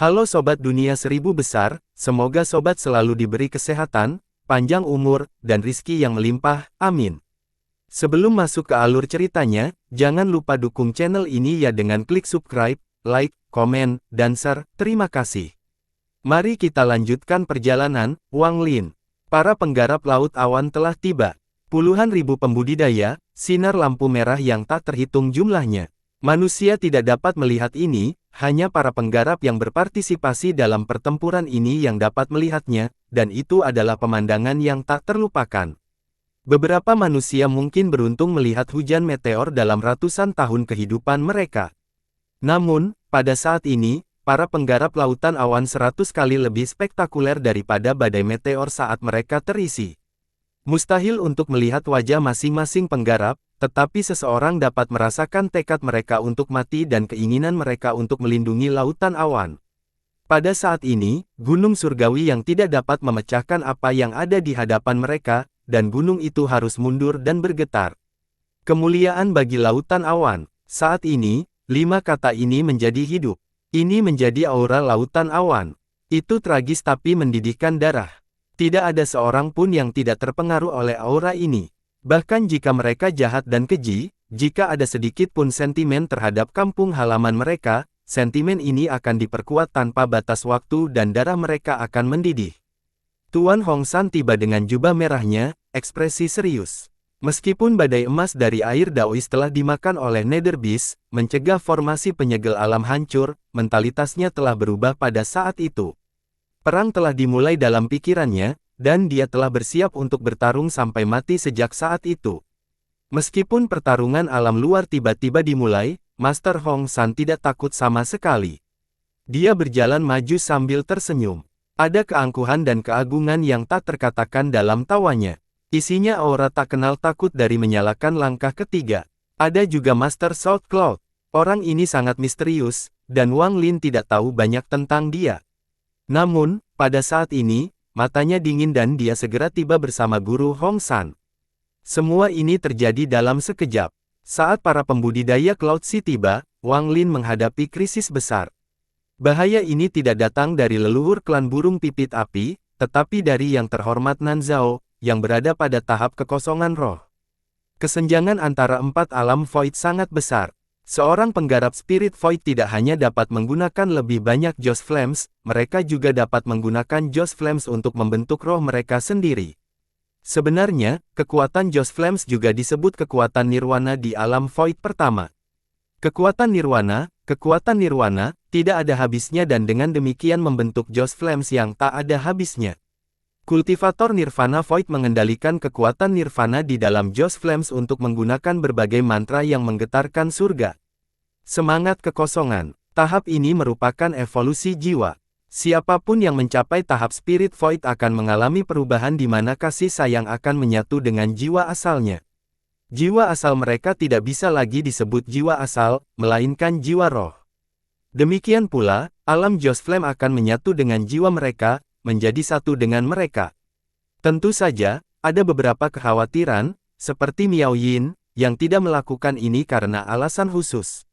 Halo Sobat Dunia Seribu Besar, semoga Sobat selalu diberi kesehatan, panjang umur, dan rizki yang melimpah, amin. Sebelum masuk ke alur ceritanya, jangan lupa dukung channel ini ya dengan klik subscribe, like, komen, dan share, terima kasih. Mari kita lanjutkan perjalanan, Wang Lin. Para penggarap Laut Awan telah tiba. Puluhan ribu pembudidaya, sinar lampu merah yang tak terhitung jumlahnya. Manusia tidak dapat melihat ini, hanya para penggarap yang berpartisipasi dalam pertempuran ini yang dapat melihatnya, dan itu adalah pemandangan yang tak terlupakan. Beberapa manusia mungkin beruntung melihat hujan meteor dalam ratusan tahun kehidupan mereka. Namun, pada saat ini, para penggarap lautan awan 100 kali lebih spektakuler daripada badai meteor saat mereka terisi. Mustahil untuk melihat wajah masing-masing penggarap, tetapi seseorang dapat merasakan tekad mereka untuk mati dan keinginan mereka untuk melindungi lautan awan. Pada saat ini, gunung surgawi yang tidak dapat memecahkan apa yang ada di hadapan mereka, dan gunung itu harus mundur dan bergetar. Kemuliaan bagi lautan awan. Saat ini, 5 kata ini menjadi hidup. Ini menjadi aura lautan awan. Itu tragis tapi mendidihkan darah. Tidak ada seorang pun yang tidak terpengaruh oleh aura ini. Bahkan jika mereka jahat dan keji, jika ada sedikit pun sentimen terhadap kampung halaman mereka, sentimen ini akan diperkuat tanpa batas waktu dan darah mereka akan mendidih. Tuan Hong San tiba dengan jubah merahnya, ekspresi serius. Meskipun badai emas dari air Daois telah dimakan oleh Nether Beast, mencegah formasi penyegel alam hancur, mentalitasnya telah berubah pada saat itu. Perang telah dimulai dalam pikirannya, dan dia telah bersiap untuk bertarung sampai mati sejak saat itu. Meskipun pertarungan alam luar tiba-tiba dimulai, Master Hong San tidak takut sama sekali. Dia berjalan maju sambil tersenyum. Ada keangkuhan dan keagungan yang tak terkatakan dalam tawanya. Isinya aura tak kenal takut dari menyalakan langkah ketiga. Ada juga Master South Cloud. Orang ini sangat misterius, dan Wang Lin tidak tahu banyak tentang dia. Namun, pada saat ini, matanya dingin dan dia segera tiba bersama Guru Hong San. Semua ini terjadi dalam sekejap. Saat para pembudidaya Cloud Sea tiba, Wang Lin menghadapi krisis besar. Bahaya ini tidak datang dari leluhur klan burung pipit api, tetapi dari yang terhormat Nanzhao, yang berada pada tahap kekosongan roh. Kesenjangan antara 4 alam void sangat besar. Seorang penggarap Spirit Void tidak hanya dapat menggunakan lebih banyak Joss Flames, mereka juga dapat menggunakan Joss Flames untuk membentuk roh mereka sendiri. Sebenarnya, kekuatan Joss Flames juga disebut kekuatan Nirwana di alam Void pertama. Kekuatan Nirwana, tidak ada habisnya dan dengan demikian membentuk Joss Flames yang tak ada habisnya. Kultivator Nirvana Void mengendalikan kekuatan Nirvana di dalam Joss Flames untuk menggunakan berbagai mantra yang menggetarkan surga. Semangat kekosongan. Tahap ini merupakan evolusi jiwa. Siapapun yang mencapai tahap Spirit Void akan mengalami perubahan di mana kasih sayang akan menyatu dengan jiwa asalnya. Jiwa asal mereka tidak bisa lagi disebut jiwa asal, melainkan jiwa roh. Demikian pula, alam Joss Flame akan menyatu dengan jiwa mereka, menjadi satu dengan mereka. Tentu saja, ada beberapa kekhawatiran, seperti Miao Yin, yang tidak melakukan ini karena alasan khusus.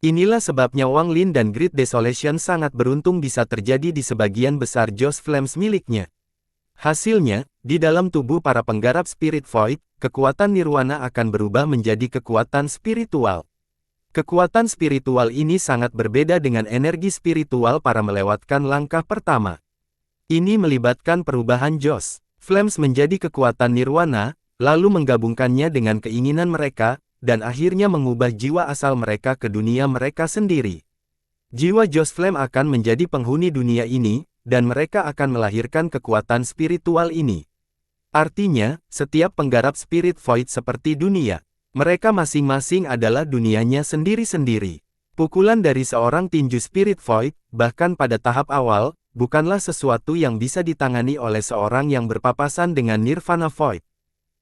Inilah sebabnya Wang Lin dan Great Desolation sangat beruntung bisa terjadi di sebagian besar Joss Flames miliknya. Hasilnya, di dalam tubuh para penggarap Spirit Void, kekuatan Nirwana akan berubah menjadi kekuatan spiritual. Kekuatan spiritual ini sangat berbeda dengan energi spiritual para melewatkan langkah pertama. Ini melibatkan perubahan Joss Flames menjadi kekuatan Nirwana, lalu menggabungkannya dengan keinginan mereka, dan akhirnya mengubah jiwa asal mereka ke dunia mereka sendiri. Jiwa Joss Flame akan menjadi penghuni dunia ini, dan mereka akan melahirkan kekuatan spiritual ini. Artinya, setiap penggarap Spirit Void seperti dunia. Mereka masing-masing adalah dunianya sendiri-sendiri. Pukulan dari seorang tinju Spirit Void, bahkan pada tahap awal, bukanlah sesuatu yang bisa ditangani oleh seorang yang berpapasan dengan Nirvana Void.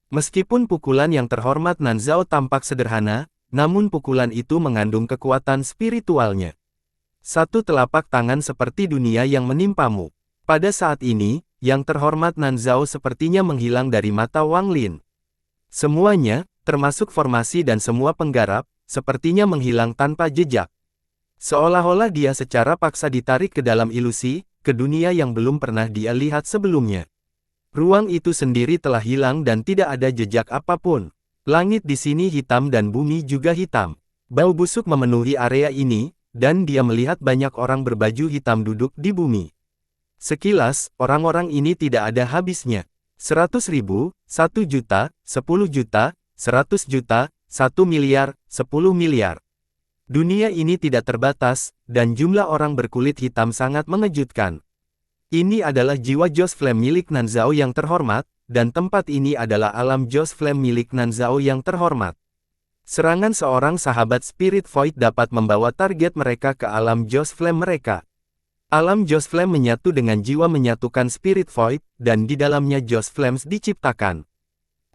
Meskipun pukulan yang terhormat Nanzhao tampak sederhana, namun pukulan itu mengandung kekuatan spiritualnya. Satu telapak tangan seperti dunia yang menimpamu. Pada saat ini, yang terhormat Nanzhao sepertinya menghilang dari mata Wang Lin. Semuanya, termasuk formasi dan semua penggarap, sepertinya menghilang tanpa jejak. Seolah-olah dia secara paksa ditarik ke dalam ilusi, ke dunia yang belum pernah dia lihat sebelumnya. Ruang itu sendiri telah hilang dan tidak ada jejak apapun. Langit di sini hitam dan bumi juga hitam. Bau busuk memenuhi area ini, dan dia melihat banyak orang berbaju hitam duduk di bumi. Sekilas, orang-orang ini tidak ada habisnya. 100.000, 1 juta, 10 juta, 100 juta, 1 miliar, 10 miliar. Dunia ini tidak terbatas, dan jumlah orang berkulit hitam sangat mengejutkan. Ini adalah jiwa Joss Flame milik Nanzao yang terhormat, dan tempat ini adalah alam Joss Flame milik Nanzao yang terhormat. Serangan seorang sahabat Spirit Void dapat membawa target mereka ke alam Joss Flame mereka. Alam Joss Flame menyatu dengan jiwa menyatukan Spirit Void, dan di dalamnya Joss Flames diciptakan.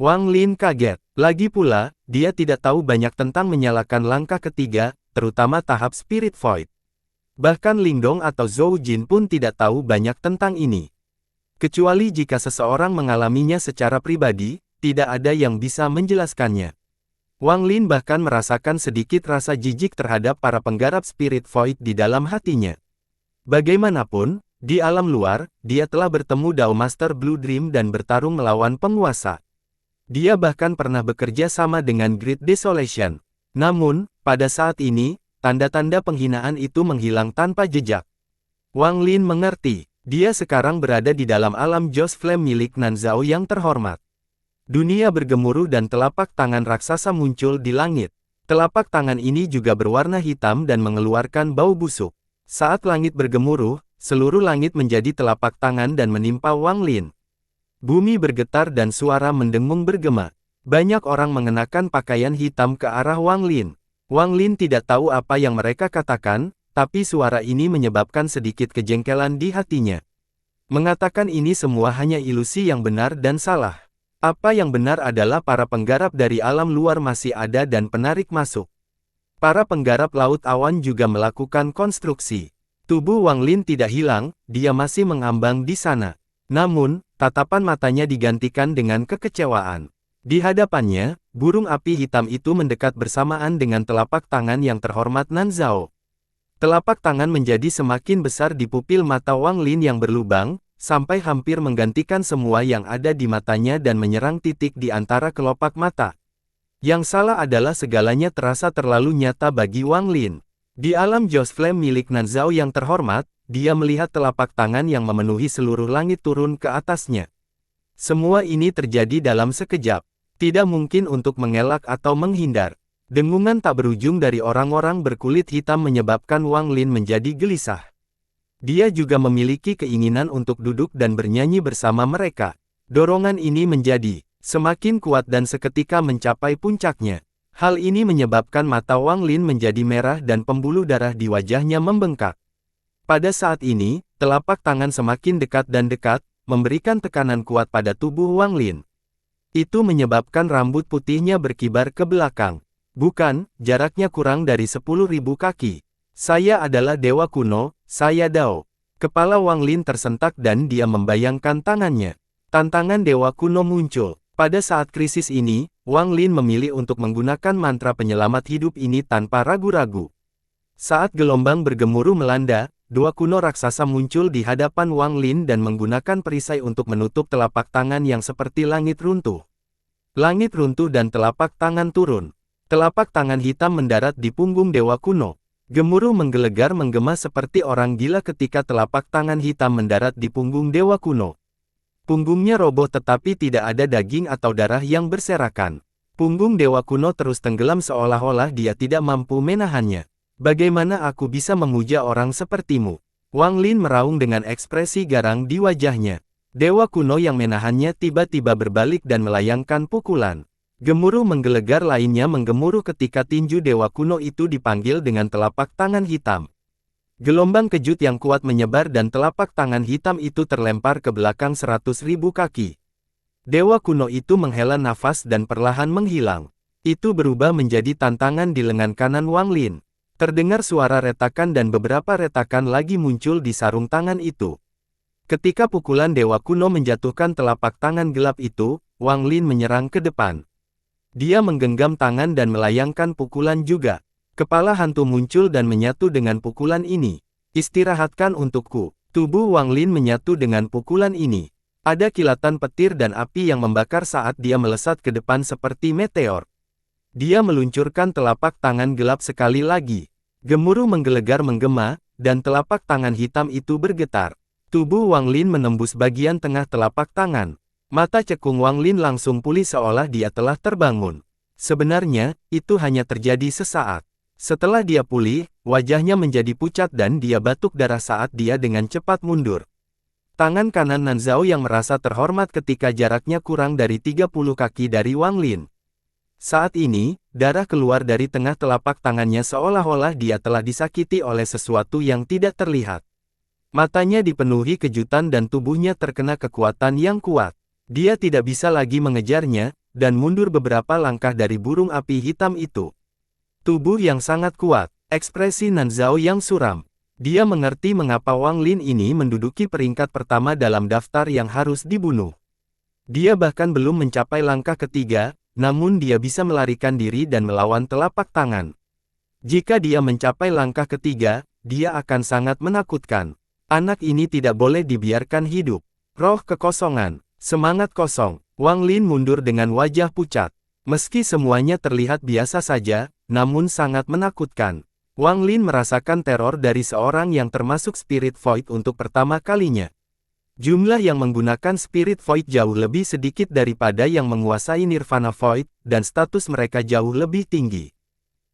Wang Lin kaget. Lagi pula, dia tidak tahu banyak tentang menyalakan langkah ketiga, terutama tahap Spirit Void. Bahkan Lingdong atau Zhou Jin pun tidak tahu banyak tentang ini. Kecuali jika seseorang mengalaminya secara pribadi, tidak ada yang bisa menjelaskannya. Wang Lin bahkan merasakan sedikit rasa jijik terhadap para penggarap Spirit Void di dalam hatinya. Bagaimanapun, di alam luar, dia telah bertemu Dao Master Blue Dream dan bertarung melawan penguasa. Dia bahkan pernah bekerja sama dengan Great Desolation. Namun, pada saat ini, tanda-tanda penghinaan itu menghilang tanpa jejak. Wang Lin mengerti, dia sekarang berada di dalam alam Joss Flame milik Nanzao yang terhormat. Dunia bergemuruh dan telapak tangan raksasa muncul di langit. Telapak tangan ini juga berwarna hitam dan mengeluarkan bau busuk. Saat langit bergemuruh, seluruh langit menjadi telapak tangan dan menimpa Wang Lin. Bumi bergetar dan suara mendengung bergema. Banyak orang mengenakan pakaian hitam ke arah Wang Lin. Wang Lin tidak tahu apa yang mereka katakan, tapi suara ini menyebabkan sedikit kejengkelan di hatinya. Mengatakan ini semua hanya ilusi yang benar dan salah. Apa yang benar adalah para penggarap dari alam luar masih ada dan penarik masuk. Para penggarap laut awan juga melakukan konstruksi. Tubuh Wang Lin tidak hilang, dia masih mengambang di sana. Namun, tatapan matanya digantikan dengan kekecewaan. Di hadapannya, burung api hitam itu mendekat bersamaan dengan telapak tangan yang terhormat Nanzao. Telapak tangan menjadi semakin besar di pupil mata Wang Lin yang berlubang, sampai hampir menggantikan semua yang ada di matanya dan menyerang titik di antara kelopak mata. Yang salah adalah segalanya terasa terlalu nyata bagi Wang Lin. Di alam Joss Flame milik Nanzao yang terhormat, dia melihat telapak tangan yang memenuhi seluruh langit turun ke atasnya. Semua ini terjadi dalam sekejap. Tidak mungkin untuk mengelak atau menghindar. Dengungan tak berujung dari orang-orang berkulit hitam menyebabkan Wang Lin menjadi gelisah. Dia juga memiliki keinginan untuk duduk dan bernyanyi bersama mereka. Dorongan ini menjadi semakin kuat dan seketika mencapai puncaknya. Hal ini menyebabkan mata Wang Lin menjadi merah dan pembuluh darah di wajahnya membengkak. Pada saat ini, telapak tangan semakin dekat dan dekat, memberikan tekanan kuat pada tubuh Wang Lin. Itu menyebabkan rambut putihnya berkibar ke belakang. Bukan, jaraknya kurang dari 10.000 kaki. Saya adalah dewa kuno, saya Dao. Kepala Wang Lin tersentak dan dia membayangkan tangannya. Tantangan dewa kuno muncul. Pada saat krisis ini, Wang Lin memilih untuk menggunakan mantra penyelamat hidup ini tanpa ragu-ragu. Saat gelombang bergemuruh melanda, dua kuno raksasa muncul di hadapan Wang Lin dan menggunakan perisai untuk menutup telapak tangan yang seperti langit runtuh. Langit runtuh dan telapak tangan turun. Telapak tangan hitam mendarat di punggung dewa kuno. Gemuruh menggelegar menggema seperti orang gila ketika telapak tangan hitam mendarat di punggung dewa kuno. Punggungnya roboh tetapi tidak ada daging atau darah yang berserakan. Punggung dewa kuno terus tenggelam seolah-olah dia tidak mampu menahannya. Bagaimana aku bisa memuja orang sepertimu? Wang Lin meraung dengan ekspresi garang di wajahnya. Dewa kuno yang menahannya tiba-tiba berbalik dan melayangkan pukulan. Gemuruh menggelegar lainnya menggemuruh ketika tinju dewa kuno itu dipanggil dengan telapak tangan hitam. Gelombang kejut yang kuat menyebar dan telapak tangan hitam itu terlempar ke belakang 100.000 kaki. Dewa kuno itu menghela nafas dan perlahan menghilang. Itu berubah menjadi tantangan di lengan kanan Wang Lin. Terdengar suara retakan dan beberapa retakan lagi muncul di sarung tangan itu. Ketika pukulan dewa kuno menjatuhkan telapak tangan gelap itu, Wang Lin menyerang ke depan. Dia menggenggam tangan dan melayangkan pukulan juga. Kepala hantu muncul dan menyatu dengan pukulan ini. Istirahatkan untukku. Tubuh Wang Lin menyatu dengan pukulan ini. Ada kilatan petir dan api yang membakar saat dia melesat ke depan seperti meteor. Dia meluncurkan telapak tangan gelap sekali lagi. Gemuruh menggelegar menggema, dan telapak tangan hitam itu bergetar. Tubuh Wang Lin menembus bagian tengah telapak tangan. Mata cekung Wang Lin langsung pulih seolah dia telah terbangun. Sebenarnya, itu hanya terjadi sesaat. Setelah dia pulih, wajahnya menjadi pucat dan dia batuk darah saat dia dengan cepat mundur. Tangan kanan Nan Zhao yang merasa terhormat ketika jaraknya kurang dari 30 kaki dari Wang Lin. Saat ini, darah keluar dari tengah telapak tangannya seolah-olah dia telah disakiti oleh sesuatu yang tidak terlihat. Matanya dipenuhi kejutan dan tubuhnya terkena kekuatan yang kuat. Dia tidak bisa lagi mengejarnya, dan mundur beberapa langkah dari burung api hitam itu. Tubuh yang sangat kuat, ekspresi Nan Zhao yang suram. Dia mengerti mengapa Wang Lin ini menduduki peringkat pertama dalam daftar yang harus dibunuh. Dia bahkan belum mencapai langkah ketiga, namun dia bisa melarikan diri dan melawan telapak tangan. Jika dia mencapai langkah ketiga, dia akan sangat menakutkan. Anak ini tidak boleh dibiarkan hidup. Roh kekosongan. Semangat kosong. Wang Lin mundur dengan wajah pucat. Meski semuanya terlihat biasa saja, namun sangat menakutkan. Wang Lin merasakan teror dari seorang yang termasuk Spirit Void untuk pertama kalinya. Jumlah yang menggunakan Spirit Void jauh lebih sedikit daripada yang menguasai Nirvana Void, dan status mereka jauh lebih tinggi.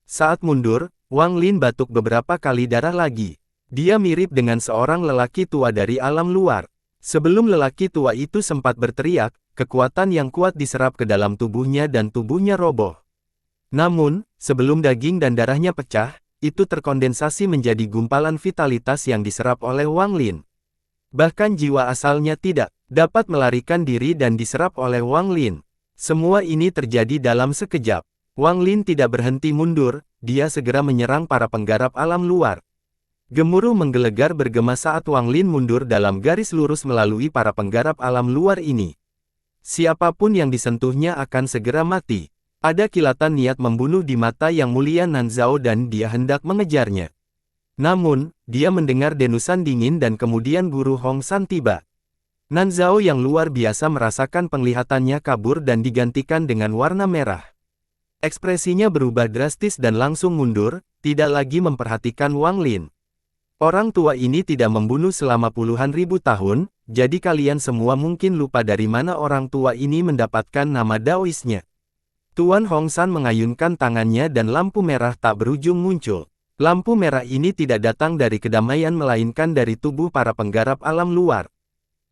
Saat mundur, Wang Lin batuk beberapa kali darah lagi. Dia mirip dengan seorang lelaki tua dari alam luar. Sebelum lelaki tua itu sempat berteriak, kekuatan yang kuat diserap ke dalam tubuhnya dan tubuhnya roboh. Namun, sebelum daging dan darahnya pecah, itu terkondensasi menjadi gumpalan vitalitas yang diserap oleh Wang Lin. Bahkan jiwa asalnya tidak dapat melarikan diri dan diserap oleh Wang Lin. Semua ini terjadi dalam sekejap. Wang Lin tidak berhenti mundur, dia segera menyerang para penggarap alam luar. Gemuruh menggelegar bergema saat Wang Lin mundur dalam garis lurus melalui para penggarap alam luar ini. Siapapun yang disentuhnya akan segera mati. Ada kilatan niat membunuh di mata yang mulia Nan Zhao dan dia hendak mengejarnya. Namun, dia mendengar denusan dingin dan kemudian Guru Hong San tiba. Nan Zhao yang luar biasa merasakan penglihatannya kabur dan digantikan dengan warna merah. Ekspresinya berubah drastis dan langsung mundur, tidak lagi memperhatikan Wang Lin. Orang tua ini tidak membunuh selama puluhan ribu tahun, jadi kalian semua mungkin lupa dari mana orang tua ini mendapatkan nama Daoisnya. Tuan Hong San mengayunkan tangannya dan lampu merah tak berujung muncul. Lampu merah ini tidak datang dari kedamaian melainkan dari tubuh para penggarap alam luar.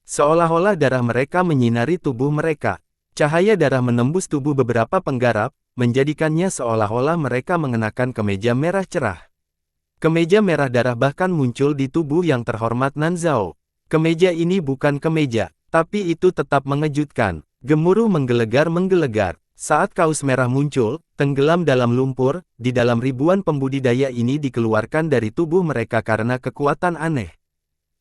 Seolah-olah darah mereka menyinari tubuh mereka. Cahaya darah menembus tubuh beberapa penggarap, menjadikannya seolah-olah mereka mengenakan kemeja merah cerah. Kemeja merah darah bahkan muncul di tubuh yang terhormat Nan Zhao. Kemeja ini bukan kemeja, tapi itu tetap mengejutkan. Gemuruh menggelegar. Saat kaos merah muncul, tenggelam dalam lumpur, di dalam ribuan pembudidaya ini dikeluarkan dari tubuh mereka karena kekuatan aneh.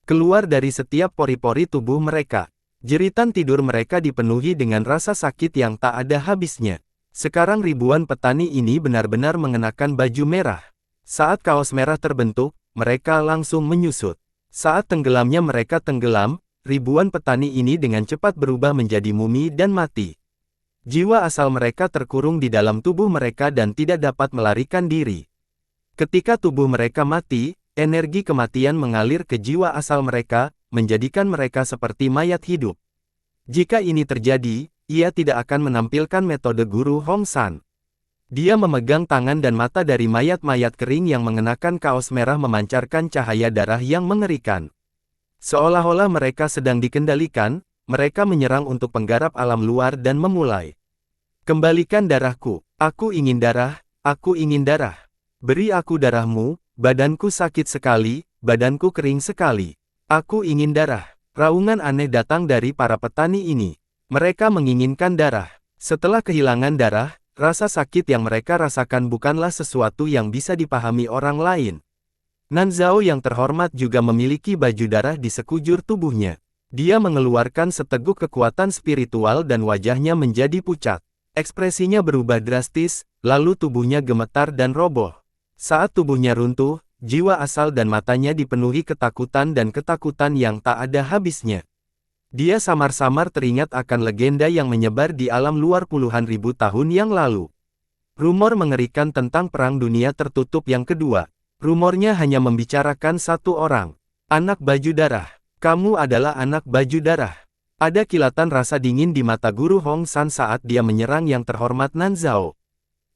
Keluar dari setiap pori-pori tubuh mereka. Jeritan tidur mereka dipenuhi dengan rasa sakit yang tak ada habisnya. Sekarang ribuan petani ini benar-benar mengenakan baju merah. Saat kaos merah terbentuk, mereka langsung menyusut. Saat tenggelamnya mereka tenggelam, ribuan petani ini dengan cepat berubah menjadi mumi dan mati. Jiwa asal mereka terkurung di dalam tubuh mereka dan tidak dapat melarikan diri. Ketika tubuh mereka mati, energi kematian mengalir ke jiwa asal mereka, menjadikan mereka seperti mayat hidup. Jika ini terjadi, ia tidak akan menampilkan metode Guru Hong San. Dia memegang tangan dan mata dari mayat-mayat kering yang mengenakan kaos merah memancarkan cahaya darah yang mengerikan. Seolah-olah mereka sedang dikendalikan, mereka menyerang untuk penggarap alam luar dan memulai. Kembalikan darahku, aku ingin darah, aku ingin darah. Beri aku darahmu, badanku sakit sekali, badanku kering sekali. Aku ingin darah. Raungan aneh datang dari para petani ini. Mereka menginginkan darah. Setelah kehilangan darah, rasa sakit yang mereka rasakan bukanlah sesuatu yang bisa dipahami orang lain. Nan Zhao yang terhormat juga memiliki baju darah di sekujur tubuhnya. Dia mengeluarkan seteguk kekuatan spiritual dan wajahnya menjadi pucat. Ekspresinya berubah drastis, lalu tubuhnya gemetar dan roboh. Saat tubuhnya runtuh, jiwa asal dan matanya dipenuhi ketakutan dan ketakutan yang tak ada habisnya. Dia samar-samar teringat akan legenda yang menyebar di alam luar puluhan ribu tahun yang lalu. Rumor mengerikan tentang Perang Dunia Tertutup yang kedua. Rumornya hanya membicarakan satu orang. Anak baju darah. Kamu adalah anak baju darah. Ada kilatan rasa dingin di mata Guru Hong San saat dia menyerang yang terhormat Nan Zhao.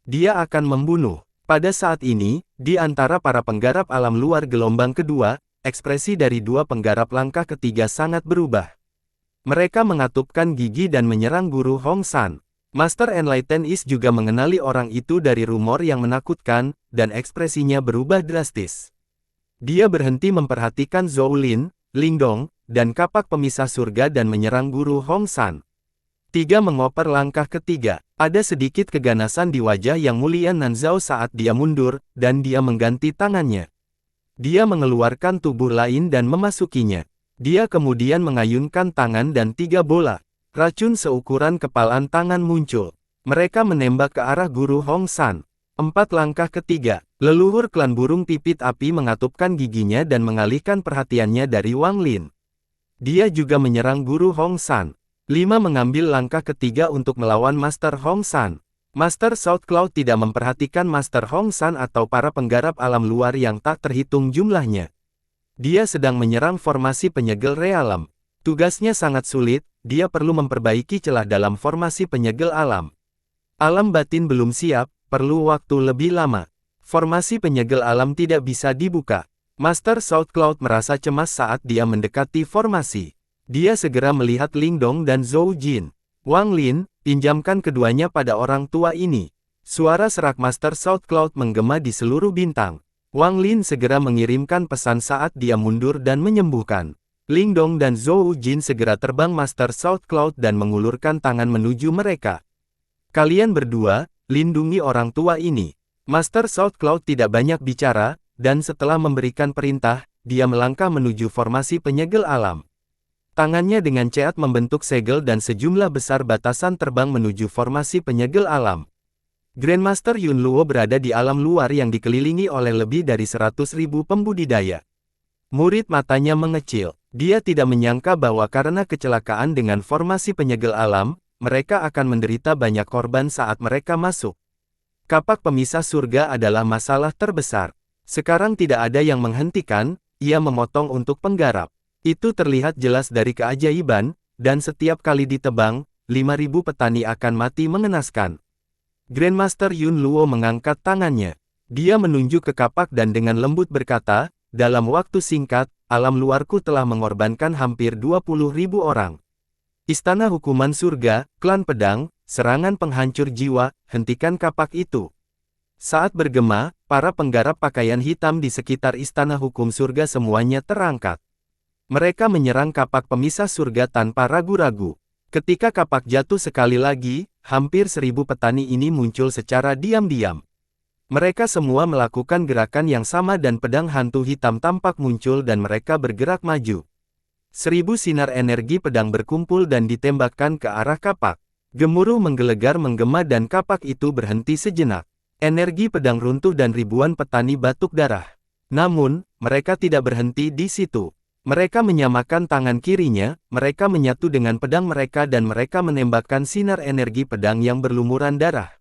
Dia akan membunuh. Pada saat ini, di antara para penggarap alam luar gelombang kedua, ekspresi dari dua penggarap langkah ketiga sangat berubah. Mereka mengatupkan gigi dan menyerang Guru Hong San. Master Enlightened East juga mengenali orang itu dari rumor yang menakutkan, dan ekspresinya berubah drastis. Dia berhenti memperhatikan Zhou Lin, Ling Dong, dan kapak pemisah surga dan menyerang Guru Hong San. Tiga mengoper langkah ketiga. Ada sedikit keganasan di wajah yang mulia Nan Zhao saat dia mundur, dan dia mengganti tangannya. Dia mengeluarkan tubuh lain dan memasukinya. Dia kemudian mengayunkan tangan dan tiga bola. Racun seukuran kepalan tangan muncul. Mereka menembak ke arah Guru Hong San. 4 langkah ketiga. Leluhur klan burung pipit api mengatupkan giginya dan mengalihkan perhatiannya dari Wang Lin. Dia juga menyerang Guru Hong San. 5 mengambil langkah ketiga untuk melawan Master Hong San. Master South Cloud tidak memperhatikan Master Hong San atau para penggarap alam luar yang tak terhitung jumlahnya. Dia sedang menyerang formasi penyegel realem. Tugasnya sangat sulit, dia perlu memperbaiki celah dalam formasi penyegel alam. Alam batin belum siap, perlu waktu lebih lama. Formasi penyegel alam tidak bisa dibuka. Master South Cloud merasa cemas saat dia mendekati formasi. Dia segera melihat Ling Dong dan Zhou Jin. Wang Lin, pinjamkan keduanya pada orang tua ini. Suara serak Master South Cloud menggema di seluruh bintang. Wang Lin segera mengirimkan pesan saat dia mundur dan menyembuhkan. Ling Dong dan Zhou Jin segera terbang Master South Cloud dan mengulurkan tangan menuju mereka. Kalian berdua, lindungi orang tua ini. Master South Cloud tidak banyak bicara, dan setelah memberikan perintah, dia melangkah menuju formasi penyegel alam. Tangannya dengan cepat membentuk segel dan sejumlah besar batasan terbang menuju formasi penyegel alam. Grandmaster Yun Luo berada di alam luar yang dikelilingi oleh lebih dari 100.000 pembudidaya. Murid matanya mengecil. Dia tidak menyangka bahwa karena kecelakaan dengan formasi penyegel alam, mereka akan menderita banyak korban saat mereka masuk. Kapak pemisah surga adalah masalah terbesar. Sekarang tidak ada yang menghentikan, ia memotong untuk penggarap. Itu terlihat jelas dari keajaiban, dan setiap kali ditebang, 5.000 petani akan mati mengenaskan. Grandmaster Yun Luo mengangkat tangannya. Dia menunjuk ke kapak dan dengan lembut berkata, dalam waktu singkat, alam luarku telah mengorbankan hampir 20.000 orang. Istana hukuman surga, klan pedang, serangan penghancur jiwa, hentikan kapak itu. Saat bergema, para penggarap pakaian hitam di sekitar istana hukum surga semuanya terangkat. Mereka menyerang kapak pemisah surga tanpa ragu-ragu. Ketika kapak jatuh sekali lagi, hampir 1.000 petani ini muncul secara diam-diam. Mereka semua melakukan gerakan yang sama dan pedang hantu hitam tampak muncul dan mereka bergerak maju. 1.000 sinar energi pedang berkumpul dan ditembakkan ke arah kapak. Gemuruh menggelegar menggema dan kapak itu berhenti sejenak. Energi pedang runtuh dan ribuan petani batuk darah. Namun, mereka tidak berhenti di situ. Mereka menyamakan tangan kirinya, mereka menyatu dengan pedang mereka dan mereka menembakkan sinar energi pedang yang berlumuran darah.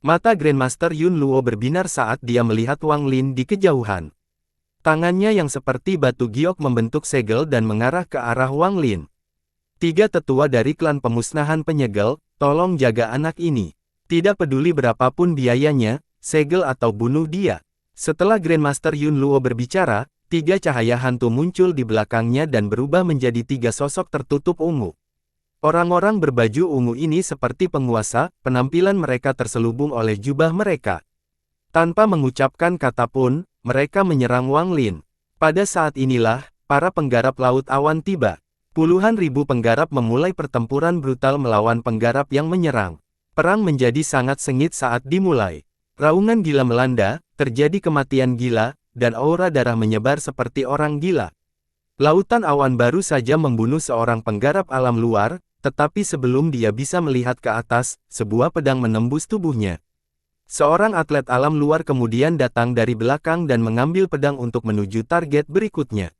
Mata Grandmaster Yun Luo berbinar saat dia melihat Wang Lin di kejauhan. Tangannya yang seperti batu giok membentuk segel dan mengarah ke arah Wang Lin. 3 tetua dari klan pemusnahan penyegel, tolong jaga anak ini. Tidak peduli berapapun biayanya, segel atau bunuh dia. Setelah Grandmaster Yun Luo berbicara, 3 cahaya hantu muncul di belakangnya dan berubah menjadi 3 sosok tertutup ungu. Orang-orang berbaju ungu ini seperti penguasa, penampilan mereka terselubung oleh jubah mereka. Tanpa mengucapkan kata pun, mereka menyerang Wang Lin. Pada saat inilah, para penggarap laut awan tiba. Puluhan ribu penggarap memulai pertempuran brutal melawan penggarap yang menyerang. Perang menjadi sangat sengit saat dimulai. Raungan gila melanda, terjadi kematian gila, dan aura darah menyebar seperti orang gila. Lautan awan baru saja membunuh seorang penggarap alam luar, tetapi sebelum dia bisa melihat ke atas, sebuah pedang menembus tubuhnya. Seorang atlet alam luar kemudian datang dari belakang dan mengambil pedang untuk menuju target berikutnya.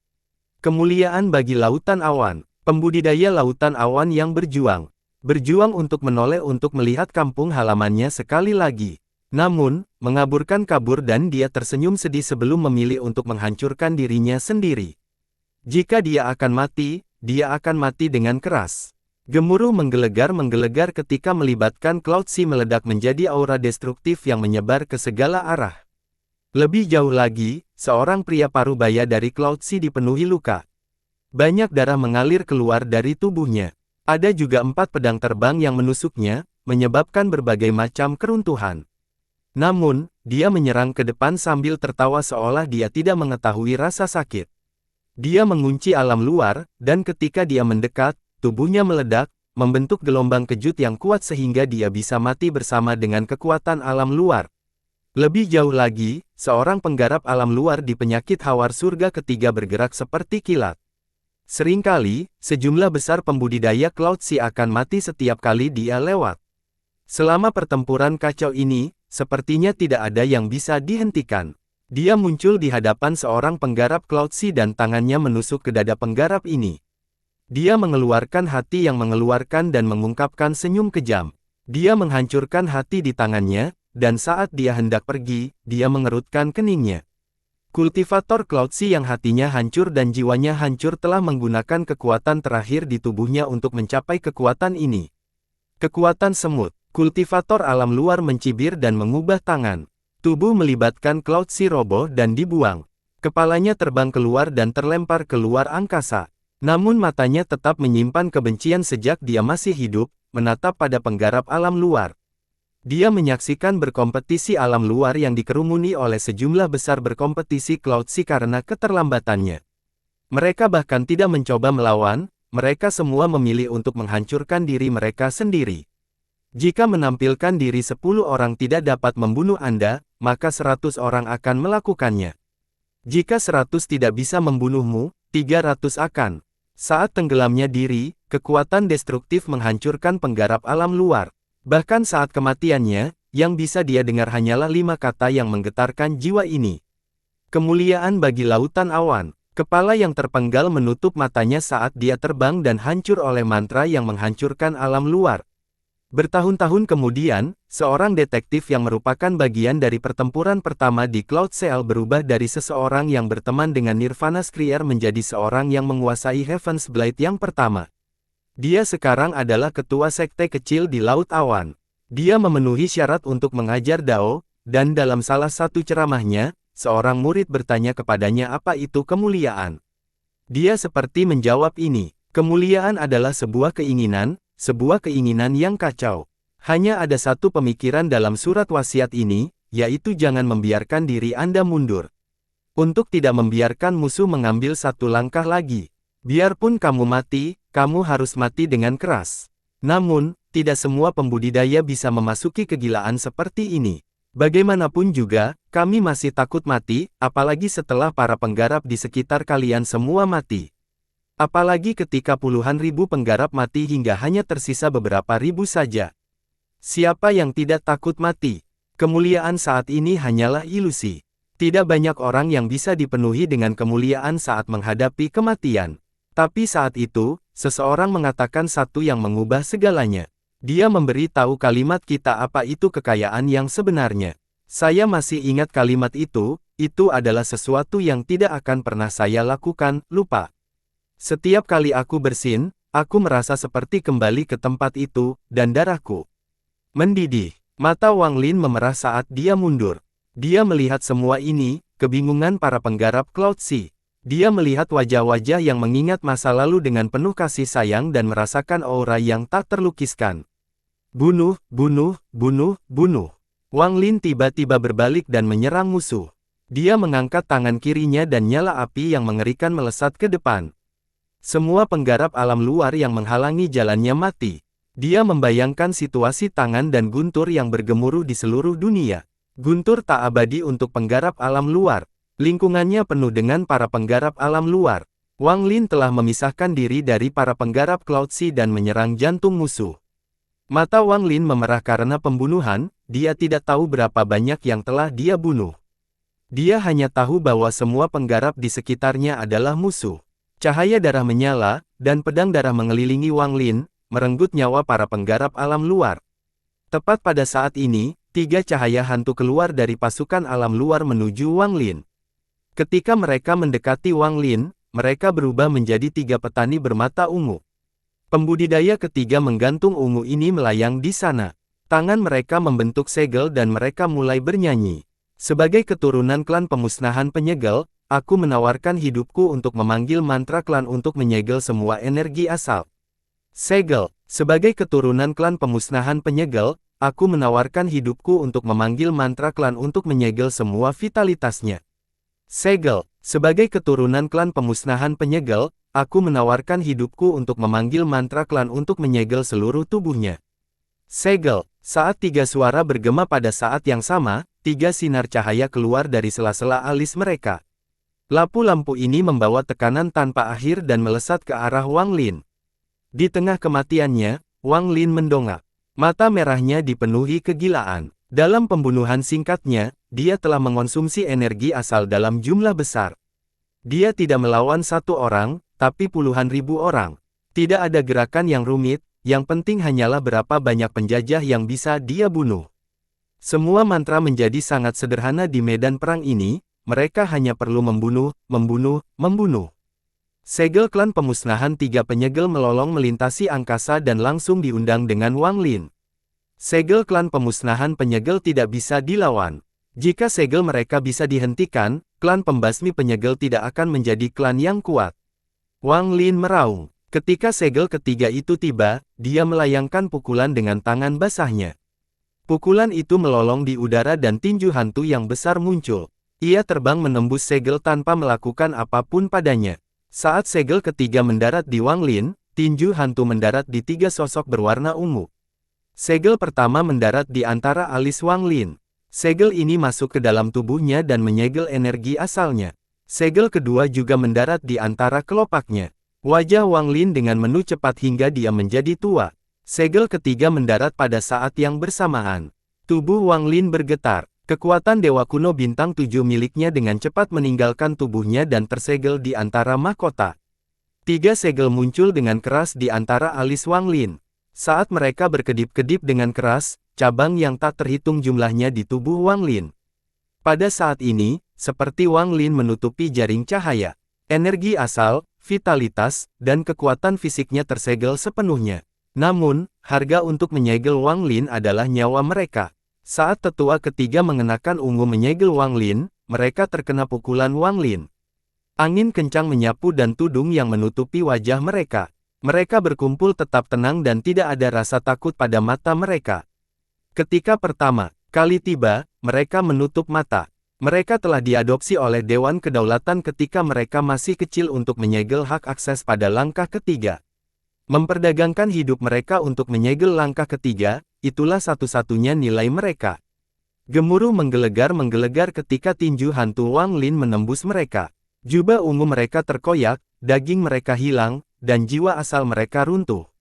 Kemuliaan bagi lautan awan. Pembudidaya lautan awan yang berjuang. Berjuang untuk menoleh untuk melihat kampung halamannya sekali lagi. Namun, mengaburkan kabur dan dia tersenyum sedih sebelum memilih untuk menghancurkan dirinya sendiri. Jika dia akan mati dengan keras. Gemuruh menggelegar ketika melibatkan Cloud Sea meledak menjadi aura destruktif yang menyebar ke segala arah. Lebih jauh lagi, seorang pria parubaya dari Cloud Sea dipenuhi luka. Banyak darah mengalir keluar dari tubuhnya. Ada juga 4 pedang terbang yang menusuknya, menyebabkan berbagai macam keruntuhan. Namun, dia menyerang ke depan sambil tertawa seolah dia tidak mengetahui rasa sakit. Dia mengunci alam luar, dan ketika dia mendekat, tubuhnya meledak, membentuk gelombang kejut yang kuat sehingga dia bisa mati bersama dengan kekuatan alam luar. Lebih jauh lagi, seorang penggarap alam luar di penyakit hawar surga ketiga bergerak seperti kilat. Seringkali, sejumlah besar pembudidaya Cloud Sea akan mati setiap kali dia lewat. Selama pertempuran kacau ini, sepertinya tidak ada yang bisa dihentikan. Dia muncul di hadapan seorang penggarap Cloud Sea dan tangannya menusuk ke dada penggarap ini. Dia mengeluarkan hati yang mengeluarkan dan mengungkapkan senyum kejam. Dia menghancurkan hati di tangannya, dan saat dia hendak pergi, dia mengerutkan keningnya. Kultivator Cloud Sea yang hatinya hancur dan jiwanya hancur telah menggunakan kekuatan terakhir di tubuhnya untuk mencapai kekuatan ini. Kekuatan semut. Kultivator alam luar mencibir dan mengubah tangan. Tubuh melibatkan Cloud Sea roboh dan dibuang. Kepalanya terbang keluar dan terlempar keluar angkasa. Namun matanya tetap menyimpan kebencian sejak dia masih hidup, menatap pada penggarap alam luar. Dia menyaksikan berkompetisi alam luar yang dikerumuni oleh sejumlah besar berkompetisi Cloud Sea karena keterlambatannya. Mereka bahkan tidak mencoba melawan, mereka semua memilih untuk menghancurkan diri mereka sendiri. Jika menampilkan diri 10 orang tidak dapat membunuh Anda, maka 100 orang akan melakukannya. Jika 100 tidak bisa membunuhmu, 300 akan. Saat tenggelamnya diri, kekuatan destruktif menghancurkan penggarap alam luar. Bahkan saat kematiannya, yang bisa dia dengar hanyalah 5 kata yang menggetarkan jiwa ini. Kemuliaan bagi lautan awan. Kepala yang terpenggal menutup matanya saat dia terbang dan hancur oleh mantra yang menghancurkan alam luar. Bertahun-tahun kemudian, seorang detektif yang merupakan bagian dari pertempuran pertama di Cloud Sea berubah dari seseorang yang berteman dengan Nirvana Skrier menjadi seorang yang menguasai Heaven's Blade yang pertama. Dia sekarang adalah ketua sekte kecil di Laut Awan. Dia memenuhi syarat untuk mengajar Dao, dan dalam salah satu ceramahnya, seorang murid bertanya kepadanya apa itu kemuliaan. Dia seperti menjawab ini, kemuliaan adalah sebuah keinginan yang kacau. Hanya ada satu pemikiran dalam surat wasiat ini, yaitu jangan membiarkan diri Anda mundur. Untuk tidak membiarkan musuh mengambil satu langkah lagi. Biarpun kamu mati, kamu harus mati dengan keras. Namun, tidak semua pembudidaya bisa memasuki kegilaan seperti ini. Bagaimanapun juga, kami masih takut mati, apalagi setelah para penggarap di sekitar kalian semua mati. Apalagi ketika puluhan ribu penggarap mati hingga hanya tersisa beberapa ribu saja. Siapa yang tidak takut mati? Kemuliaan saat ini hanyalah ilusi. Tidak banyak orang yang bisa dipenuhi dengan kemuliaan saat menghadapi kematian. Tapi saat itu, seseorang mengatakan satu yang mengubah segalanya. Dia memberi tahu kalimat kita apa itu kekayaan yang sebenarnya. Saya masih ingat kalimat itu adalah sesuatu yang tidak akan pernah saya lakukan, lupa. Setiap kali aku bersin, aku merasa seperti kembali ke tempat itu, dan darahku mendidih. Mata Wang Lin memerah saat dia mundur. Dia melihat semua ini, kebingungan para penggarap Cloud Sea. Dia melihat wajah-wajah yang mengingat masa lalu dengan penuh kasih sayang dan merasakan aura yang tak terlukiskan. Bunuh, bunuh, bunuh, bunuh. Wang Lin tiba-tiba berbalik dan menyerang musuh. Dia mengangkat tangan kirinya dan nyala api yang mengerikan melesat ke depan. Semua penggarap alam luar yang menghalangi jalannya mati. Dia membayangkan situasi tangan dan guntur yang bergemuruh di seluruh dunia. Guntur tak abadi untuk penggarap alam luar. Lingkungannya penuh dengan para penggarap alam luar. Wang Lin telah memisahkan diri dari para penggarap Cloud Sea dan menyerang jantung musuh. Mata Wang Lin memerah karena pembunuhan, dia tidak tahu berapa banyak yang telah dia bunuh. Dia hanya tahu bahwa semua penggarap di sekitarnya adalah musuh. Cahaya darah menyala, dan pedang darah mengelilingi Wang Lin, merenggut nyawa para penggarap alam luar. Tepat pada saat ini, 3 cahaya hantu keluar dari pasukan alam luar menuju Wang Lin. Ketika mereka mendekati Wang Lin, mereka berubah menjadi 3 petani bermata ungu. Pembudidaya ketiga menggantung ungu ini melayang di sana. Tangan mereka membentuk segel dan mereka mulai bernyanyi. Sebagai keturunan klan pemusnahan penyegel, aku menawarkan hidupku untuk memanggil mantra klan untuk menyegel semua energi asal. Segel, sebagai keturunan klan pemusnahan penyegel, aku menawarkan hidupku untuk memanggil mantra klan untuk menyegel semua vitalitasnya. Segel, sebagai keturunan klan pemusnahan penyegel, aku menawarkan hidupku untuk memanggil mantra klan untuk menyegel seluruh tubuhnya. Segel, saat 3 suara bergema pada saat yang sama, 3 sinar cahaya keluar dari sela-sela alis mereka. Lampu-lampu ini membawa tekanan tanpa akhir dan melesat ke arah Wang Lin. Di tengah kematiannya, Wang Lin mendongak. Mata merahnya dipenuhi kegilaan. Dalam pembunuhan singkatnya, dia telah mengonsumsi energi asal dalam jumlah besar. Dia tidak melawan 1 orang, tapi puluhan ribu orang. Tidak ada gerakan yang rumit, yang penting hanyalah berapa banyak penjajah yang bisa dia bunuh. Semua mantra menjadi sangat sederhana di medan perang ini, mereka hanya perlu membunuh, membunuh, membunuh. Segel klan pemusnahan 3 penyegel melolong melintasi angkasa dan langsung diundang dengan Wang Lin. Segel klan pemusnahan penyegel tidak bisa dilawan. Jika segel mereka bisa dihentikan, klan pembasmi penyegel tidak akan menjadi klan yang kuat. Wang Lin meraung. Ketika segel ketiga itu tiba, dia melayangkan pukulan dengan tangan basahnya. Pukulan itu melolong di udara dan tinju hantu yang besar muncul. Ia terbang menembus segel tanpa melakukan apapun padanya. Saat segel ketiga mendarat di Wang Lin, tinju hantu mendarat di 3 sosok berwarna ungu. Segel pertama mendarat di antara alis Wang Lin. Segel ini masuk ke dalam tubuhnya dan menyegel energi asalnya. Segel kedua juga mendarat di antara kelopaknya. Wajah Wang Lin dengan menu cepat hingga dia menjadi tua. Segel ketiga mendarat pada saat yang bersamaan. Tubuh Wang Lin bergetar. Kekuatan Dewa Kuno Bintang 7 miliknya dengan cepat meninggalkan tubuhnya dan tersegel di antara mahkota. 3 segel muncul dengan keras di antara alis Wang Lin. Saat mereka berkedip-kedip dengan keras, cabang yang tak terhitung jumlahnya di tubuh Wang Lin. Pada saat ini, seperti Wang Lin menutupi jaring cahaya. Energi asal, vitalitas, dan kekuatan fisiknya tersegel sepenuhnya. Namun, harga untuk menyegel Wang Lin adalah nyawa mereka. Saat tetua ketiga mengenakan ungu menyegel Wang Lin, mereka terkena pukulan Wang Lin. Angin kencang menyapu dan tudung yang menutupi wajah mereka. Mereka berkumpul tetap tenang dan tidak ada rasa takut pada mata mereka. Ketika pertama kali tiba, mereka menutup mata. Mereka telah diadopsi oleh Dewan Kedaulatan ketika mereka masih kecil untuk menyegel hak akses pada langkah ketiga. Memperdagangkan hidup mereka untuk menyegel langkah ketiga, itulah satu-satunya nilai mereka. Gemuruh menggelegar ketika tinju hantu Wang Lin menembus mereka. Jubah ungu mereka terkoyak, daging mereka hilang, dan jiwa asal mereka runtuh.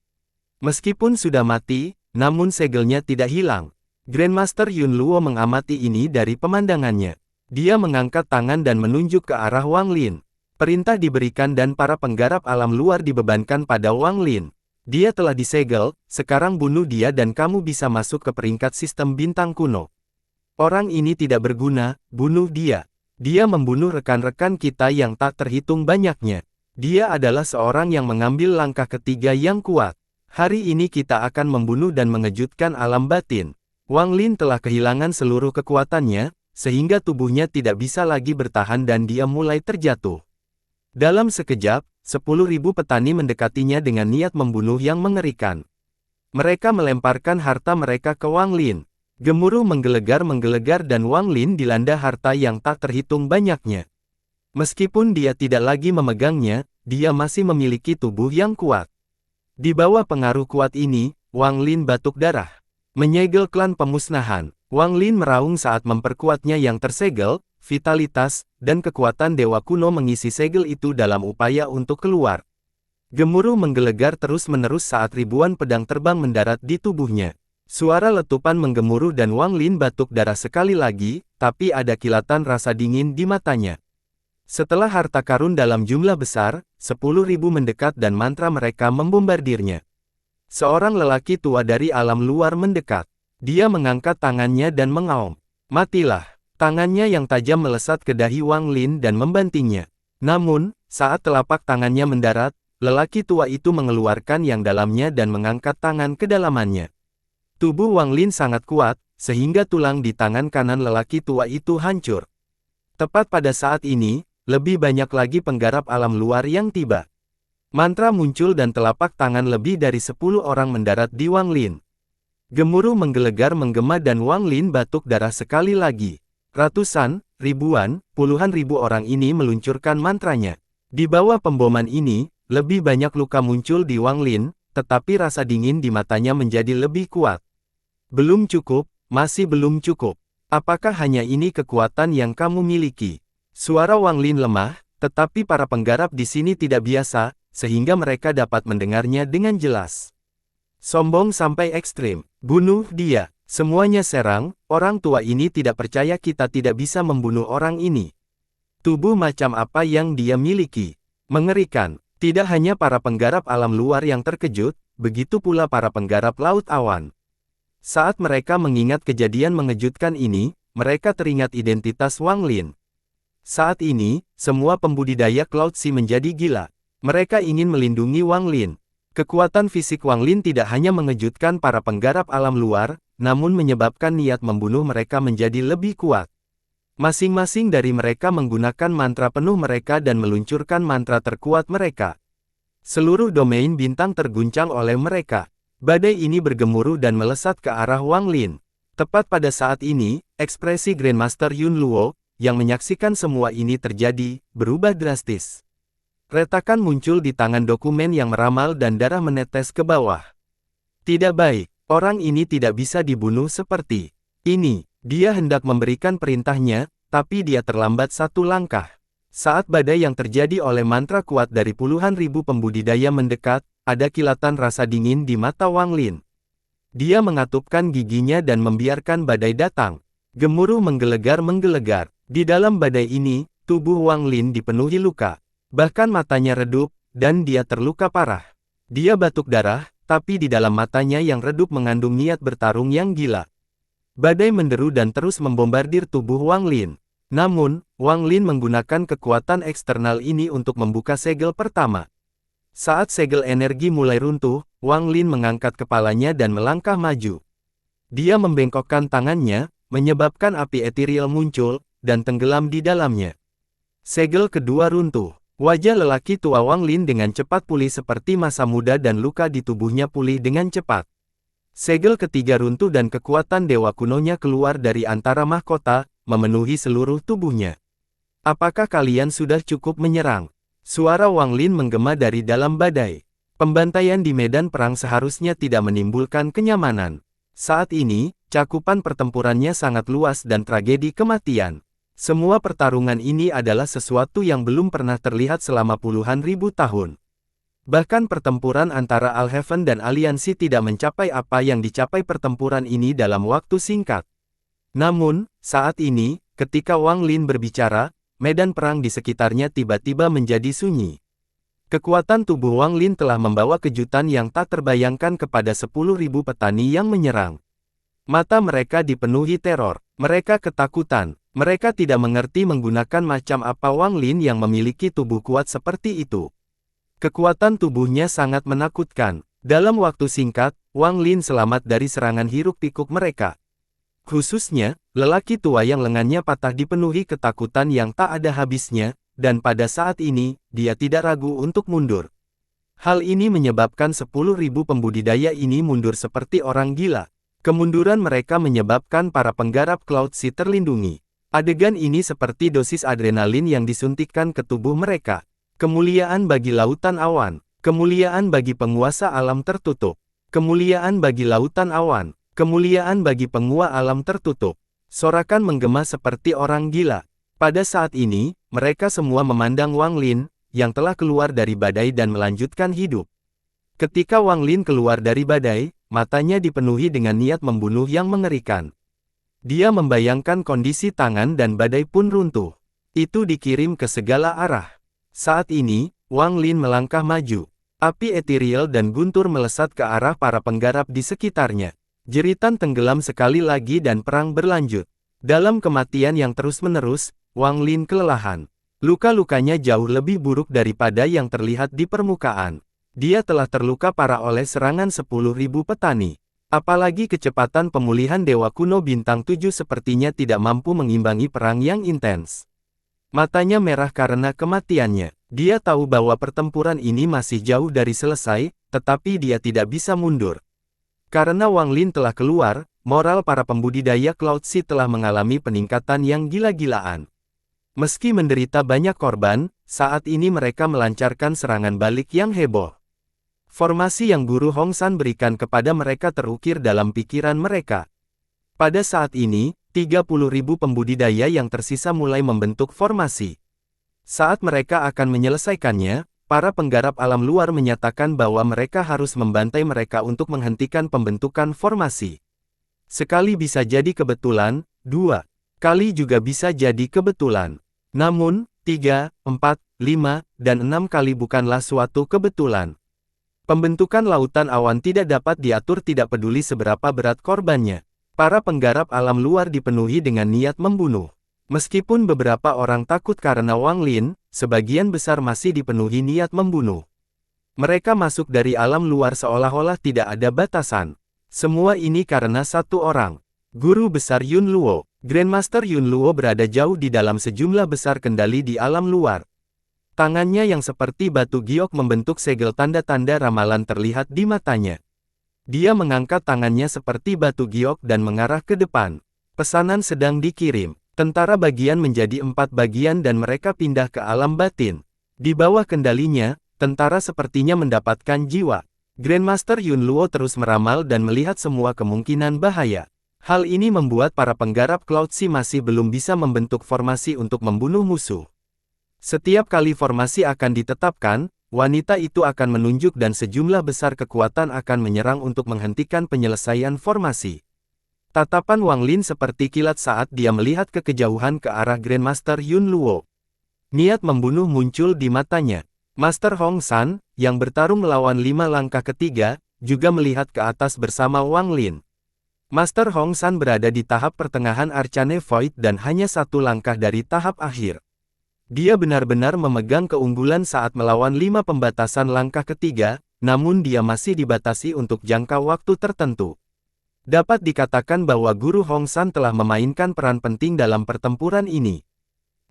Meskipun sudah mati, namun segelnya tidak hilang. Grandmaster Yun Luo mengamati ini dari pemandangannya. Dia mengangkat tangan dan menunjuk ke arah Wang Lin. Perintah diberikan dan para penggarap alam luar dibebankan pada Wang Lin. Dia telah disegel, sekarang bunuh dia dan kamu bisa masuk ke peringkat sistem bintang kuno. Orang ini tidak berguna, bunuh dia. Dia membunuh rekan-rekan kita yang tak terhitung banyaknya. Dia adalah seorang yang mengambil langkah ketiga yang kuat. Hari ini kita akan membunuh dan mengejutkan alam batin. Wang Lin telah kehilangan seluruh kekuatannya, sehingga tubuhnya tidak bisa lagi bertahan dan dia mulai terjatuh. Dalam sekejap, 10.000 petani mendekatinya dengan niat membunuh yang mengerikan. Mereka melemparkan harta mereka ke Wang Lin. Gemuruh menggelegar dan Wang Lin dilanda harta yang tak terhitung banyaknya. Meskipun dia tidak lagi memegangnya, dia masih memiliki tubuh yang kuat. Di bawah pengaruh kuat ini, Wang Lin batuk darah. Menyegel klan pemusnahan. Wang Lin meraung saat memperkuatnya yang tersegel, vitalitas, dan kekuatan Dewa Kuno mengisi segel itu dalam upaya untuk keluar. Gemuruh menggelegar terus-menerus saat ribuan pedang terbang mendarat di tubuhnya. Suara letupan menggemuruh dan Wang Lin batuk darah sekali lagi, tapi ada kilatan rasa dingin di matanya. Setelah harta karun dalam jumlah besar, 10.000 mendekat dan mantra mereka membombardirnya. Seorang lelaki tua dari alam luar mendekat. Dia mengangkat tangannya dan mengaum. Matilah. Tangannya yang tajam melesat ke dahi Wang Lin dan membantingnya. Namun, saat telapak tangannya mendarat, lelaki tua itu mengeluarkan yang dalamnya dan mengangkat tangan ke dalamannya. Tubuh Wang Lin sangat kuat, sehingga tulang di tangan kanan lelaki tua itu hancur. Tepat pada saat ini, lebih banyak lagi penggarap alam luar yang tiba. Mantra muncul dan telapak tangan lebih dari 10 orang mendarat di Wang Lin. Gemuruh menggelegar menggema dan Wang Lin batuk darah sekali lagi. Ratusan, ribuan, puluhan ribu orang ini meluncurkan mantranya. Di bawah pemboman ini, lebih banyak luka muncul di Wang Lin, tetapi rasa dingin di matanya menjadi lebih kuat. Belum cukup, masih belum cukup. Apakah hanya ini kekuatan yang kamu miliki? Suara Wang Lin lemah, tetapi para penggarap di sini tidak biasa, sehingga mereka dapat mendengarnya dengan jelas. Sombong sampai ekstrim. Bunuh dia. Semuanya serang, orang tua ini tidak percaya kita tidak bisa membunuh orang ini. Tubuh macam apa yang dia miliki? Mengerikan. Tidak hanya para penggarap alam luar yang terkejut, begitu pula para penggarap laut awan. Saat mereka mengingat kejadian mengejutkan ini, mereka teringat identitas Wang Lin. Saat ini, semua pembudidaya Cloud Sea menjadi gila. Mereka ingin melindungi Wang Lin. Kekuatan fisik Wang Lin tidak hanya mengejutkan para penggarap alam luar, namun menyebabkan niat membunuh mereka menjadi lebih kuat. Masing-masing dari mereka menggunakan mantra penuh mereka dan meluncurkan mantra terkuat mereka. Seluruh domain bintang terguncang oleh mereka. Badai ini bergemuruh dan melesat ke arah Wang Lin. Tepat pada saat ini, ekspresi Grandmaster Yun Luo, yang menyaksikan semua ini terjadi, berubah drastis. Retakan muncul di tangan dokumen yang meramal dan darah menetes ke bawah. Tidak baik, orang ini tidak bisa dibunuh seperti ini. Dia hendak memberikan perintahnya, tapi dia terlambat satu langkah. Saat badai yang terjadi oleh mantra kuat dari puluhan ribu pembudidaya mendekat, ada kilatan rasa dingin di mata Wang Lin. Dia mengatupkan giginya dan membiarkan badai datang. Gemuruh menggelegar. Di dalam badai ini, tubuh Wang Lin dipenuhi luka. Bahkan matanya redup, dan dia terluka parah. Dia batuk darah, tapi di dalam matanya yang redup mengandung niat bertarung yang gila. Badai menderu dan terus membombardir tubuh Wang Lin. Namun, Wang Lin menggunakan kekuatan eksternal ini untuk membuka segel pertama. Saat segel energi mulai runtuh, Wang Lin mengangkat kepalanya dan melangkah maju. Dia membengkokkan tangannya, menyebabkan api etiril muncul, dan tenggelam di dalamnya. Segel kedua runtuh. Wajah lelaki tua Wang Lin dengan cepat pulih seperti masa muda dan luka di tubuhnya pulih dengan cepat. Segel ketiga runtuh dan kekuatan dewa kunonya keluar dari antara mahkota, memenuhi seluruh tubuhnya. Apakah kalian sudah cukup menyerang? Suara Wang Lin menggema dari dalam badai. Pembantaian di medan perang seharusnya tidak menimbulkan kenyamanan. Saat ini, cakupan pertempurannya sangat luas dan tragedi kematian. Semua pertarungan ini adalah sesuatu yang belum pernah terlihat selama puluhan ribu tahun. Bahkan pertempuran antara Al-Heaven dan Aliansi tidak mencapai apa yang dicapai pertempuran ini dalam waktu singkat. Namun, saat ini, ketika Wang Lin berbicara, medan perang di sekitarnya tiba-tiba menjadi sunyi. Kekuatan tubuh Wang Lin telah membawa kejutan yang tak terbayangkan kepada 10.000 petani yang menyerang. Mata mereka dipenuhi teror, mereka ketakutan, mereka tidak mengerti menggunakan macam apa Wang Lin yang memiliki tubuh kuat seperti itu. Kekuatan tubuhnya sangat menakutkan. Dalam waktu singkat, Wang Lin selamat dari serangan hiruk-pikuk mereka. Khususnya, lelaki tua yang lengannya patah dipenuhi ketakutan yang tak ada habisnya, dan pada saat ini, dia tidak ragu untuk mundur. Hal ini menyebabkan 10.000 pembudidaya ini mundur seperti orang gila. Kemunduran mereka menyebabkan para penggarap Cloud Sea terlindungi. Adegan ini seperti dosis adrenalin yang disuntikkan ke tubuh mereka. Kemuliaan bagi lautan awan, kemuliaan bagi penguasa alam tertutup, kemuliaan bagi lautan awan, kemuliaan bagi penguasa alam tertutup. Sorakan menggema seperti orang gila. Pada saat ini, mereka semua memandang Wang Lin, yang telah keluar dari badai dan melanjutkan hidup. Ketika Wang Lin keluar dari badai, matanya dipenuhi dengan niat membunuh yang mengerikan. Dia membayangkan kondisi tangan dan badai pun runtuh. Itu dikirim ke segala arah. Saat ini, Wang Lin melangkah maju. Api etiril dan guntur melesat ke arah para penggarap di sekitarnya. Jeritan tenggelam sekali lagi dan perang berlanjut. Dalam kematian yang terus-menerus, Wang Lin kelelahan. Luka-lukanya jauh lebih buruk daripada yang terlihat di permukaan. Dia telah terluka parah oleh serangan 10.000 petani. Apalagi kecepatan pemulihan Dewa Kuno Bintang 7 sepertinya tidak mampu mengimbangi perang yang intens. Matanya merah karena kematiannya. Dia tahu bahwa pertempuran ini masih jauh dari selesai, tetapi dia tidak bisa mundur. Karena Wang Lin telah keluar, moral para pembudidaya Cloud Sea telah mengalami peningkatan yang gila-gilaan. Meski menderita banyak korban, saat ini mereka melancarkan serangan balik yang heboh. Formasi yang Guru Hong San berikan kepada mereka terukir dalam pikiran mereka. Pada saat ini, 30.000 pembudidaya yang tersisa mulai membentuk formasi. Saat mereka akan menyelesaikannya, para penggarap alam luar menyatakan bahwa mereka harus membantai mereka untuk menghentikan pembentukan formasi. Sekali bisa jadi kebetulan, 2 kali juga bisa jadi kebetulan. Namun, 3, 4, 5, dan 6 kali bukanlah suatu kebetulan. Pembentukan lautan awan tidak dapat diatur tidak peduli seberapa berat korbannya. Para penggarap alam luar dipenuhi dengan niat membunuh. Meskipun beberapa orang takut karena Wang Lin, sebagian besar masih dipenuhi niat membunuh. Mereka masuk dari alam luar seolah-olah tidak ada batasan. Semua ini karena satu orang. Guru Besar Yun Luo. Grandmaster Yun Luo berada jauh di dalam sejumlah besar kendali di alam luar. Tangannya yang seperti batu giok membentuk segel tanda-tanda ramalan terlihat di matanya. Dia mengangkat tangannya seperti batu giok dan mengarah ke depan. Pesanan sedang dikirim. Tentara bagian menjadi 4 bagian dan mereka pindah ke alam batin. Di bawah kendalinya, tentara sepertinya mendapatkan jiwa. Grandmaster Yun Luo terus meramal dan melihat semua kemungkinan bahaya. Hal ini membuat para penggarap Cloud Sea masih belum bisa membentuk formasi untuk membunuh musuh. Setiap kali formasi akan ditetapkan, wanita itu akan menunjuk dan sejumlah besar kekuatan akan menyerang untuk menghentikan penyelesaian formasi. Tatapan Wang Lin seperti kilat saat dia melihat ke kejauhan ke arah Grandmaster Yun Luo. Niat membunuh muncul di matanya. Master Hong San, yang bertarung melawan 5 langkah ketiga, juga melihat ke atas bersama Wang Lin. Master Hong San berada di tahap pertengahan Arcane Void dan hanya 1 langkah dari tahap akhir. Dia benar-benar memegang keunggulan saat melawan 5 pembatasan langkah ketiga, namun dia masih dibatasi untuk jangka waktu tertentu. Dapat dikatakan bahwa Guru Hong San telah memainkan peran penting dalam pertempuran ini.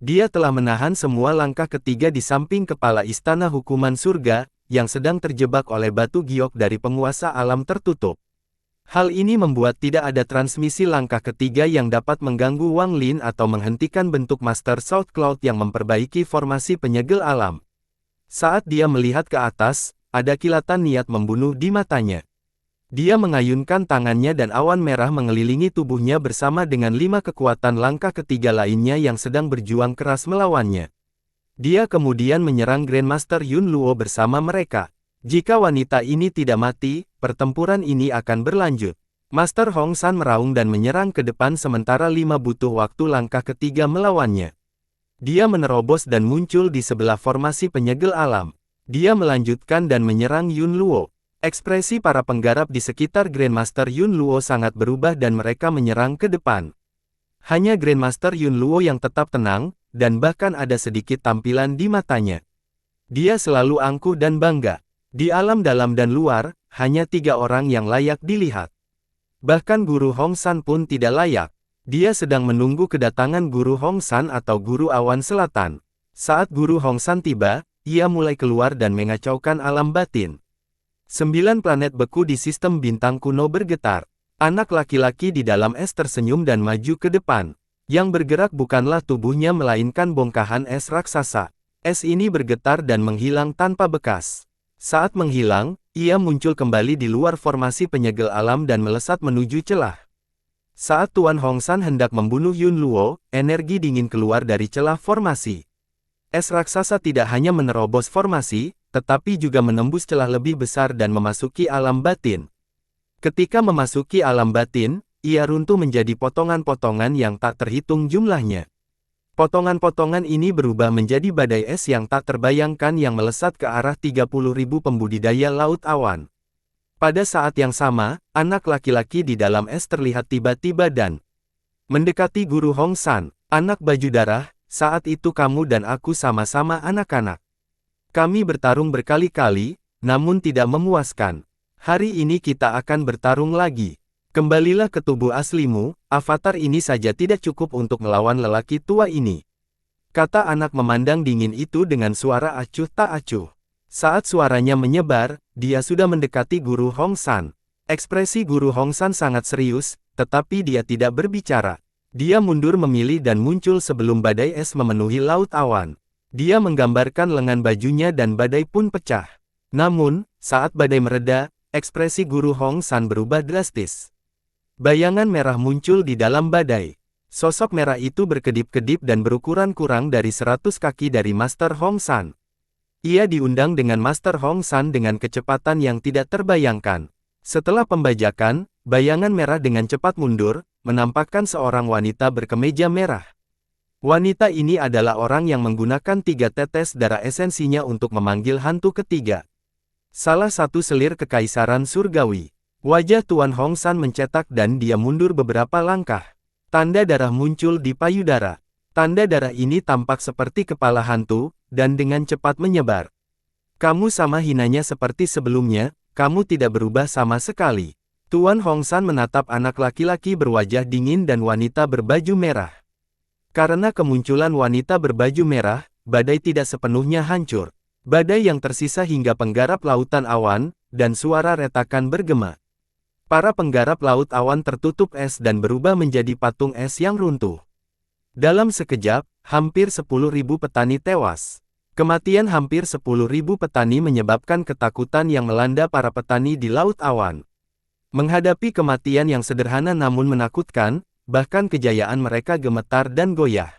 Dia telah menahan semua langkah ketiga di samping kepala Istana Hukuman Surga, yang sedang terjebak oleh batu giok dari penguasa alam tertutup. Hal ini membuat tidak ada transmisi langkah ketiga yang dapat mengganggu Wang Lin atau menghentikan bentuk Master South Cloud yang memperbaiki formasi penyegel alam. Saat dia melihat ke atas, ada kilatan niat membunuh di matanya. Dia mengayunkan tangannya dan awan merah mengelilingi tubuhnya bersama dengan 5 kekuatan langkah ketiga lainnya yang sedang berjuang keras melawannya. Dia kemudian menyerang Grandmaster Yun Luo bersama mereka. Jika wanita ini tidak mati, pertempuran ini akan berlanjut. Master Hong San meraung dan menyerang ke depan sementara 5 butuh waktu langkah ketiga melawannya. Dia menerobos dan muncul di sebelah formasi penyegel alam. Dia melanjutkan dan menyerang Yun Luo. Ekspresi para penggarap di sekitar Grandmaster Yun Luo sangat berubah dan mereka menyerang ke depan. Hanya Grandmaster Yun Luo yang tetap tenang, dan bahkan ada sedikit tampilan di matanya. Dia selalu angkuh dan bangga. Di alam dalam dan luar, hanya 3 orang yang layak dilihat. Bahkan Guru Hong San pun tidak layak. Dia sedang menunggu kedatangan Guru Hong San atau Guru Awan Selatan. Saat Guru Hong San tiba, ia mulai keluar dan mengacaukan alam batin. 9 planet beku di sistem bintang kuno bergetar. Anak laki-laki di dalam es tersenyum dan maju ke depan. Yang bergerak bukanlah tubuhnya melainkan bongkahan es raksasa. Es ini bergetar dan menghilang tanpa bekas. Saat menghilang, ia muncul kembali di luar formasi penyegel alam dan melesat menuju celah. Saat Tuan Hong San hendak membunuh Yun Luo, energi dingin keluar dari celah formasi. Es raksasa tidak hanya menerobos formasi, tetapi juga menembus celah lebih besar dan memasuki alam batin. Ketika memasuki alam batin, ia runtuh menjadi potongan-potongan yang tak terhitung jumlahnya. Potongan-potongan ini berubah menjadi badai es yang tak terbayangkan yang melesat ke arah 30.000 pembudidaya laut awan. Pada saat yang sama, anak laki-laki di dalam es terlihat tiba-tiba dan mendekati guru Hong San. Anak baju darah, saat itu kamu dan aku sama-sama anak-anak. Kami bertarung berkali-kali, namun tidak memuaskan. Hari ini kita akan bertarung lagi. Kembalilah ke tubuh aslimu, avatar ini saja tidak cukup untuk melawan lelaki tua ini. Kata anak memandang dingin itu dengan suara acuh tak acuh. Saat suaranya menyebar, dia sudah mendekati guru Hong San. Ekspresi guru Hong San sangat serius, tetapi dia tidak berbicara. Dia mundur memilih dan muncul sebelum badai es memenuhi laut awan. Dia menggambarkan lengan bajunya dan badai pun pecah. Namun, saat badai mereda, ekspresi guru Hong San berubah drastis. Bayangan merah muncul di dalam badai. Sosok merah itu berkedip-kedip dan berukuran kurang dari 100 kaki dari Master Hong San. Ia diundang dengan Master Hong San dengan kecepatan yang tidak terbayangkan. Setelah pembajakan, bayangan merah dengan cepat mundur, menampakkan seorang wanita berkemeja merah. Wanita ini adalah orang yang menggunakan 3 tetes darah esensinya untuk memanggil hantu ketiga. Salah satu selir kekaisaran surgawi. Wajah Tuan Hong San mencetak dan dia mundur beberapa langkah. Tanda darah muncul di payudara. Tanda darah ini tampak seperti kepala hantu, dan dengan cepat menyebar. Kamu sama hinanya seperti sebelumnya, kamu tidak berubah sama sekali. Tuan Hong San menatap anak laki-laki berwajah dingin dan wanita berbaju merah. Karena kemunculan wanita berbaju merah, badai tidak sepenuhnya hancur. Badai yang tersisa hingga penggarap lautan awan, dan suara retakan bergema. Para penggarap laut awan tertutup es dan berubah menjadi patung es yang runtuh. Dalam sekejap, hampir 10.000 petani tewas. Kematian hampir 10.000 petani menyebabkan ketakutan yang melanda para petani di laut awan. Menghadapi kematian yang sederhana namun menakutkan, bahkan kejayaan mereka gemetar dan goyah.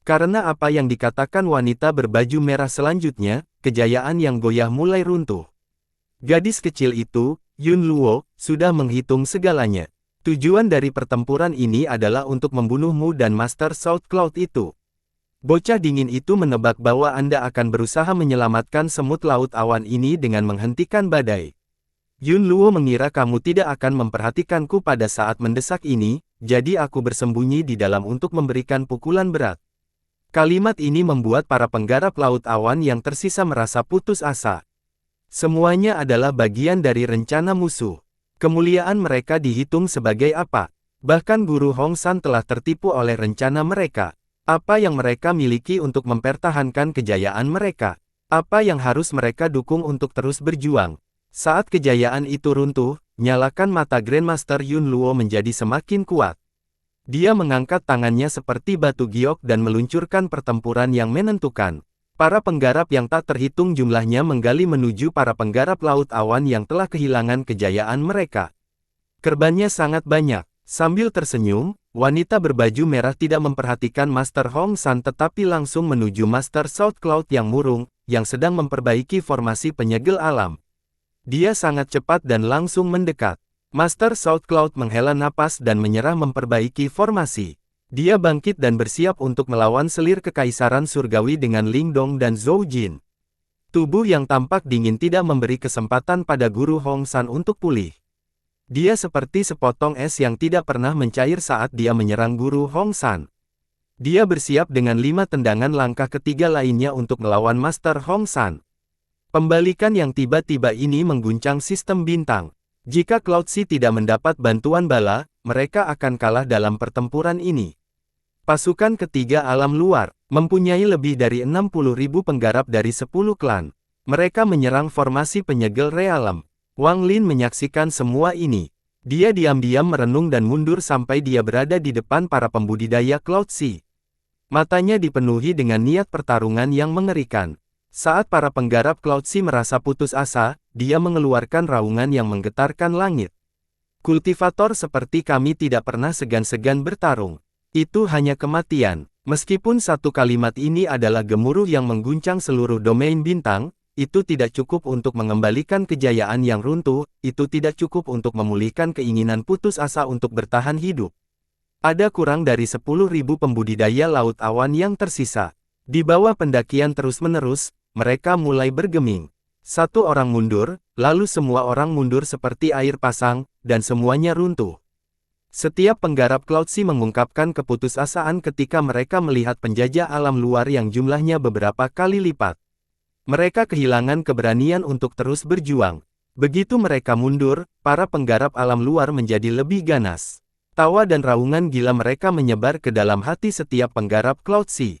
Karena apa yang dikatakan wanita berbaju merah selanjutnya, kejayaan yang goyah mulai runtuh. Gadis kecil itu, Yun Luo, sudah menghitung segalanya. Tujuan dari pertempuran ini adalah untuk membunuhmu dan Master South Cloud itu. Bocah dingin itu menebak bahwa Anda akan berusaha menyelamatkan semut laut awan ini dengan menghentikan badai. Yun Luo mengira kamu tidak akan memperhatikanku pada saat mendesak ini, jadi aku bersembunyi di dalam untuk memberikan pukulan berat. Kalimat ini membuat para penggarap laut awan yang tersisa merasa putus asa. Semuanya adalah bagian dari rencana musuh. Kemuliaan mereka dihitung sebagai apa? Bahkan guru Hong San telah tertipu oleh rencana mereka. Apa yang mereka miliki untuk mempertahankan kejayaan mereka? Apa yang harus mereka dukung untuk terus berjuang? Saat kejayaan itu runtuh, nyalakan mata Grandmaster Yun Luo menjadi semakin kuat. Dia mengangkat tangannya seperti batu giok dan meluncurkan pertempuran yang menentukan. Para penggarap yang tak terhitung jumlahnya menggali menuju para penggarap laut awan yang telah kehilangan kejayaan mereka. Korbannya sangat banyak. Sambil tersenyum, wanita berbaju merah tidak memperhatikan Master Hong San tetapi langsung menuju Master South Cloud yang murung, yang sedang memperbaiki formasi penyegel alam. Dia sangat cepat dan langsung mendekat. Master South Cloud menghela napas dan menyerah memperbaiki formasi. Dia bangkit dan bersiap untuk melawan selir kekaisaran surgawi dengan Ling Dong dan Zhou Jin. Tubuh yang tampak dingin tidak memberi kesempatan pada guru Hong San untuk pulih. Dia seperti sepotong es yang tidak pernah mencair saat dia menyerang guru Hong San. Dia bersiap dengan 5 tendangan langkah ketiga lainnya untuk melawan Master Hong San. Pembalikan yang tiba-tiba ini mengguncang sistem bintang. Jika Cloud Sea tidak mendapat bantuan bala, mereka akan kalah dalam pertempuran ini. Pasukan ketiga alam luar, mempunyai lebih dari 60.000 penggarap dari 10 klan. Mereka menyerang formasi penyegel realem. Wang Lin menyaksikan semua ini. Dia diam-diam merenung dan mundur sampai dia berada di depan para pembudidaya Cloud Sea. Matanya dipenuhi dengan niat pertarungan yang mengerikan. Saat para penggarap Cloud Sea merasa putus asa, dia mengeluarkan raungan yang menggetarkan langit. Kultivator seperti kami tidak pernah segan-segan bertarung. Itu hanya kematian. Meskipun satu kalimat ini adalah gemuruh yang mengguncang seluruh domain bintang, itu tidak cukup untuk mengembalikan kejayaan yang runtuh, itu tidak cukup untuk memulihkan keinginan putus asa untuk bertahan hidup. Ada kurang dari 10.000 pembudidaya laut awan yang tersisa. Di bawah pendakian terus-menerus, mereka mulai bergeming. Satu orang mundur, lalu semua orang mundur seperti air pasang, dan semuanya runtuh. Setiap penggarap Cloud Sea mengungkapkan keputusasaan ketika mereka melihat penjajah alam luar yang jumlahnya beberapa kali lipat. Mereka kehilangan keberanian untuk terus berjuang. Begitu mereka mundur, para penggarap alam luar menjadi lebih ganas. Tawa dan raungan gila mereka menyebar ke dalam hati setiap penggarap Cloud Sea.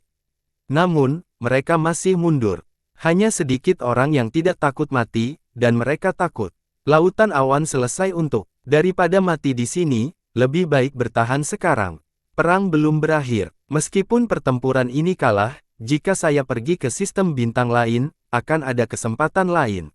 Namun, mereka masih mundur. Hanya sedikit orang yang tidak takut mati, dan mereka takut. Lautan awan selesai untuk, daripada mati di sini, lebih baik bertahan sekarang. Perang belum berakhir. Meskipun pertempuran ini kalah, jika saya pergi ke sistem bintang lain, akan ada kesempatan lain.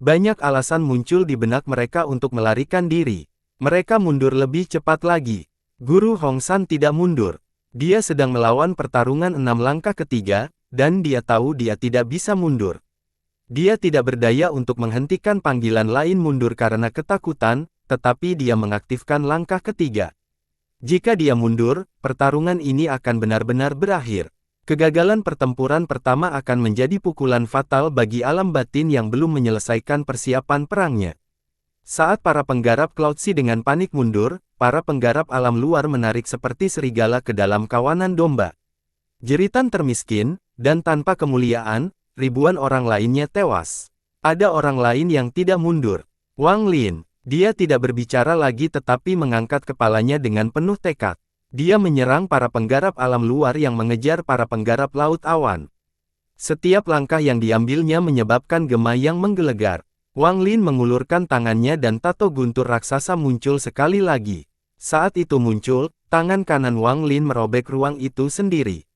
Banyak alasan muncul di benak mereka untuk melarikan diri. Mereka mundur lebih cepat lagi. Guru Hongsan tidak mundur. Dia sedang melawan pertarungan 6 langkah ketiga, dan dia tahu dia tidak bisa mundur. Dia tidak berdaya untuk menghentikan panggilan lain mundur karena ketakutan, tetapi dia mengaktifkan langkah ketiga. Jika dia mundur, pertarungan ini akan benar-benar berakhir. Kegagalan pertempuran pertama akan menjadi pukulan fatal bagi alam batin yang belum menyelesaikan persiapan perangnya. Saat para penggarap Cloud Sea dengan panik mundur, para penggarap alam luar menarik seperti serigala ke dalam kawanan domba. Jeritan termiskin, dan tanpa kemuliaan, ribuan orang lainnya tewas. Ada orang lain yang tidak mundur. Wang Lin, dia tidak berbicara lagi tetapi mengangkat kepalanya dengan penuh tekad. Dia menyerang para penggarap alam luar yang mengejar para penggarap laut awan. Setiap langkah yang diambilnya menyebabkan gema yang menggelegar. Wang Lin mengulurkan tangannya dan tato guntur raksasa muncul sekali lagi. Saat itu muncul, tangan kanan Wang Lin merobek ruang itu sendiri.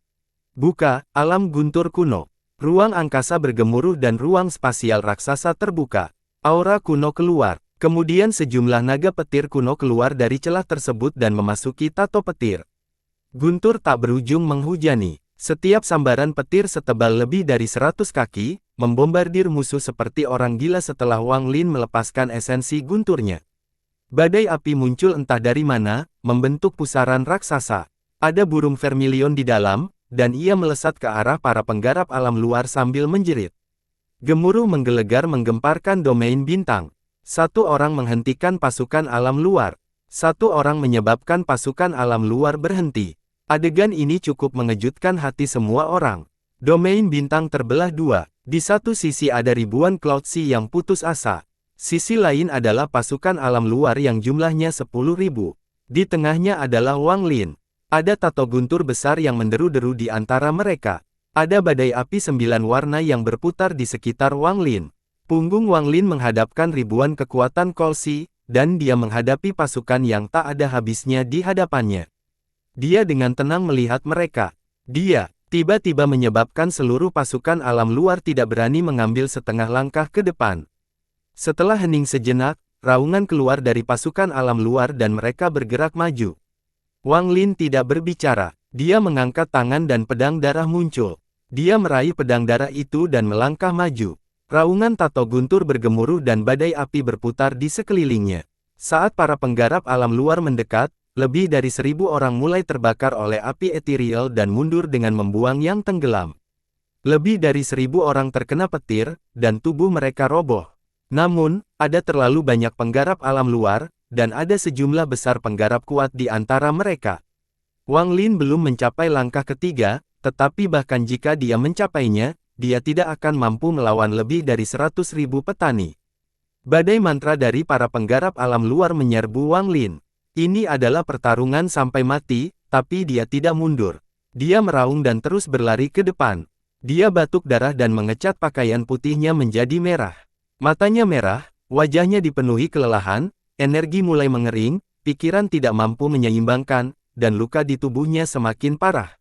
Buka, alam guntur kuno. Ruang angkasa bergemuruh dan ruang spasial raksasa terbuka. Aura kuno keluar. Kemudian sejumlah naga petir kuno keluar dari celah tersebut dan memasuki tato petir. Guntur tak berujung menghujani. Setiap sambaran petir setebal lebih dari 100 kaki, membombardir musuh seperti orang gila setelah Wang Lin melepaskan esensi gunturnya. Badai api muncul entah dari mana, membentuk pusaran raksasa. Ada burung vermilion di dalam, dan ia melesat ke arah para penggarap alam luar sambil menjerit. Gemuruh menggelegar menggemparkan domain bintang. Satu orang menghentikan pasukan alam luar. Satu orang menyebabkan pasukan alam luar berhenti. Adegan ini cukup mengejutkan hati semua orang. Domain bintang terbelah dua. Di satu sisi ada ribuan Cloud Sea yang putus asa. Sisi lain adalah pasukan alam luar yang jumlahnya 10.000. Di tengahnya adalah Wang Lin. Ada tato guntur besar yang menderu-deru di antara mereka. Ada badai api 9 warna yang berputar di sekitar Wang Lin. Punggung Wang Lin menghadapkan ribuan kekuatan Cloud Sea, dan dia menghadapi pasukan yang tak ada habisnya di hadapannya. Dia dengan tenang melihat mereka. Dia tiba-tiba menyebabkan seluruh pasukan alam luar tidak berani mengambil setengah langkah ke depan. Setelah hening sejenak, raungan keluar dari pasukan alam luar dan mereka bergerak maju. Wang Lin tidak berbicara. Dia mengangkat tangan dan pedang darah muncul. Dia meraih pedang darah itu dan melangkah maju. Raungan tato guntur bergemuruh dan badai api berputar di sekelilingnya. Saat para penggarap alam luar mendekat, lebih dari 1.000 orang mulai terbakar oleh api ethereal dan mundur dengan membuang yang tenggelam. Lebih dari 1.000 orang terkena petir, dan tubuh mereka roboh. Namun, ada terlalu banyak penggarap alam luar, dan ada sejumlah besar penggarap kuat di antara mereka. Wang Lin belum mencapai langkah ketiga, tetapi bahkan jika dia mencapainya, dia tidak akan mampu melawan lebih dari 100.000 petani. Badai mantra dari para penggarap alam luar menyerbu Wang Lin. Ini adalah pertarungan sampai mati, tapi dia tidak mundur. Dia meraung dan terus berlari ke depan. Dia batuk darah dan mengecat pakaian putihnya menjadi merah. Matanya merah, wajahnya dipenuhi kelelahan, energi mulai mengering, pikiran tidak mampu menyeimbangkan, dan luka di tubuhnya semakin parah.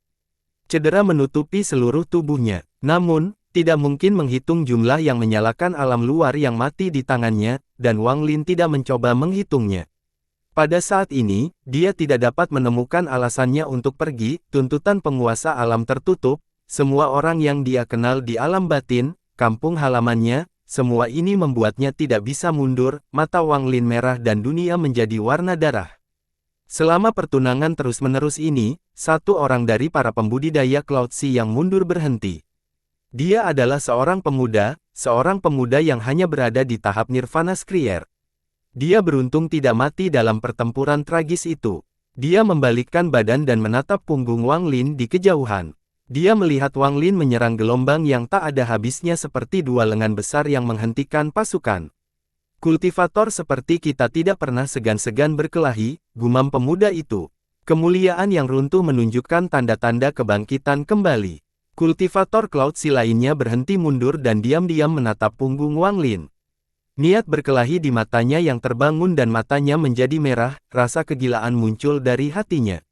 Cedera menutupi seluruh tubuhnya. Namun, tidak mungkin menghitung jumlah yang menyalakan alam luar yang mati di tangannya, dan Wang Lin tidak mencoba menghitungnya. Pada saat ini, dia tidak dapat menemukan alasannya untuk pergi. Tuntutan penguasa alam tertutup, semua orang yang dia kenal di alam batin, kampung halamannya, semua ini membuatnya tidak bisa mundur. Mata Wang Lin merah dan dunia menjadi warna darah. Selama pertunangan terus-menerus ini, satu orang dari para pembudidaya Cloud Sea yang mundur berhenti. Dia adalah seorang pemuda yang hanya berada di tahap Nirvana Skrier. Dia beruntung tidak mati dalam pertempuran tragis itu. Dia membalikkan badan dan menatap punggung Wang Lin di kejauhan. Dia melihat Wang Lin menyerang gelombang yang tak ada habisnya seperti dua lengan besar yang menghentikan pasukan. Kultivator seperti kita tidak pernah segan-segan berkelahi, gumam pemuda itu. Kemuliaan yang runtuh menunjukkan tanda-tanda kebangkitan kembali. Kultivator Cloud Sea lainnya berhenti mundur dan diam-diam menatap punggung Wang Lin. Niat berkelahi di matanya yang terbangun dan matanya menjadi merah, rasa kegilaan muncul dari hatinya.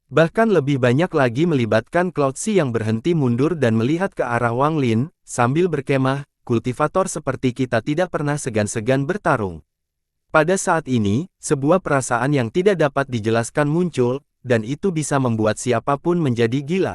Bahkan lebih banyak lagi melibatkan Cloud Sea yang berhenti mundur dan melihat ke arah Wang Lin, sambil berkemah, kultivator seperti kita tidak pernah segan-segan bertarung. Pada saat ini, sebuah perasaan yang tidak dapat dijelaskan muncul, dan itu bisa membuat siapapun menjadi gila.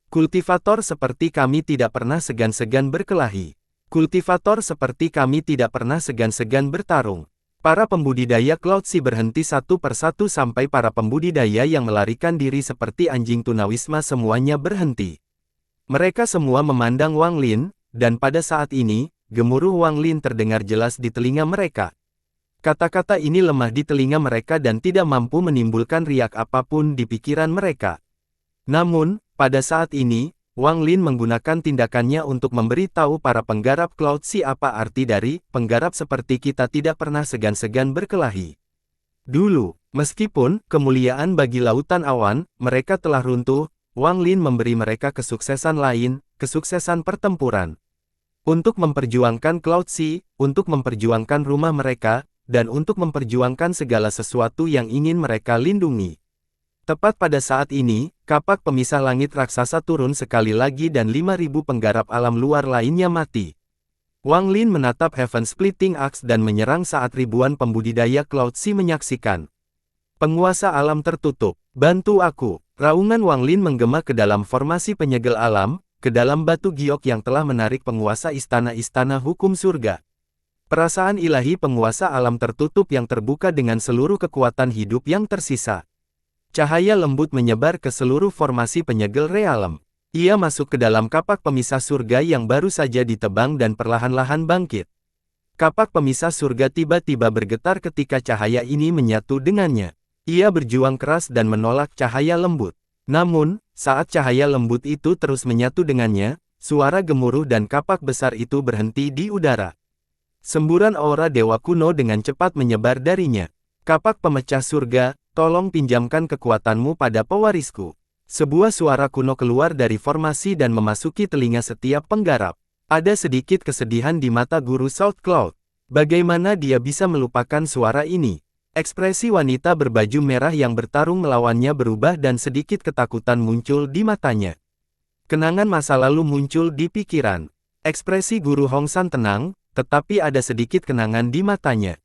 Kultivator seperti kami tidak pernah segan-segan berkelahi. Kultivator seperti kami tidak pernah segan-segan bertarung. Para pembudidaya Cloud Sea berhenti satu persatu sampai para pembudidaya yang melarikan diri seperti anjing tunawisma semuanya berhenti. Mereka semua memandang Wang Lin, dan pada saat ini, gemuruh Wang Lin terdengar jelas di telinga mereka. Kata-kata ini lemah di telinga mereka dan tidak mampu menimbulkan riak apapun di pikiran mereka. Namun, pada saat ini, Wang Lin menggunakan tindakannya untuk memberitahu para penggarap Cloud Sea apa arti dari penggarap seperti kita tidak pernah segan-segan berkelahi. Dulu, meskipun kemuliaan bagi lautan awan, mereka telah runtuh, Wang Lin memberi mereka kesuksesan lain, kesuksesan pertempuran. Untuk memperjuangkan Cloud Sea, untuk memperjuangkan rumah mereka, dan untuk memperjuangkan segala sesuatu yang ingin mereka lindungi. Tepat pada saat ini, kapak pemisah langit raksasa turun sekali lagi dan 5.000 penggarap alam luar lainnya mati. Wang Lin menatap Heaven Splitting Axe dan menyerang saat ribuan pembudidaya Cloud Sea menyaksikan. Penguasa alam tertutup, bantu aku. Raungan Wang Lin menggema ke dalam formasi penyegel alam, ke dalam batu giok yang telah menarik penguasa istana-istana hukum surga. Perasaan ilahi penguasa alam tertutup yang terbuka dengan seluruh kekuatan hidup yang tersisa. Cahaya lembut menyebar ke seluruh formasi penyegel realem. Ia masuk ke dalam kapak pemisah surga yang baru saja ditebang dan perlahan-lahan bangkit. Kapak pemisah surga tiba-tiba bergetar ketika cahaya ini menyatu dengannya. Ia berjuang keras dan menolak cahaya lembut. Namun, saat cahaya lembut itu terus menyatu dengannya, suara gemuruh dan kapak besar itu berhenti di udara. Semburan aura dewa kuno dengan cepat menyebar darinya. Kapak pemecah surga, tolong pinjamkan kekuatanmu pada pewarisku. Sebuah suara kuno keluar dari formasi dan memasuki telinga setiap penggarap. Ada sedikit kesedihan di mata guru South Cloud. Bagaimana dia bisa melupakan suara ini? Ekspresi wanita berbaju merah yang bertarung melawannya berubah dan sedikit ketakutan muncul di matanya. Kenangan masa lalu muncul di pikiran. Ekspresi guru Hongsan tenang, tetapi ada sedikit kenangan di matanya.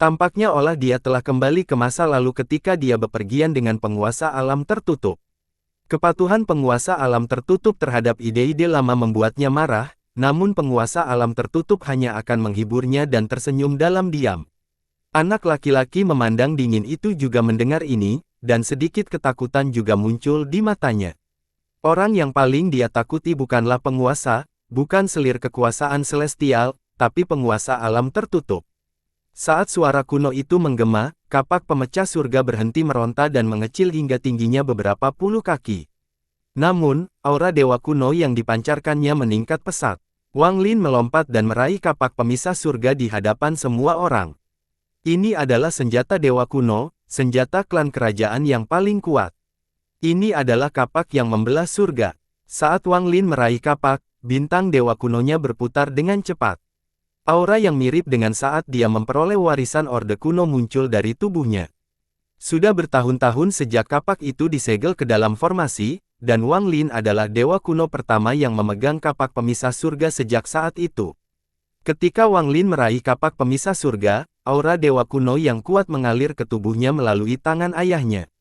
Tampaknya olah dia telah kembali ke masa lalu ketika dia bepergian dengan penguasa alam tertutup. Kepatuhan penguasa alam tertutup terhadap ide-ide lama membuatnya marah, namun penguasa alam tertutup hanya akan menghiburnya dan tersenyum dalam diam. Anak laki-laki memandang dingin itu juga mendengar ini, dan sedikit ketakutan juga muncul di matanya. Orang yang paling dia takuti bukanlah penguasa, bukan selir kekuasaan celestial, tapi penguasa alam tertutup. Saat suara kuno itu menggema, kapak pemecah surga berhenti meronta dan mengecil hingga tingginya beberapa puluh kaki. Namun, aura dewa kuno yang dipancarkannya meningkat pesat. Wang Lin melompat dan meraih kapak pemisah surga di hadapan semua orang. Ini adalah senjata dewa kuno, senjata klan kerajaan yang paling kuat. Ini adalah kapak yang membelah surga. Saat Wang Lin meraih kapak, bintang dewa kunonya berputar dengan cepat. Aura yang mirip dengan saat dia memperoleh warisan Orde Kuno muncul dari tubuhnya. Sudah bertahun-tahun sejak kapak itu disegel ke dalam formasi, dan Wang Lin adalah dewa kuno pertama yang memegang kapak pemisah surga sejak saat itu. Ketika Wang Lin meraih kapak pemisah surga, aura dewa kuno yang kuat mengalir ke tubuhnya melalui tangan ayahnya.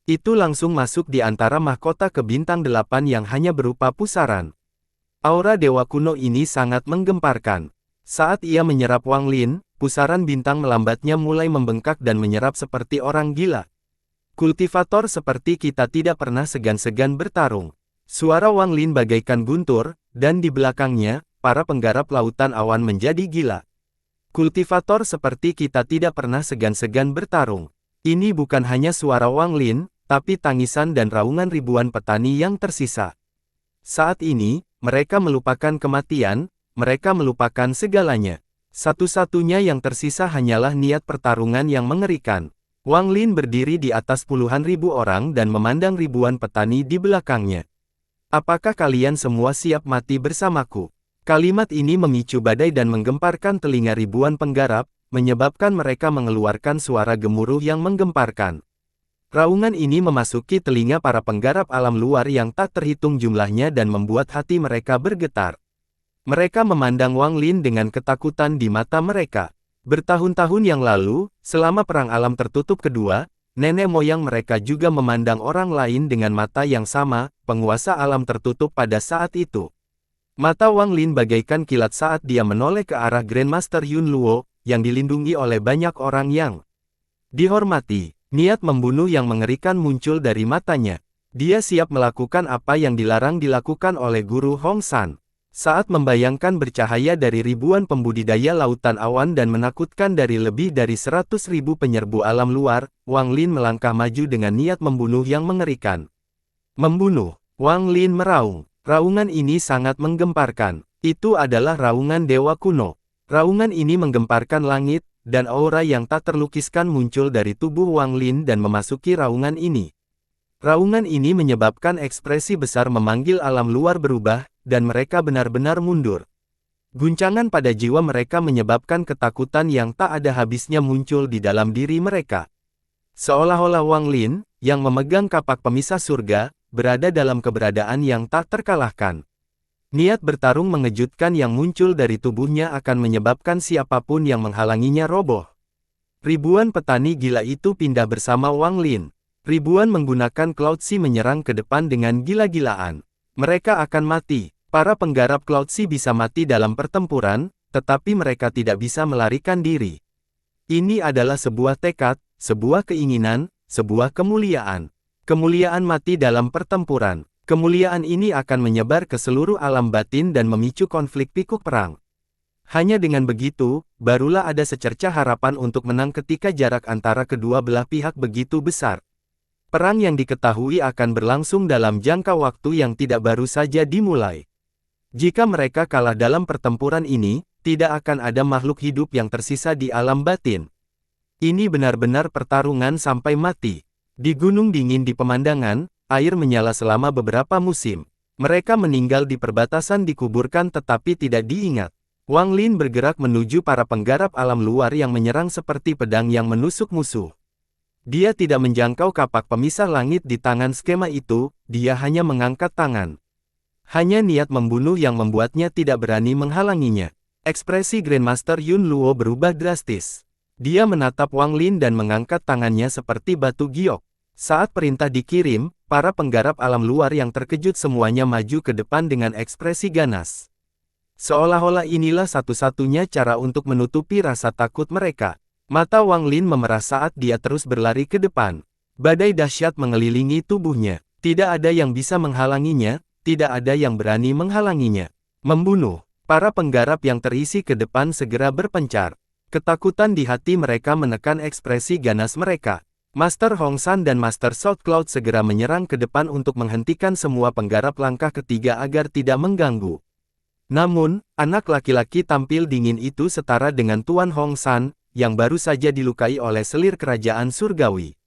Itu langsung masuk di antara mahkota ke bintang 8 yang hanya berupa pusaran. Aura dewa kuno ini sangat menggemparkan. Saat ia menyerap Wang Lin, pusaran bintang melambatnya mulai membengkak dan menyerap seperti orang gila. Kultivator seperti kita tidak pernah segan-segan bertarung. Suara Wang Lin bagaikan guntur, dan di belakangnya, para penggarap lautan awan menjadi gila. Kultivator seperti kita tidak pernah segan-segan bertarung. Ini bukan hanya suara Wang Lin, tapi tangisan dan raungan ribuan petani yang tersisa. Saat ini, mereka melupakan kematian, mereka melupakan segalanya. Satu-satunya yang tersisa hanyalah niat pertarungan yang mengerikan. Wang Lin berdiri di atas puluhan ribu orang dan memandang ribuan petani di belakangnya. Apakah kalian semua siap mati bersamaku? Kalimat ini memicu badai dan menggemparkan telinga ribuan penggarap, menyebabkan mereka mengeluarkan suara gemuruh yang menggemparkan. Raungan ini memasuki telinga para penggarap alam luar yang tak terhitung jumlahnya dan membuat hati mereka bergetar. Mereka memandang Wang Lin dengan ketakutan di mata mereka. Bertahun-tahun yang lalu, selama Perang Alam Tertutup kedua, nenek moyang mereka juga memandang orang lain dengan mata yang sama, penguasa alam tertutup pada saat itu. Mata Wang Lin bagaikan kilat saat dia menoleh ke arah Grandmaster Yun Luo, yang dilindungi oleh banyak orang yang dihormati. Niat membunuh yang mengerikan muncul dari matanya. Dia siap melakukan apa yang dilarang dilakukan oleh Guru Hong San. Saat membayangkan bercahaya dari ribuan pembudidaya lautan awan dan menakutkan dari lebih dari 100.000 penyerbu alam luar, Wang Lin melangkah maju dengan niat membunuh yang mengerikan. Membunuh. Wang Lin meraung. Raungan ini sangat menggemparkan. Itu adalah raungan dewa kuno. Raungan ini menggemparkan langit, dan aura yang tak terlukiskan muncul dari tubuh Wang Lin dan memasuki raungan ini. Raungan ini menyebabkan ekspresi besar memanggil alam luar berubah, dan mereka benar-benar mundur. Guncangan pada jiwa mereka menyebabkan ketakutan yang tak ada habisnya muncul di dalam diri mereka. Seolah-olah Wang Lin, yang memegang kapak pemisah surga, berada dalam keberadaan yang tak terkalahkan. Niat bertarung mengejutkan yang muncul dari tubuhnya akan menyebabkan siapapun yang menghalanginya roboh. Ribuan petani gila itu pindah bersama Wang Lin. Ribuan menggunakan Cloud Sea menyerang ke depan dengan gila-gilaan. Mereka akan mati. Para penggarap Cloud Sea bisa mati dalam pertempuran, tetapi mereka tidak bisa melarikan diri. Ini adalah sebuah tekad, sebuah keinginan, sebuah kemuliaan. Kemuliaan mati dalam pertempuran. Kemuliaan ini akan menyebar ke seluruh alam batin dan memicu konflik pikuk perang. Hanya dengan begitu, barulah ada secercah harapan untuk menang ketika jarak antara kedua belah pihak begitu besar. Perang yang diketahui akan berlangsung dalam jangka waktu yang tidak baru saja dimulai. Jika mereka kalah dalam pertempuran ini, tidak akan ada makhluk hidup yang tersisa di alam batin. Ini benar-benar pertarungan sampai mati. Di gunung dingin di pemandangan, air menyala selama beberapa musim. Mereka meninggal di perbatasan dikuburkan tetapi tidak diingat. Wang Lin bergerak menuju para penggarap alam luar yang menyerang seperti pedang yang menusuk musuh. Dia tidak menjangkau kapak pemisah langit di tangan skema itu, dia hanya mengangkat tangan. Hanya niat membunuh yang membuatnya tidak berani menghalanginya. Ekspresi Grandmaster Yun Luo berubah drastis. Dia menatap Wang Lin dan mengangkat tangannya seperti batu giok. Saat perintah dikirim, para penggarap alam luar yang terkejut semuanya maju ke depan dengan ekspresi ganas. Seolah-olah inilah satu-satunya cara untuk menutupi rasa takut mereka. Mata Wang Lin memerah saat dia terus berlari ke depan. Badai dahsyat mengelilingi tubuhnya. Tidak ada yang bisa menghalanginya, tidak ada yang berani menghalanginya. Membunuh. Para penggarap yang terisi ke depan segera berpencar. Ketakutan di hati mereka menekan ekspresi ganas mereka. Master Hong San dan Master South Cloud segera menyerang ke depan untuk menghentikan semua penggarap langkah ketiga agar tidak mengganggu. Namun, anak laki-laki tampil dingin itu setara dengan Tuan Hong San, yang baru saja dilukai oleh selir kerajaan surgawi.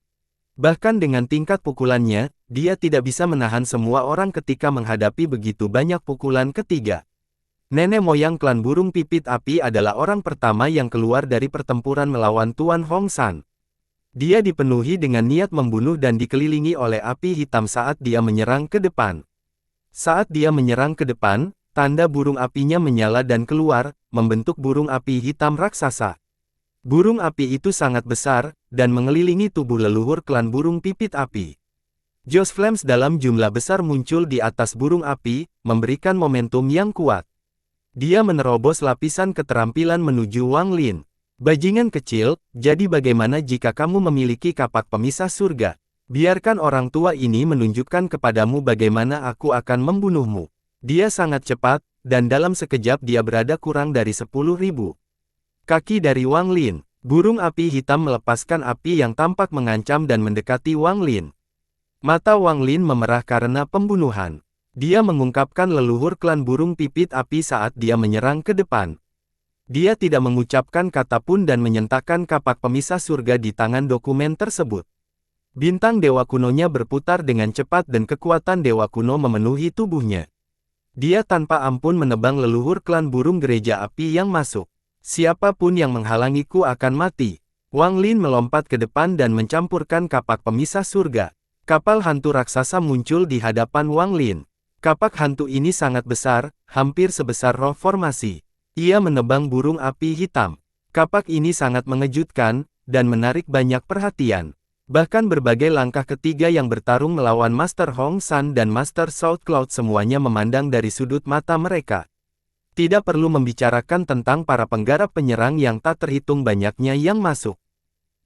Bahkan dengan tingkat pukulannya, dia tidak bisa menahan semua orang ketika menghadapi begitu banyak pukulan ketiga. Nenek moyang klan burung pipit api adalah orang pertama yang keluar dari pertempuran melawan Tuan Hong San. Dia dipenuhi dengan niat membunuh dan dikelilingi oleh api hitam saat dia menyerang ke depan. Saat dia menyerang ke depan, tanda burung apinya menyala dan keluar, membentuk burung api hitam raksasa. Burung api itu sangat besar, dan mengelilingi tubuh leluhur klan burung pipit api. Joss Flames dalam jumlah besar muncul di atas burung api, memberikan momentum yang kuat. Dia menerobos lapisan keterampilan menuju Wang Lin. Bajingan kecil, jadi bagaimana jika kamu memiliki kapak pemisah surga? Biarkan orang tua ini menunjukkan kepadamu bagaimana aku akan membunuhmu. Dia sangat cepat, dan dalam sekejap dia berada kurang dari 10.000 kaki dari Wang Lin. Burung api hitam melepaskan api yang tampak mengancam dan mendekati Wang Lin. Mata Wang Lin memerah karena pembunuhan. Dia mengungkapkan leluhur klan burung pipit api saat dia menyerang ke depan. Dia tidak mengucapkan kata pun dan menyentakkan kapak pemisah surga di tangan dokumen tersebut. Bintang dewa kunonya berputar dengan cepat dan kekuatan dewa kuno memenuhi tubuhnya. Dia tanpa ampun menebang leluhur klan burung gereja api yang masuk. Siapapun yang menghalangiku akan mati. Wang Lin melompat ke depan dan mencampurkan kapak pemisah surga. Kapal hantu raksasa muncul di hadapan Wang Lin. Kapak hantu ini sangat besar, hampir sebesar roh formasi. Ia menebang burung api hitam. Kapak ini sangat mengejutkan, dan menarik banyak perhatian. Bahkan berbagai langkah ketiga yang bertarung melawan Master Hong San dan Master South Cloud semuanya memandang dari sudut mata mereka. Tidak perlu membicarakan tentang para penggarap penyerang yang tak terhitung banyaknya yang masuk.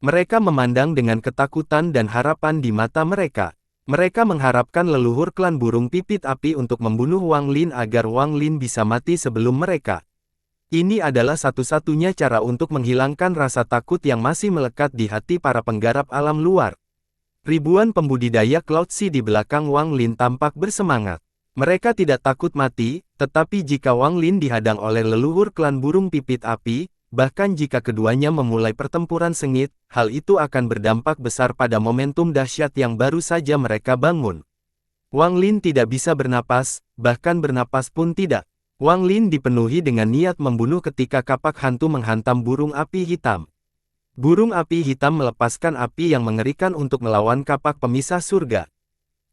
Mereka memandang dengan ketakutan dan harapan di mata mereka. Mereka mengharapkan leluhur klan burung pipit api untuk membunuh Wang Lin agar Wang Lin bisa mati sebelum mereka. Ini adalah satu-satunya cara untuk menghilangkan rasa takut yang masih melekat di hati para penggarap alam luar. Ribuan pembudidaya Cloud Sea di belakang Wang Lin tampak bersemangat. Mereka tidak takut mati, tetapi jika Wang Lin dihadang oleh leluhur klan burung pipit api, bahkan jika keduanya memulai pertempuran sengit, hal itu akan berdampak besar pada momentum dahsyat yang baru saja mereka bangun. Wang Lin tidak bisa bernapas, bahkan bernapas pun tidak. Wang Lin dipenuhi dengan niat membunuh ketika kapak hantu menghantam burung api hitam. Burung api hitam melepaskan api yang mengerikan untuk melawan kapak pemisah surga.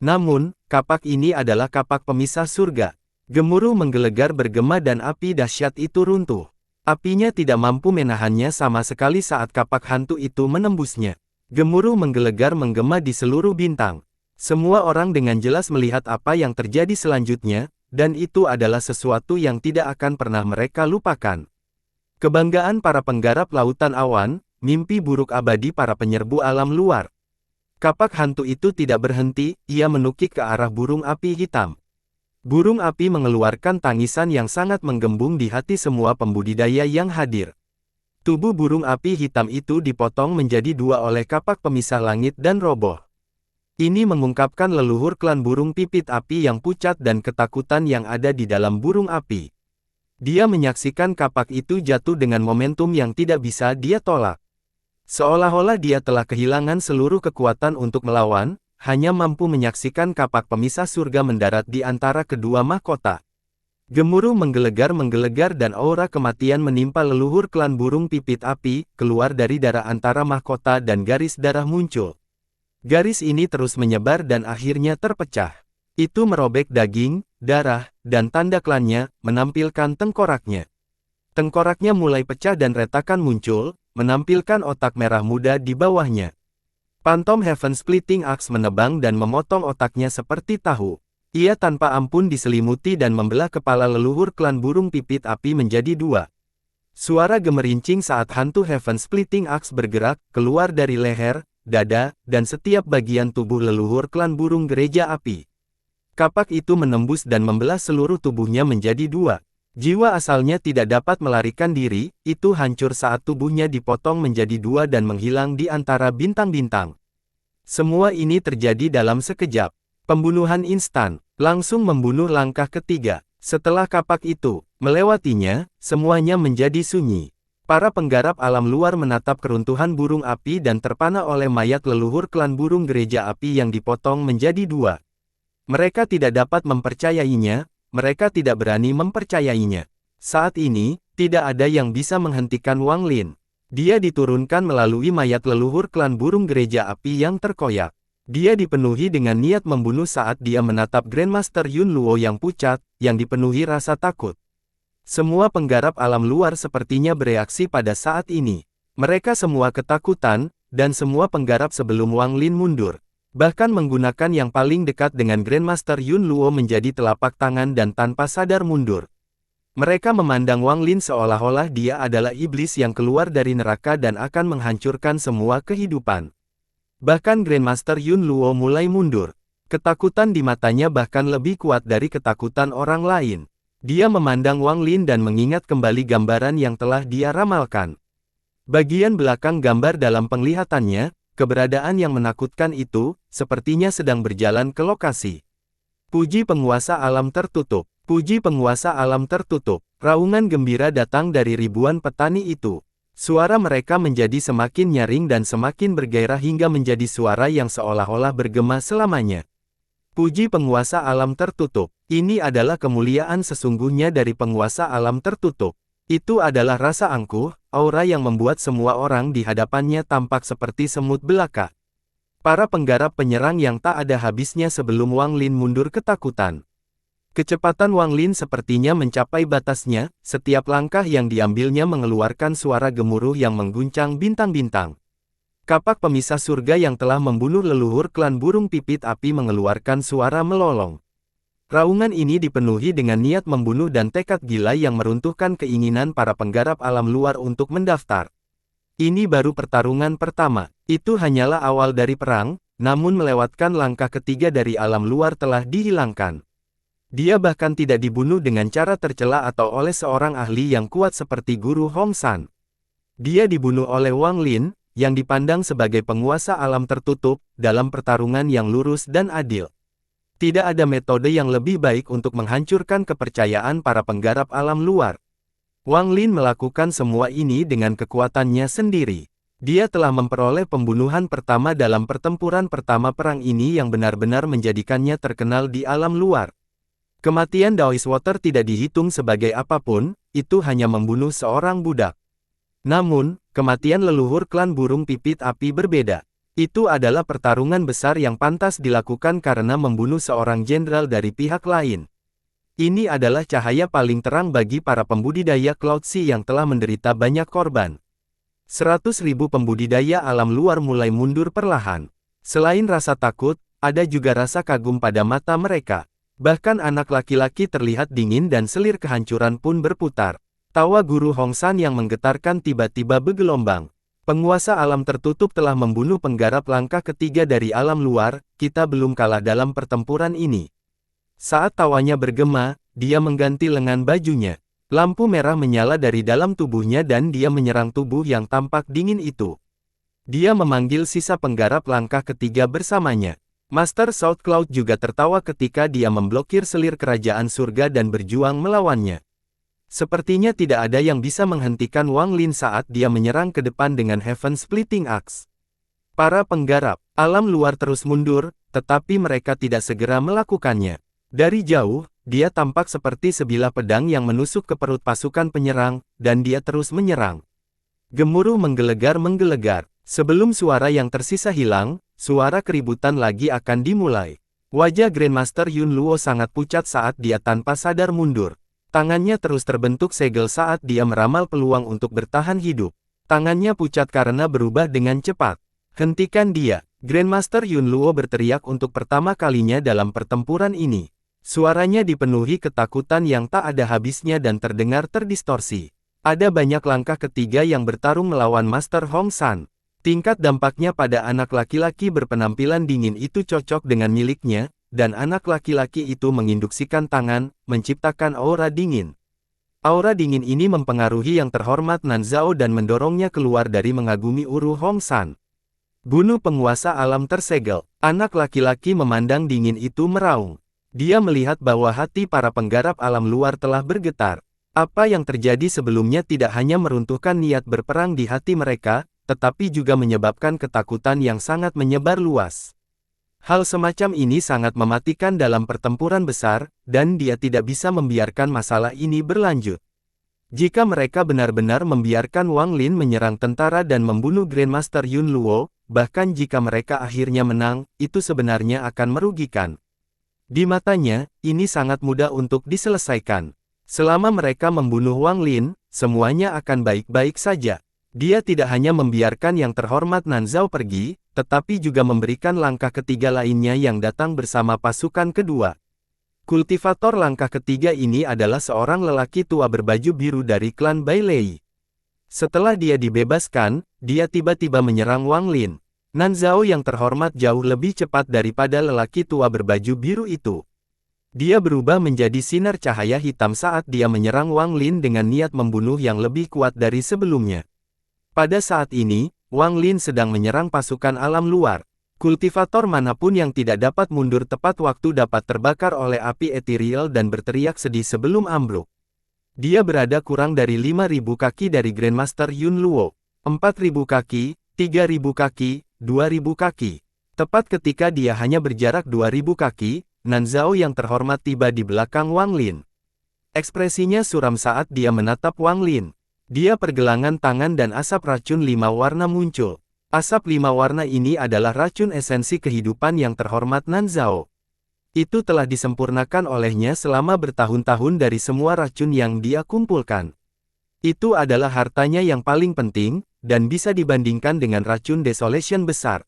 Namun, kapak ini adalah kapak pemisah surga. Gemuruh menggelegar bergema dan api dahsyat itu runtuh. Apinya tidak mampu menahannya sama sekali saat kapak hantu itu menembusnya. Gemuruh menggelegar menggema di seluruh bintang. Semua orang dengan jelas melihat apa yang terjadi selanjutnya, dan itu adalah sesuatu yang tidak akan pernah mereka lupakan. Kebanggaan para penggarap lautan awan, mimpi buruk abadi para penyerbu alam luar. Kapak hantu itu tidak berhenti, ia menukik ke arah burung api hitam. Burung api mengeluarkan tangisan yang sangat menggembung di hati semua pembudidaya yang hadir. Tubuh burung api hitam itu dipotong menjadi dua oleh kapak pemisah langit dan roboh. Ini mengungkapkan leluhur klan burung pipit api yang pucat dan ketakutan yang ada di dalam burung api. Dia menyaksikan kapak itu jatuh dengan momentum yang tidak bisa dia tolak. Seolah-olah dia telah kehilangan seluruh kekuatan untuk melawan, hanya mampu menyaksikan kapak pemisah surga mendarat di antara kedua mahkota. Gemuruh menggelegar dan aura kematian menimpa leluhur klan burung pipit api, keluar dari darah antara mahkota dan garis darah muncul. Garis ini terus menyebar dan akhirnya terpecah. Itu merobek daging, darah, dan tanda klannya, menampilkan tengkoraknya. Tengkoraknya mulai pecah dan retakan muncul, menampilkan otak merah muda di bawahnya. Phantom Heaven Splitting Axe menebang dan memotong otaknya seperti tahu. Ia tanpa ampun diselimuti dan membelah kepala leluhur klan burung pipit api menjadi dua. Suara gemerincing saat hantu Heaven Splitting Axe bergerak, keluar dari leher, dada, dan setiap bagian tubuh leluhur klan burung gereja api. Kapak itu menembus dan membelah seluruh tubuhnya menjadi dua. Jiwa asalnya tidak dapat melarikan diri, itu hancur saat tubuhnya dipotong menjadi dua dan menghilang di antara bintang-bintang. Semua ini terjadi dalam sekejap. Pembunuhan instan, langsung membunuh langkah ketiga. Setelah kapak itu melewatinya, semuanya menjadi sunyi. Para penggarap alam luar menatap keruntuhan burung api dan terpana oleh mayat leluhur klan burung gereja api yang dipotong menjadi dua. Mereka tidak dapat mempercayainya, mereka tidak berani mempercayainya. Saat ini, tidak ada yang bisa menghentikan Wang Lin. Dia diturunkan melalui mayat leluhur klan burung gereja api yang terkoyak. Dia dipenuhi dengan niat membunuh saat dia menatap Grandmaster Yun Luo yang pucat, yang dipenuhi rasa takut. Semua penggarap alam luar sepertinya bereaksi pada saat ini. Mereka semua ketakutan, dan semua penggarap sebelum Wang Lin mundur. Bahkan menggunakan yang paling dekat dengan Grandmaster Yun Luo menjadi telapak tangan dan tanpa sadar mundur. Mereka memandang Wang Lin seolah-olah dia adalah iblis yang keluar dari neraka dan akan menghancurkan semua kehidupan. Bahkan Grandmaster Yun Luo mulai mundur. Ketakutan di matanya bahkan lebih kuat dari ketakutan orang lain. Dia memandang Wang Lin dan mengingat kembali gambaran yang telah dia ramalkan. Bagian belakang gambar dalam penglihatannya, keberadaan yang menakutkan itu, sepertinya sedang berjalan ke lokasi. Puji penguasa alam tertutup. Puji penguasa alam tertutup. Raungan gembira datang dari ribuan petani itu. Suara mereka menjadi semakin nyaring dan semakin bergairah hingga menjadi suara yang seolah-olah bergema selamanya. Puji penguasa alam tertutup. Ini adalah kemuliaan sesungguhnya dari penguasa alam tertutup. Itu adalah rasa angkuh, aura yang membuat semua orang di hadapannya tampak seperti semut belaka. Para penggarap penyerang yang tak ada habisnya sebelum Wang Lin mundur ketakutan. Kecepatan Wang Lin sepertinya mencapai batasnya, setiap langkah yang diambilnya mengeluarkan suara gemuruh yang mengguncang bintang-bintang. Kapak pemisah surga yang telah membunuh leluhur klan burung pipit api mengeluarkan suara melolong. Raungan ini dipenuhi dengan niat membunuh dan tekad gila yang meruntuhkan keinginan para penggarap alam luar untuk mendaftar. Ini baru pertarungan pertama, itu hanyalah awal dari perang, namun melewatkan langkah ketiga dari alam luar telah dihilangkan. Dia bahkan tidak dibunuh dengan cara tercela atau oleh seorang ahli yang kuat seperti Guru Hong San. Dia dibunuh oleh Wang Lin, yang dipandang sebagai penguasa alam tertutup, dalam pertarungan yang lurus dan adil. Tidak ada metode yang lebih baik untuk menghancurkan kepercayaan para penggarap alam luar. Wang Lin melakukan semua ini dengan kekuatannya sendiri. Dia telah memperoleh pembunuhan pertama dalam pertempuran pertama perang ini yang benar-benar menjadikannya terkenal di alam luar. Kematian Daoiswater tidak dihitung sebagai apapun, itu hanya membunuh seorang budak. Namun, kematian leluhur klan burung pipit api berbeda. Itu adalah pertarungan besar yang pantas dilakukan karena membunuh seorang jenderal dari pihak lain. Ini adalah cahaya paling terang bagi para pembudidaya Cloud Sea yang telah menderita banyak korban. 100.000 pembudidaya alam luar mulai mundur perlahan. Selain rasa takut, ada juga rasa kagum pada mata mereka. Bahkan anak laki-laki terlihat dingin dan selir kehancuran pun berputar. Tawa Guru Hong San yang menggetarkan tiba-tiba bergelombang. Penguasa alam tertutup telah membunuh penggarap langkah ketiga dari alam luar, kita belum kalah dalam pertempuran ini. Saat tawanya bergema, dia mengganti lengan bajunya. Lampu merah menyala dari dalam tubuhnya dan dia menyerang tubuh yang tampak dingin itu. Dia memanggil sisa penggarap langkah ketiga bersamanya. Master South Cloud juga tertawa ketika dia memblokir selir kerajaan surga dan berjuang melawannya. Sepertinya tidak ada yang bisa menghentikan Wang Lin saat dia menyerang ke depan dengan Heaven Splitting Axe. Para penggarap alam luar terus mundur, tetapi mereka tidak segera melakukannya. Dari jauh, dia tampak seperti sebilah pedang yang menusuk ke perut pasukan penyerang, dan dia terus menyerang. Gemuruh menggelegar-menggelegar. Sebelum suara yang tersisa hilang, suara keributan lagi akan dimulai. Wajah Grandmaster Yun Luo sangat pucat saat dia tanpa sadar mundur. Tangannya terus terbentuk segel saat dia meramal peluang untuk bertahan hidup. Tangannya pucat karena berubah dengan cepat. Hentikan dia! Grandmaster Yun Luo berteriak untuk pertama kalinya dalam pertempuran ini. Suaranya dipenuhi ketakutan yang tak ada habisnya dan terdengar terdistorsi. Ada banyak langkah ketiga yang bertarung melawan Master Hong San. Tingkat dampaknya pada anak laki-laki berpenampilan dingin itu cocok dengan miliknya, dan anak laki-laki itu menginduksikan tangan, menciptakan aura dingin. Aura dingin ini mempengaruhi yang terhormat Nan Zhao dan mendorongnya keluar dari mengagumi Uru Hong San. Bunuh penguasa alam tersegel. Anak laki-laki memandang dingin itu meraung. Dia melihat bahwa hati para penggarap alam luar telah bergetar. Apa yang terjadi sebelumnya tidak hanya meruntuhkan niat berperang di hati mereka, tetapi juga menyebabkan ketakutan yang sangat menyebar luas. Hal semacam ini sangat mematikan dalam pertempuran besar, dan dia tidak bisa membiarkan masalah ini berlanjut. Jika mereka benar-benar membiarkan Wang Lin menyerang tentara dan membunuh Grandmaster Yun Luo, bahkan jika mereka akhirnya menang, itu sebenarnya akan merugikan. Di matanya, ini sangat mudah untuk diselesaikan. Selama mereka membunuh Wang Lin, semuanya akan baik-baik saja. Dia tidak hanya membiarkan yang terhormat Nan Zhao pergi, tetapi juga memberikan langkah ketiga lainnya yang datang bersama pasukan kedua. Kultivator langkah ketiga ini adalah seorang lelaki tua berbaju biru dari klan Bai Lei. Setelah dia dibebaskan, dia tiba-tiba menyerang Wang Lin. Nan Zhao yang terhormat jauh lebih cepat daripada lelaki tua berbaju biru itu. Dia berubah menjadi sinar cahaya hitam saat dia menyerang Wang Lin dengan niat membunuh yang lebih kuat dari sebelumnya. Pada saat ini, Wang Lin sedang menyerang pasukan alam luar. Kultivator manapun yang tidak dapat mundur tepat waktu dapat terbakar oleh api ethereal dan berteriak sedih sebelum ambruk. Dia berada kurang dari 5.000 kaki dari Grandmaster Yun Luo. 4.000 kaki, 3.000 kaki, 2.000 kaki. Tepat ketika dia hanya berjarak 2.000 kaki, Nan Zhao yang terhormat tiba di belakang Wang Lin. Ekspresinya suram saat dia menatap Wang Lin. Dia pergelangan tangan dan asap racun 5 warna muncul. Asap 5 warna ini adalah racun esensi kehidupan yang terhormat Nan Zhao. Itu telah disempurnakan olehnya selama bertahun-tahun dari semua racun yang dia kumpulkan. Itu adalah hartanya yang paling penting, dan bisa dibandingkan dengan racun Desolation besar.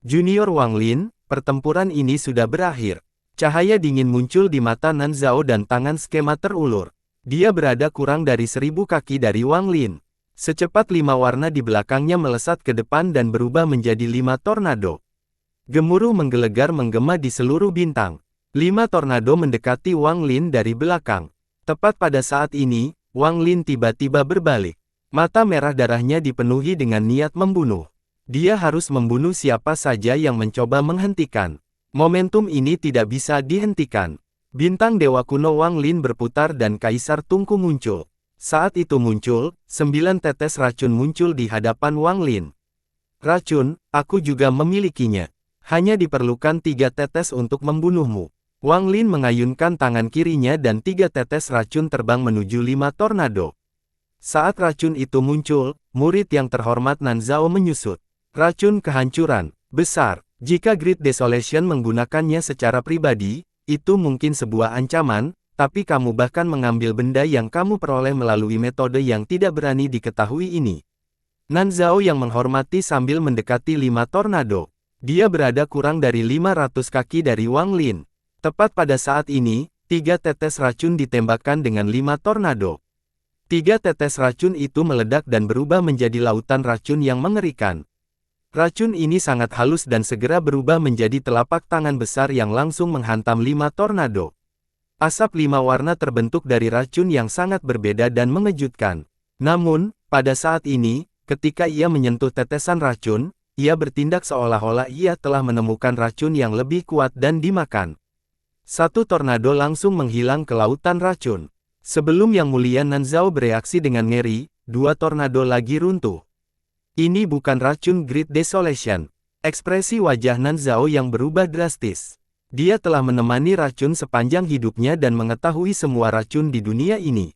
Junior Wang Lin, pertempuran ini sudah berakhir. Cahaya dingin muncul di mata Nan Zhao dan tangan skema terulur. Dia berada kurang dari 1.000 kaki dari Wang Lin. Secepat 5 warna di belakangnya melesat ke depan dan berubah menjadi 5 tornado. Gemuruh menggelegar menggema di seluruh bintang. 5 tornado mendekati Wang Lin dari belakang. Tepat pada saat ini, Wang Lin tiba-tiba berbalik. Mata merah darahnya dipenuhi dengan niat membunuh. Dia harus membunuh siapa saja yang mencoba menghentikan. Momentum ini tidak bisa dihentikan. Bintang Dewa Kuno Wang Lin berputar dan Kaisar Tungku muncul. Saat itu muncul, 9 tetes racun muncul di hadapan Wang Lin. Racun, aku juga memilikinya. Hanya diperlukan 3 tetes untuk membunuhmu. Wang Lin mengayunkan tangan kirinya dan 3 tetes racun terbang menuju 5 tornado. Saat racun itu muncul, murid yang terhormat Nan Zhao menyusut. Racun kehancuran, besar. Jika Great Desolation menggunakannya secara pribadi, itu mungkin sebuah ancaman, tapi kamu bahkan mengambil benda yang kamu peroleh melalui metode yang tidak berani diketahui ini. Nan Zhao yang menghormati sambil mendekati 5 tornado. Dia berada kurang dari 500 kaki dari Wang Lin. Tepat pada saat ini, 3 tetes racun ditembakkan dengan 5 tornado. 3 tetes racun itu meledak dan berubah menjadi lautan racun yang mengerikan. Racun ini sangat halus dan segera berubah menjadi telapak tangan besar yang langsung menghantam 5 tornado. Asap 5 warna terbentuk dari racun yang sangat berbeda dan mengejutkan. Namun, pada saat ini, ketika ia menyentuh tetesan racun, ia bertindak seolah-olah ia telah menemukan racun yang lebih kuat dan dimakan. 1 tornado langsung menghilang ke lautan racun. Sebelum Yang Mulia Nan Zhao bereaksi dengan ngeri, 2 tornado lagi runtuh. Ini bukan racun Great Desolation. Ekspresi wajah Nan Zhao yang berubah drastis. Dia telah menemani racun sepanjang hidupnya dan mengetahui semua racun di dunia ini.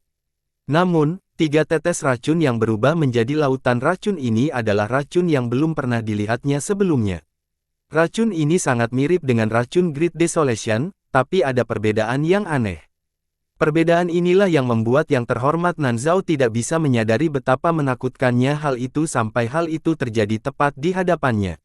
Namun, 3 tetes racun yang berubah menjadi lautan racun ini adalah racun yang belum pernah dilihatnya sebelumnya. Racun ini sangat mirip dengan racun Great Desolation, tapi ada perbedaan yang aneh. Perbedaan inilah yang membuat yang terhormat Nan Zhao tidak bisa menyadari betapa menakutkannya hal itu sampai hal itu terjadi tepat di hadapannya.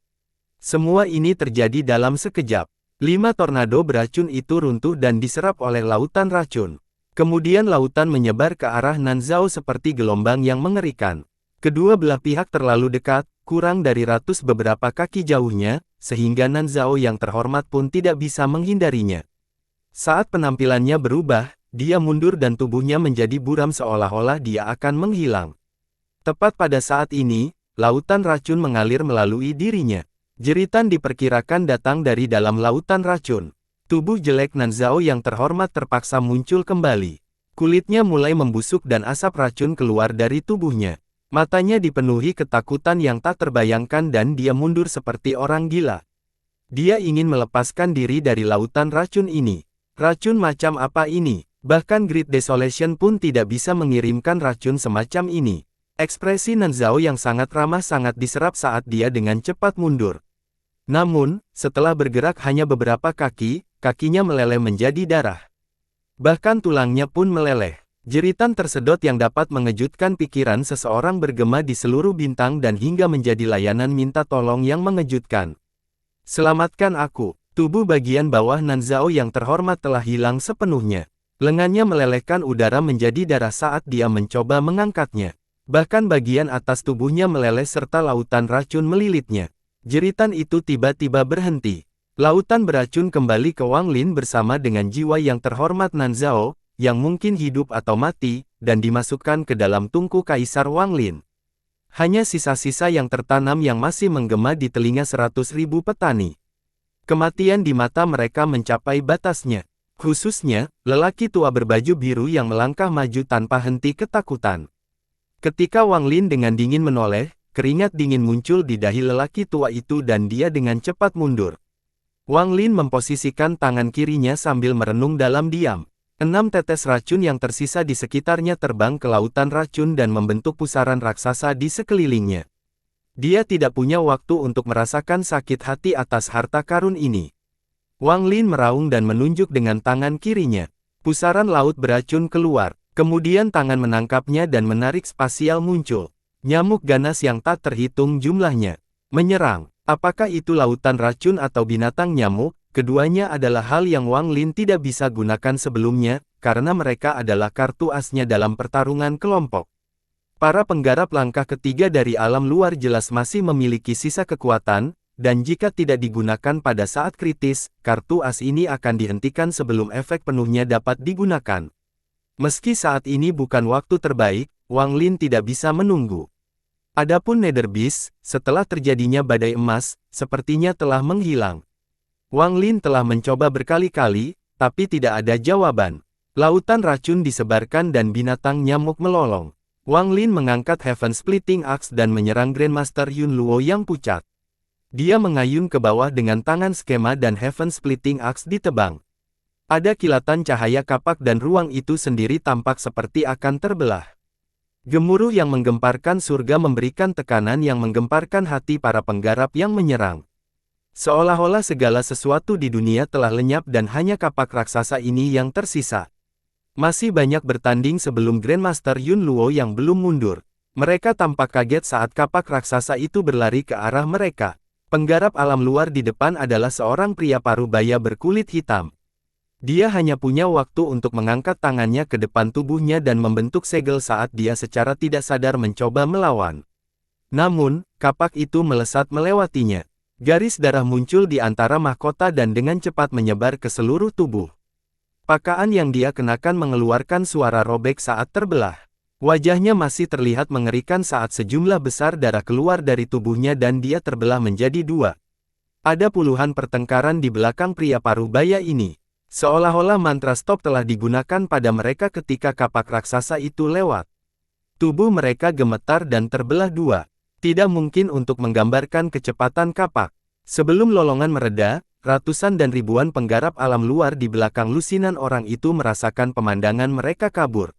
Semua ini terjadi dalam sekejap. 5 tornado beracun itu runtuh dan diserap oleh lautan racun. Kemudian lautan menyebar ke arah Nan Zhao seperti gelombang yang mengerikan. Kedua belah pihak terlalu dekat, kurang dari ratus beberapa kaki jauhnya, sehingga Nan Zhao yang terhormat pun tidak bisa menghindarinya. Saat penampilannya berubah, dia mundur dan tubuhnya menjadi buram seolah-olah dia akan menghilang. Tepat pada saat ini, lautan racun mengalir melalui dirinya. Jeritan diperkirakan datang dari dalam lautan racun. Tubuh jelek Nan Zhao yang terhormat terpaksa muncul kembali. Kulitnya mulai membusuk dan asap racun keluar dari tubuhnya. Matanya dipenuhi ketakutan yang tak terbayangkan dan dia mundur seperti orang gila. Dia ingin melepaskan diri dari lautan racun ini. Racun macam apa ini? Bahkan Great Desolation pun tidak bisa mengirimkan racun semacam ini. Ekspresi Nanzhao yang sangat ramah sangat diserap saat dia dengan cepat mundur. Namun, setelah bergerak hanya beberapa kaki, kakinya meleleh menjadi darah. Bahkan tulangnya pun meleleh. Jeritan tersedot yang dapat mengejutkan pikiran seseorang bergema di seluruh bintang dan hingga menjadi layanan minta tolong yang mengejutkan. Selamatkan aku. Tubuh bagian bawah Nanzhao yang terhormat telah hilang sepenuhnya. Lengannya melelehkan udara menjadi darah saat dia mencoba mengangkatnya. Bahkan bagian atas tubuhnya meleleh serta lautan racun melilitnya. Jeritan itu tiba-tiba berhenti. Lautan beracun kembali ke Wang Lin bersama dengan jiwa yang terhormat Nanzhao, yang mungkin hidup atau mati, dan dimasukkan ke dalam tungku Kaisar Wang Lin. Hanya sisa-sisa yang tertanam yang masih menggema di telinga 100.000 petani. Kematian di mata mereka mencapai batasnya. Khususnya, lelaki tua berbaju biru yang melangkah maju tanpa henti ketakutan. Ketika Wang Lin dengan dingin menoleh, keringat dingin muncul di dahi lelaki tua itu dan dia dengan cepat mundur. Wang Lin memposisikan tangan kirinya sambil merenung dalam diam. 6 tetes racun yang tersisa di sekitarnya terbang ke lautan racun dan membentuk pusaran raksasa di sekelilingnya. Dia tidak punya waktu untuk merasakan sakit hati atas harta karun ini. Wang Lin meraung dan menunjuk dengan tangan kirinya. Pusaran laut beracun keluar. Kemudian tangan menangkapnya dan menarik spasial muncul. Nyamuk ganas yang tak terhitung jumlahnya. Menyerang. Apakah itu lautan racun atau binatang nyamuk? Keduanya adalah hal yang Wang Lin tidak bisa gunakan sebelumnya, karena mereka adalah kartu asnya dalam pertarungan kelompok. Para penggarap langkah ketiga dari alam luar jelas masih memiliki sisa kekuatan, dan jika tidak digunakan pada saat kritis, kartu as ini akan dihentikan sebelum efek penuhnya dapat digunakan. Meski saat ini bukan waktu terbaik, Wang Lin tidak bisa menunggu. Adapun Nether Beast, setelah terjadinya badai emas, sepertinya telah menghilang. Wang Lin telah mencoba berkali-kali, tapi tidak ada jawaban. Lautan racun disebarkan dan binatang nyamuk melolong. Wang Lin mengangkat Heaven Splitting Axe dan menyerang Grandmaster Yun Luo yang pucat. Dia mengayun ke bawah dengan tangan skema dan Heaven Splitting Axe ditebang. Ada kilatan cahaya kapak dan ruang itu sendiri tampak seperti akan terbelah. Gemuruh yang menggemparkan surga memberikan tekanan yang menggemparkan hati para penggarap yang menyerang. Seolah-olah segala sesuatu di dunia telah lenyap dan hanya kapak raksasa ini yang tersisa. Masih banyak bertanding sebelum Grandmaster Yun Luo yang belum mundur. Mereka tampak kaget saat kapak raksasa itu berlari ke arah mereka. Penggarap alam luar di depan adalah seorang pria parubaya berkulit hitam. Dia hanya punya waktu untuk mengangkat tangannya ke depan tubuhnya dan membentuk segel saat dia secara tidak sadar mencoba melawan. Namun, kapak itu melesat melewatinya. Garis darah muncul di antara mahkota dan dengan cepat menyebar ke seluruh tubuh. Pakaian yang dia kenakan mengeluarkan suara robek saat terbelah. Wajahnya masih terlihat mengerikan saat sejumlah besar darah keluar dari tubuhnya dan dia terbelah menjadi dua. Ada puluhan pertengkaran di belakang pria parubaya ini. Seolah-olah mantra stop telah digunakan pada mereka ketika kapak raksasa itu lewat. Tubuh mereka gemetar dan terbelah dua. Tidak mungkin untuk menggambarkan kecepatan kapak. Sebelum lolongan mereda, ratusan dan ribuan penggarap alam luar di belakang lusinan orang itu merasakan pemandangan mereka kabur.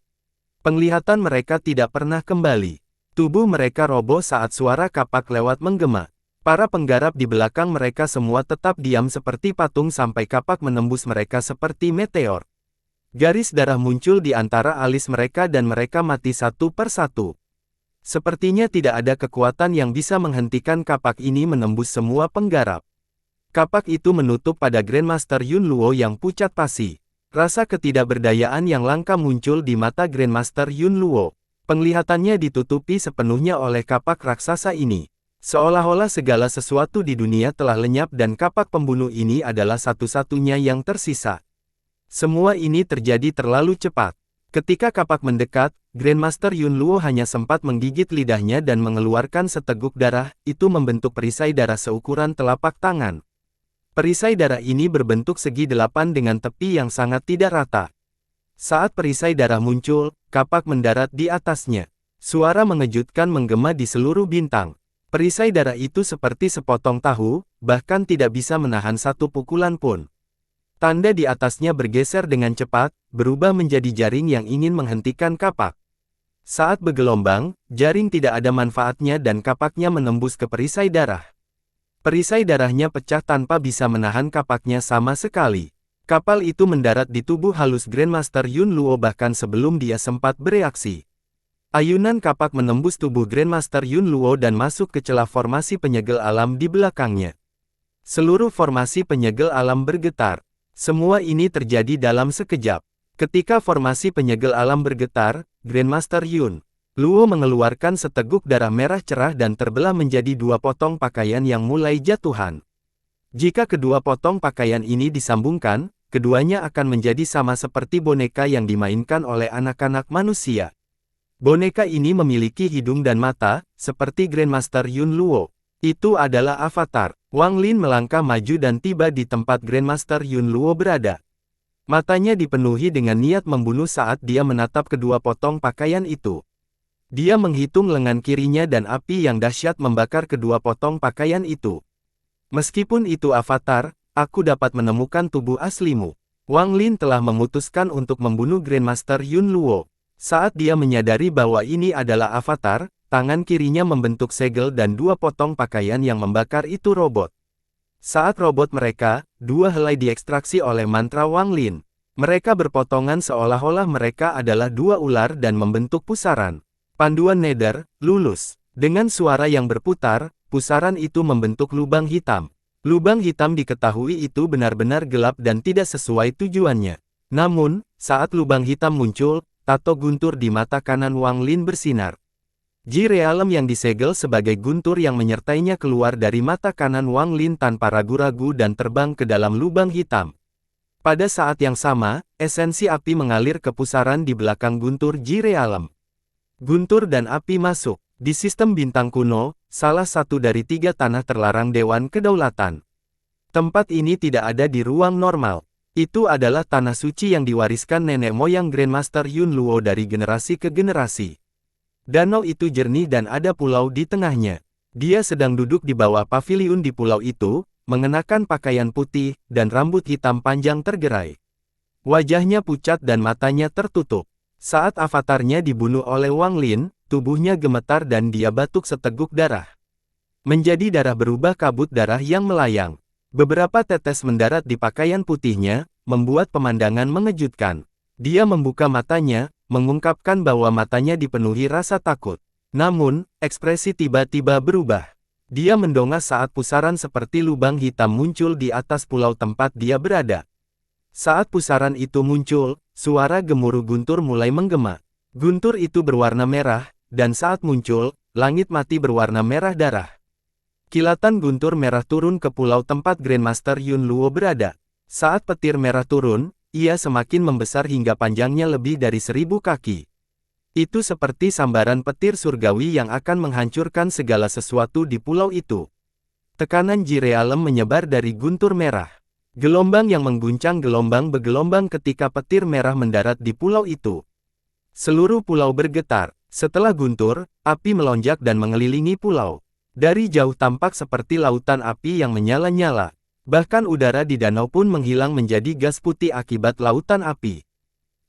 Penglihatan mereka tidak pernah kembali. Tubuh mereka roboh saat suara kapak lewat menggema. Para penggarap di belakang mereka semua tetap diam seperti patung sampai kapak menembus mereka seperti meteor. Garis darah muncul di antara alis mereka dan mereka mati satu persatu. Sepertinya tidak ada kekuatan yang bisa menghentikan kapak ini menembus semua penggarap. Kapak itu menutup pada Grandmaster Yun Luo yang pucat pasi. Rasa ketidakberdayaan yang langka muncul di mata Grandmaster Yun Luo. Penglihatannya ditutupi sepenuhnya oleh kapak raksasa ini. Seolah-olah segala sesuatu di dunia telah lenyap dan kapak pembunuh ini adalah satu-satunya yang tersisa. Semua ini terjadi terlalu cepat. Ketika kapak mendekat, Grandmaster Yun Luo hanya sempat menggigit lidahnya dan mengeluarkan seteguk darah, itu membentuk perisai darah seukuran telapak tangan. Perisai darah ini berbentuk segi delapan dengan tepi yang sangat tidak rata. Saat perisai darah muncul, kapak mendarat di atasnya. Suara mengejutkan menggema di seluruh bintang. Perisai darah itu seperti sepotong tahu, bahkan tidak bisa menahan satu pukulan pun. Tanda di atasnya bergeser dengan cepat, berubah menjadi jaring yang ingin menghentikan kapak. Saat bergelombang, jaring tidak ada manfaatnya dan kapaknya menembus ke perisai darah. Perisai darahnya pecah tanpa bisa menahan kapaknya sama sekali. Kapal itu mendarat di tubuh halus Grandmaster Yun Luo bahkan sebelum dia sempat bereaksi. Ayunan kapak menembus tubuh Grandmaster Yun Luo dan masuk ke celah formasi penyegel alam di belakangnya. Seluruh formasi penyegel alam bergetar. Semua ini terjadi dalam sekejap. Ketika formasi penyegel alam bergetar, Grandmaster Yun Luo mengeluarkan seteguk darah merah cerah dan terbelah menjadi dua potong pakaian yang mulai jatuhan. Jika kedua potong pakaian ini disambungkan, keduanya akan menjadi sama seperti boneka yang dimainkan oleh anak-anak manusia. Boneka ini memiliki hidung dan mata, seperti Grandmaster Yun Luo. Itu adalah avatar. Wang Lin melangkah maju dan tiba di tempat Grandmaster Yun Luo berada. Matanya dipenuhi dengan niat membunuh saat dia menatap kedua potong pakaian itu. Dia menghitung lengan kirinya dan api yang dahsyat membakar kedua potong pakaian itu. Meskipun itu avatar, aku dapat menemukan tubuh aslimu. Wang Lin telah memutuskan untuk membunuh Grandmaster Yun Luo. Saat dia menyadari bahwa ini adalah avatar, tangan kirinya membentuk segel dan dua potong pakaian yang membakar itu robot. Saat robot mereka, dua helai diekstraksi oleh mantra Wang Lin. Mereka berpotongan seolah-olah mereka adalah dua ular dan membentuk pusaran. Panduan Nether, lulus. Dengan suara yang berputar, pusaran itu membentuk lubang hitam. Lubang hitam diketahui itu benar-benar gelap dan tidak sesuai tujuannya. Namun, saat lubang hitam muncul, tato guntur di mata kanan Wang Lin bersinar. Ji Realem yang disegel sebagai guntur yang menyertainya keluar dari mata kanan Wang Lin tanpa ragu-ragu dan terbang ke dalam lubang hitam. Pada saat yang sama, esensi api mengalir ke pusaran di belakang guntur Ji Realem. Guntur dan api masuk. Di sistem bintang kuno, salah satu dari 3 tanah terlarang Dewan Kedaulatan. Tempat ini tidak ada di ruang normal. Itu adalah tanah suci yang diwariskan nenek moyang Grandmaster Yun Luo dari generasi ke generasi. Danau itu jernih dan ada pulau di tengahnya. Dia sedang duduk di bawah paviliun di pulau itu, mengenakan pakaian putih, dan rambut hitam panjang tergerai. Wajahnya pucat dan matanya tertutup. Saat avatarnya dibunuh oleh Wang Lin, tubuhnya gemetar dan dia batuk seteguk darah. Menjadi darah berubah kabut darah yang melayang. Beberapa tetes mendarat di pakaian putihnya, membuat pemandangan mengejutkan. Dia membuka matanya, mengungkapkan bahwa matanya dipenuhi rasa takut. Namun, ekspresi tiba-tiba berubah. Dia mendongak saat pusaran seperti lubang hitam muncul di atas pulau tempat dia berada. Saat pusaran itu muncul, suara gemuruh guntur mulai menggema. Guntur itu berwarna merah, dan saat muncul, langit mati berwarna merah darah. Kilatan guntur merah turun ke pulau tempat Grandmaster Yun Luo berada. Saat petir merah turun, ia semakin membesar hingga panjangnya lebih dari 1000 kaki. Itu seperti sambaran petir surgawi yang akan menghancurkan segala sesuatu di pulau itu. Tekanan Ji Realem menyebar dari guntur merah. Gelombang yang mengguncang gelombang bergelombang ketika petir merah mendarat di pulau itu. Seluruh pulau bergetar. Setelah guntur, api melonjak dan mengelilingi pulau. Dari jauh tampak seperti lautan api yang menyala-nyala. Bahkan udara di danau pun menghilang menjadi gas putih akibat lautan api.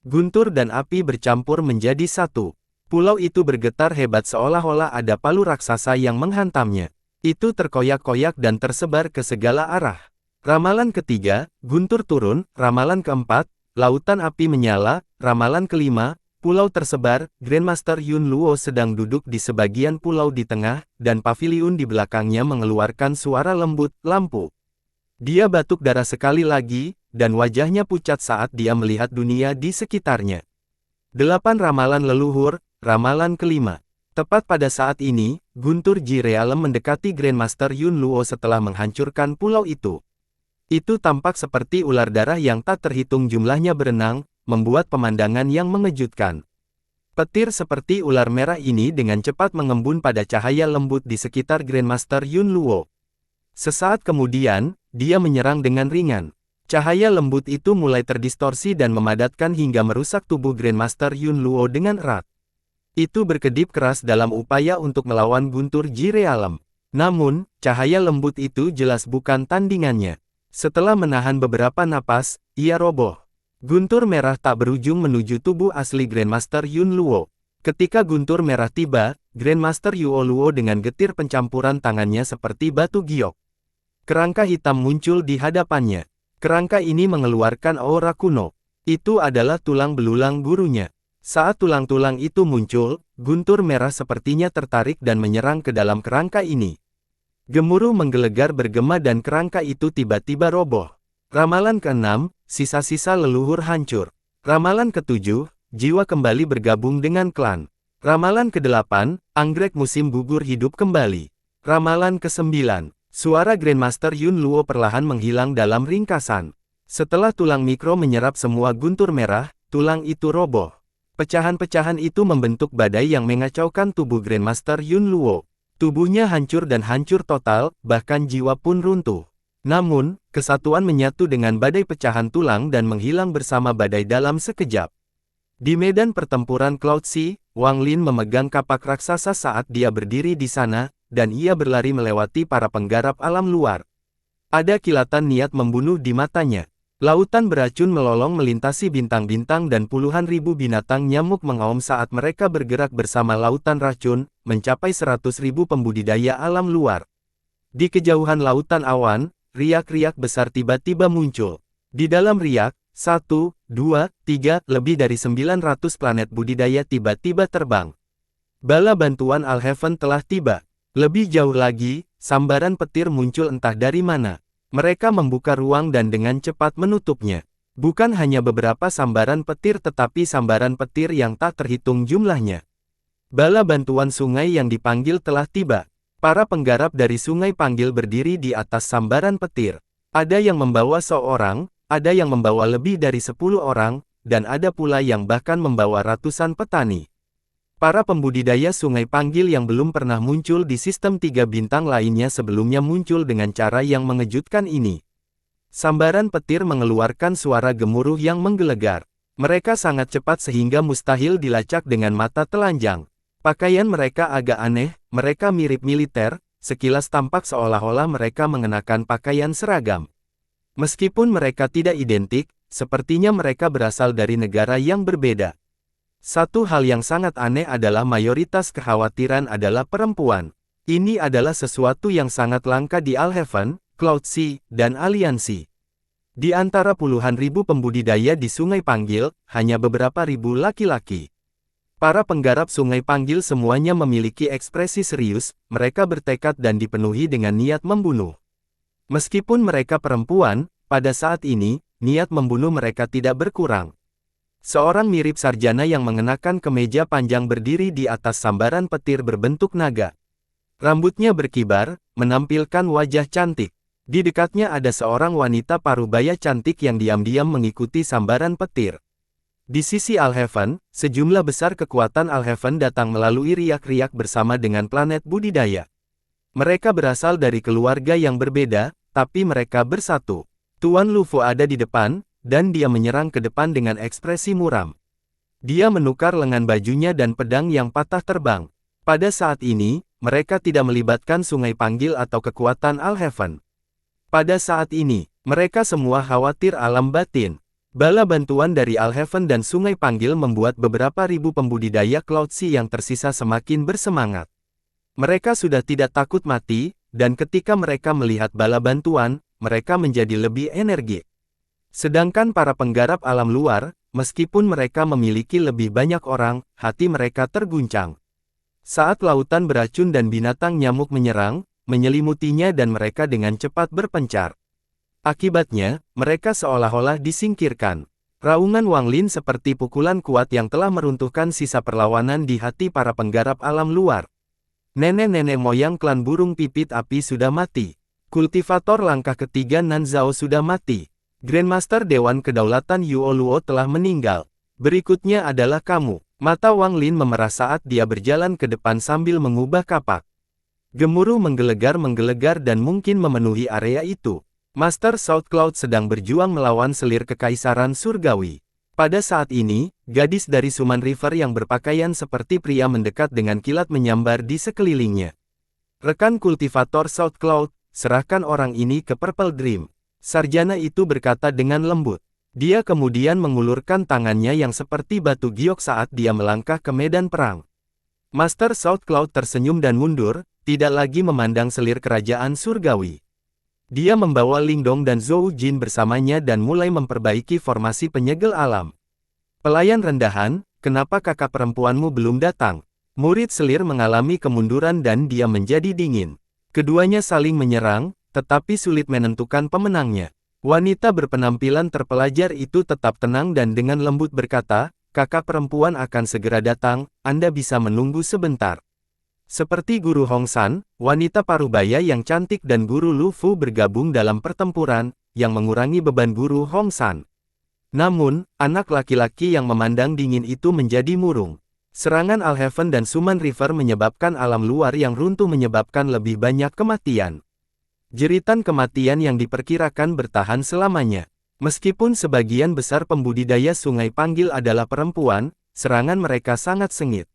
Guntur dan api bercampur menjadi satu. Pulau itu bergetar hebat seolah-olah ada palu raksasa yang menghantamnya. Itu terkoyak-koyak dan tersebar ke segala arah. Ramalan ketiga, guntur turun. Ramalan keempat, lautan api menyala. Ramalan kelima, pulau tersebar. Grandmaster Yun Luo sedang duduk di sebagian pulau di tengah, dan paviliun di belakangnya mengeluarkan suara lembut, lampu. Dia batuk darah sekali lagi, dan wajahnya pucat saat dia melihat dunia di sekitarnya. 8 ramalan leluhur, ramalan kelima. Tepat pada saat ini, guntur Ji Realem mendekati Grandmaster Yun Luo setelah menghancurkan pulau itu. Itu tampak seperti ular darah yang tak terhitung jumlahnya berenang, membuat pemandangan yang mengejutkan. Petir seperti ular merah ini dengan cepat mengembun pada cahaya lembut di sekitar Grandmaster Yun Luo. Sesaat kemudian, dia menyerang dengan ringan. Cahaya lembut itu mulai terdistorsi dan memadatkan hingga merusak tubuh Grandmaster Yun Luo dengan erat. Itu berkedip keras dalam upaya untuk melawan guntur Ji Realem. Namun, cahaya lembut itu jelas bukan tandingannya. Setelah menahan beberapa napas, ia roboh. Guntur merah tak berujung menuju tubuh asli Grandmaster Yun Luo. Ketika guntur merah tiba, Grandmaster Yuo Luo dengan getir pencampuran tangannya seperti batu giok. Kerangka hitam muncul di hadapannya. Kerangka ini mengeluarkan aura kuno. Itu adalah tulang belulang gurunya. Saat tulang-tulang itu muncul, guntur merah sepertinya tertarik dan menyerang ke dalam kerangka ini. Gemuruh menggelegar bergema dan kerangka itu tiba-tiba roboh. Ramalan ke-6, sisa-sisa leluhur hancur. Ramalan ke-7, jiwa kembali bergabung dengan klan. Ramalan ke-8, anggrek musim gugur hidup kembali. Ramalan ke-9, suara Grandmaster Yun Luo perlahan menghilang dalam ringkasan. Setelah tulang mikro menyerap semua guntur merah, tulang itu roboh. Pecahan-pecahan itu membentuk badai yang mengacaukan tubuh Grandmaster Yun Luo. Tubuhnya hancur dan hancur total, bahkan jiwa pun runtuh. Namun, kesatuan menyatu dengan badai pecahan tulang dan menghilang bersama badai dalam sekejap. Di medan pertempuran Cloud Sea, Wang Lin memegang kapak raksasa saat dia berdiri di sana, dan ia berlari melewati para penggarap alam luar. Ada kilatan niat membunuh di matanya. Lautan beracun melolong melintasi bintang-bintang dan puluhan ribu binatang nyamuk mengaum saat mereka bergerak bersama lautan racun, mencapai 100.000 pembudidaya alam luar. Di kejauhan lautan awan, riak-riak besar tiba-tiba muncul. Di dalam riak, 1, 2, 3, lebih dari 900 planet budidaya tiba-tiba terbang. Bala bantuan Alheaven telah tiba. Lebih jauh lagi, sambaran petir muncul entah dari mana. Mereka membuka ruang dan dengan cepat menutupnya. Bukan hanya beberapa sambaran petir tetapi sambaran petir yang tak terhitung jumlahnya. Bala bantuan sungai yang dipanggil telah tiba. Para penggarap dari sungai panggil berdiri di atas sambaran petir. Ada yang membawa seorang, ada yang membawa lebih dari 10 orang, dan ada pula yang bahkan membawa ratusan petani. Para pembudidaya sungai panggil yang belum pernah muncul di sistem 3 bintang lainnya sebelumnya muncul dengan cara yang mengejutkan ini. Sambaran petir mengeluarkan suara gemuruh yang menggelegar. Mereka sangat cepat sehingga mustahil dilacak dengan mata telanjang. Pakaian mereka agak aneh, mereka mirip militer, sekilas tampak seolah-olah mereka mengenakan pakaian seragam. Meskipun mereka tidak identik, sepertinya mereka berasal dari negara yang berbeda. Satu hal yang sangat aneh adalah mayoritas kekhawatiran adalah perempuan. Ini adalah sesuatu yang sangat langka di Alheaven, Cloud Sea, dan Aliansi. Di antara puluhan ribu pembudidaya di Sungai Panggil, hanya beberapa ribu laki-laki. Para penggarap Sungai Panggil semuanya memiliki ekspresi serius, mereka bertekad dan dipenuhi dengan niat membunuh. Meskipun mereka perempuan, pada saat ini, niat membunuh mereka tidak berkurang. Seorang mirip sarjana yang mengenakan kemeja panjang berdiri di atas sambaran petir berbentuk naga. Rambutnya berkibar, menampilkan wajah cantik. Di dekatnya ada seorang wanita parubaya cantik yang diam-diam mengikuti sambaran petir. Di sisi Alheaven, sejumlah besar kekuatan Alheaven datang melalui riak-riak bersama dengan planet budidaya. Mereka berasal dari keluarga yang berbeda, tapi mereka bersatu. Tuan Lufu ada di depan, dan dia menyerang ke depan dengan ekspresi muram. Dia menukar lengan bajunya dan pedang yang patah terbang. Pada saat ini, mereka tidak melibatkan Sungai Panggil atau kekuatan Alheaven. Pada saat ini, mereka semua khawatir alam batin. Bala bantuan dari Alheaven dan Sungai Panggil membuat beberapa ribu pembudidaya Cloud Sea yang tersisa semakin bersemangat. Mereka sudah tidak takut mati, dan ketika mereka melihat bala bantuan, mereka menjadi lebih energik. Sedangkan para penggarap alam luar, meskipun mereka memiliki lebih banyak orang, hati mereka terguncang. Saat lautan beracun dan binatang nyamuk menyerang, menyelimutinya dan mereka dengan cepat berpencar. Akibatnya, mereka seolah-olah disingkirkan. Raungan Wang Lin seperti pukulan kuat yang telah meruntuhkan sisa perlawanan di hati para penggarap alam luar. Nenek-nenek moyang klan burung pipit api sudah mati. Kultivator langkah ketiga Nanzhao sudah mati. Grandmaster Dewan Kedaulatan Yuo Luo telah meninggal. Berikutnya adalah kamu. Mata Wang Lin memerah saat dia berjalan ke depan sambil mengubah kapak. Gemuruh menggelegar dan mungkin memenuhi area itu. Master South Cloud sedang berjuang melawan selir kekaisaran surgawi. Pada saat ini, gadis dari Suman River yang berpakaian seperti pria mendekat dengan kilat menyambar di sekelilingnya. Rekan kultivator South Cloud, serahkan orang ini ke Purple Dream. Sarjana itu berkata dengan lembut. Dia kemudian mengulurkan tangannya yang seperti batu giok saat dia melangkah ke medan perang. Master South Cloud tersenyum dan mundur, tidak lagi memandang selir kerajaan surgawi. Dia membawa Lingdong dan Zhou Jin bersamanya dan mulai memperbaiki formasi penyegel alam. Pelayan rendahan, kenapa kakak perempuanmu belum datang? Murid selir mengalami kemunduran dan dia menjadi dingin. Keduanya saling menyerang, tetapi sulit menentukan pemenangnya. Wanita berpenampilan terpelajar itu tetap tenang dan dengan lembut berkata, kakak perempuan akan segera datang, Anda bisa menunggu sebentar. Seperti Guru Hongsan, wanita parubaya yang cantik dan Guru Lu Fu bergabung dalam pertempuran, yang mengurangi beban Guru Hongsan. Namun, anak laki-laki yang memandang dingin itu menjadi murung. Serangan Alhaven dan Suman River menyebabkan alam luar yang runtuh menyebabkan lebih banyak kematian. Jeritan kematian yang diperkirakan bertahan selamanya. Meskipun sebagian besar pembudidaya Sungai Panggil adalah perempuan, serangan mereka sangat sengit.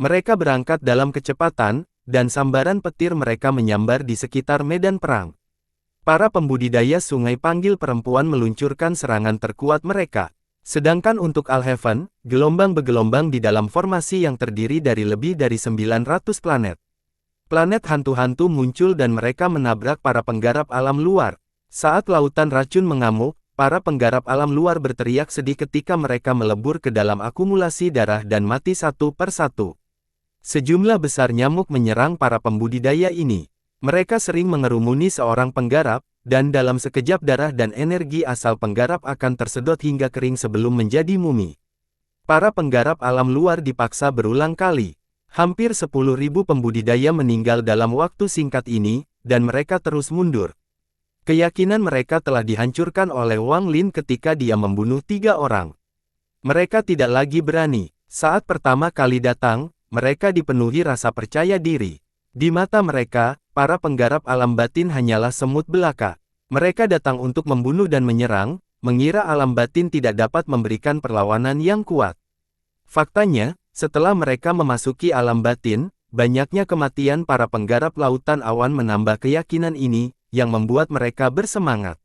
Mereka berangkat dalam kecepatan, dan sambaran petir mereka menyambar di sekitar medan perang. Para pembudidaya Sungai Panggil perempuan meluncurkan serangan terkuat mereka. Sedangkan untuk Alhaven, gelombang bergelombang di dalam formasi yang terdiri dari lebih dari 900 planet. Planet hantu-hantu muncul dan mereka menabrak para penggarap alam luar. Saat lautan racun mengamuk, para penggarap alam luar berteriak sedih ketika mereka melebur ke dalam akumulasi darah dan mati satu persatu. Sejumlah besar nyamuk menyerang para pembudidaya ini. Mereka sering mengerumuni seorang penggarap, dan dalam sekejap darah dan energi asal penggarap akan tersedot hingga kering sebelum menjadi mumi. Para penggarap alam luar dipaksa berulang kali. Hampir 10.000 pembudidaya meninggal dalam waktu singkat ini, dan mereka terus mundur. Keyakinan mereka telah dihancurkan oleh Wang Lin ketika dia membunuh 3 orang. Mereka tidak lagi berani. Saat pertama kali datang, mereka dipenuhi rasa percaya diri. Di mata mereka, para penggarap alam batin hanyalah semut belaka. Mereka datang untuk membunuh dan menyerang, mengira alam batin tidak dapat memberikan perlawanan yang kuat. Faktanya, setelah mereka memasuki alam batin, banyaknya kematian para penggarap lautan awan menambah keyakinan ini, yang membuat mereka bersemangat.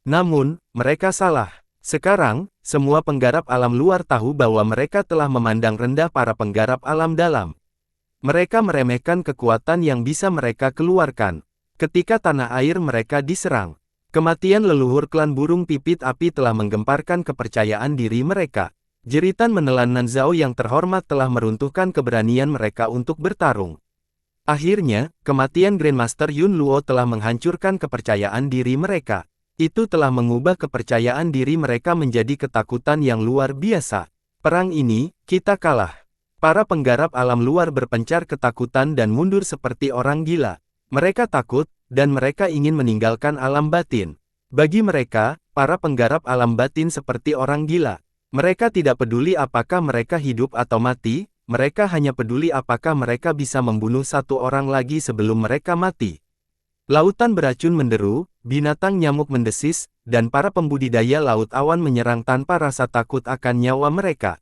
Namun, mereka salah. Sekarang, semua penggarap alam luar tahu bahwa mereka telah memandang rendah para penggarap alam dalam. Mereka meremehkan kekuatan yang bisa mereka keluarkan. Ketika tanah air mereka diserang, kematian leluhur klan burung pipit api telah menggemparkan kepercayaan diri mereka. Jeritan menelan Nanzhao yang terhormat telah meruntuhkan keberanian mereka untuk bertarung. Akhirnya, kematian Grandmaster Yun Luo telah menghancurkan kepercayaan diri mereka. Itu telah mengubah kepercayaan diri mereka menjadi ketakutan yang luar biasa. Perang ini, kita kalah. Para penggarap alam luar berpencar ketakutan dan mundur seperti orang gila. Mereka takut, dan mereka ingin meninggalkan alam batin. Bagi mereka, para penggarap alam batin seperti orang gila. Mereka tidak peduli apakah mereka hidup atau mati, mereka hanya peduli apakah mereka bisa membunuh satu orang lagi sebelum mereka mati. Lautan beracun menderu, binatang nyamuk mendesis, dan para pembudidaya laut awan menyerang tanpa rasa takut akan nyawa mereka.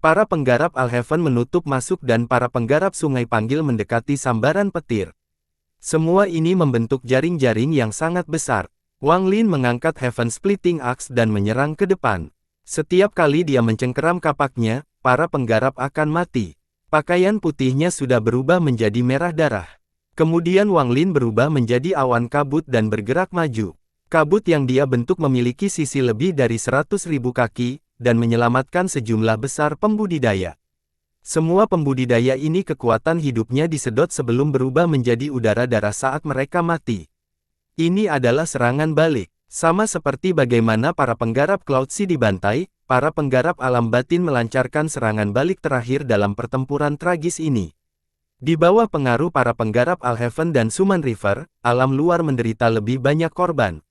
Para penggarap Alhaven menutup masuk dan para penggarap Sungai Panggil mendekati sambaran petir. Semua ini membentuk jaring-jaring yang sangat besar. Wang Lin mengangkat Heaven Splitting Axe dan menyerang ke depan. Setiap kali dia mencengkeram kapaknya, para penggarap akan mati. Pakaian putihnya sudah berubah menjadi merah darah. Kemudian Wang Lin berubah menjadi awan kabut dan bergerak maju. Kabut yang dia bentuk memiliki sisi lebih dari 100.000 kaki, dan menyelamatkan sejumlah besar pembudidaya. Semua pembudidaya ini kekuatan hidupnya disedot sebelum berubah menjadi udara darah saat mereka mati. Ini adalah serangan balik. Sama seperti bagaimana para penggarap Cloud Sea dibantai, para penggarap alam batin melancarkan serangan balik terakhir dalam pertempuran tragis ini. Di bawah pengaruh para penggarap Alhaven dan Suman River, alam luar menderita lebih banyak korban.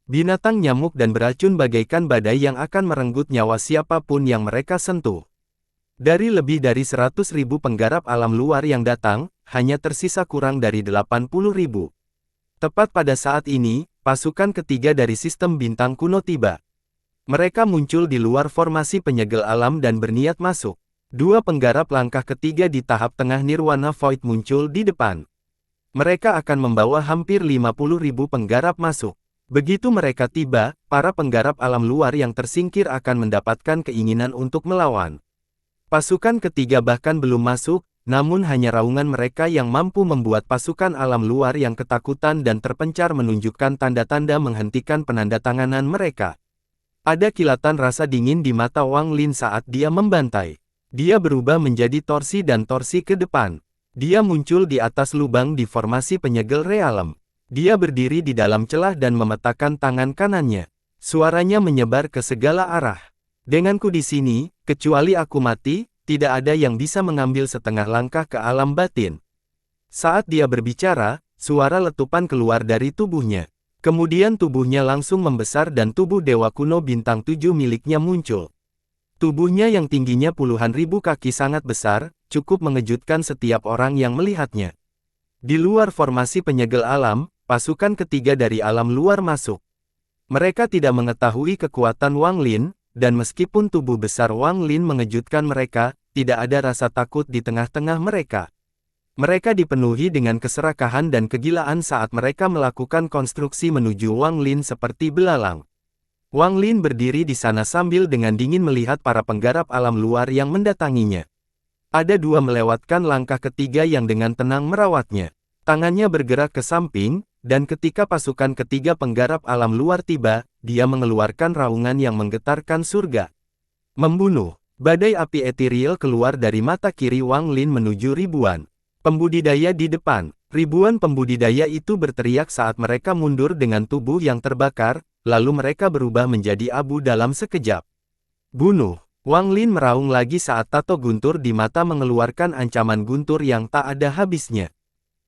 Binatang nyamuk dan beracun bagaikan badai yang akan merenggut nyawa siapapun yang mereka sentuh. Dari lebih dari 100.000 penggarap alam luar yang datang, hanya tersisa kurang dari 80.000. Tepat pada saat ini, pasukan ketiga dari sistem bintang kuno tiba. Mereka muncul di luar formasi penyegel alam dan berniat masuk. Dua penggarap langkah ketiga di tahap tengah Nirwana Void muncul di depan. Mereka akan membawa hampir 50.000 penggarap masuk. Begitu mereka tiba, para penggarap alam luar yang tersingkir akan mendapatkan keinginan untuk melawan. Pasukan ketiga bahkan belum masuk, namun hanya raungan mereka yang mampu membuat pasukan alam luar yang ketakutan dan terpencar menunjukkan tanda-tanda menghentikan penandatanganan mereka. Ada kilatan rasa dingin di mata Wang Lin saat dia membantai. Dia berubah menjadi torsi dan torsi ke depan. Dia muncul di atas lubang di formasi penyegel realem. Dia berdiri di dalam celah dan memetakan tangan kanannya. Suaranya menyebar ke segala arah. Denganku di sini, kecuali aku mati, tidak ada yang bisa mengambil setengah langkah ke alam batin. Saat dia berbicara, suara letupan keluar dari tubuhnya. Kemudian tubuhnya langsung membesar dan tubuh Dewa Kuno Bintang 7 miliknya muncul. Tubuhnya yang tingginya puluhan ribu kaki sangat besar, cukup mengejutkan setiap orang yang melihatnya. Di luar formasi penyegel alam, pasukan ketiga dari alam luar masuk. Mereka tidak mengetahui kekuatan Wang Lin, dan meskipun tubuh besar Wang Lin mengejutkan mereka, tidak ada rasa takut di tengah-tengah mereka. Mereka dipenuhi dengan keserakahan dan kegilaan saat mereka melakukan konstruksi menuju Wang Lin seperti belalang. Wang Lin berdiri di sana sambil dengan dingin melihat para penggarap alam luar yang mendatanginya. Ada dua melewatkan langkah ketiga yang dengan tenang merawatnya. Tangannya bergerak ke samping, dan ketika pasukan ketiga penggarap alam luar tiba, dia mengeluarkan raungan yang menggetarkan surga. Membunuh. Badai api etiril keluar dari mata kiri Wang Lin menuju ribuan pembudidaya di depan. Ribuan pembudidaya itu berteriak saat mereka mundur dengan tubuh yang terbakar, lalu mereka berubah menjadi abu dalam sekejap. Bunuh. Wang Lin meraung lagi saat tato guntur di mata mengeluarkan ancaman guntur yang tak ada habisnya.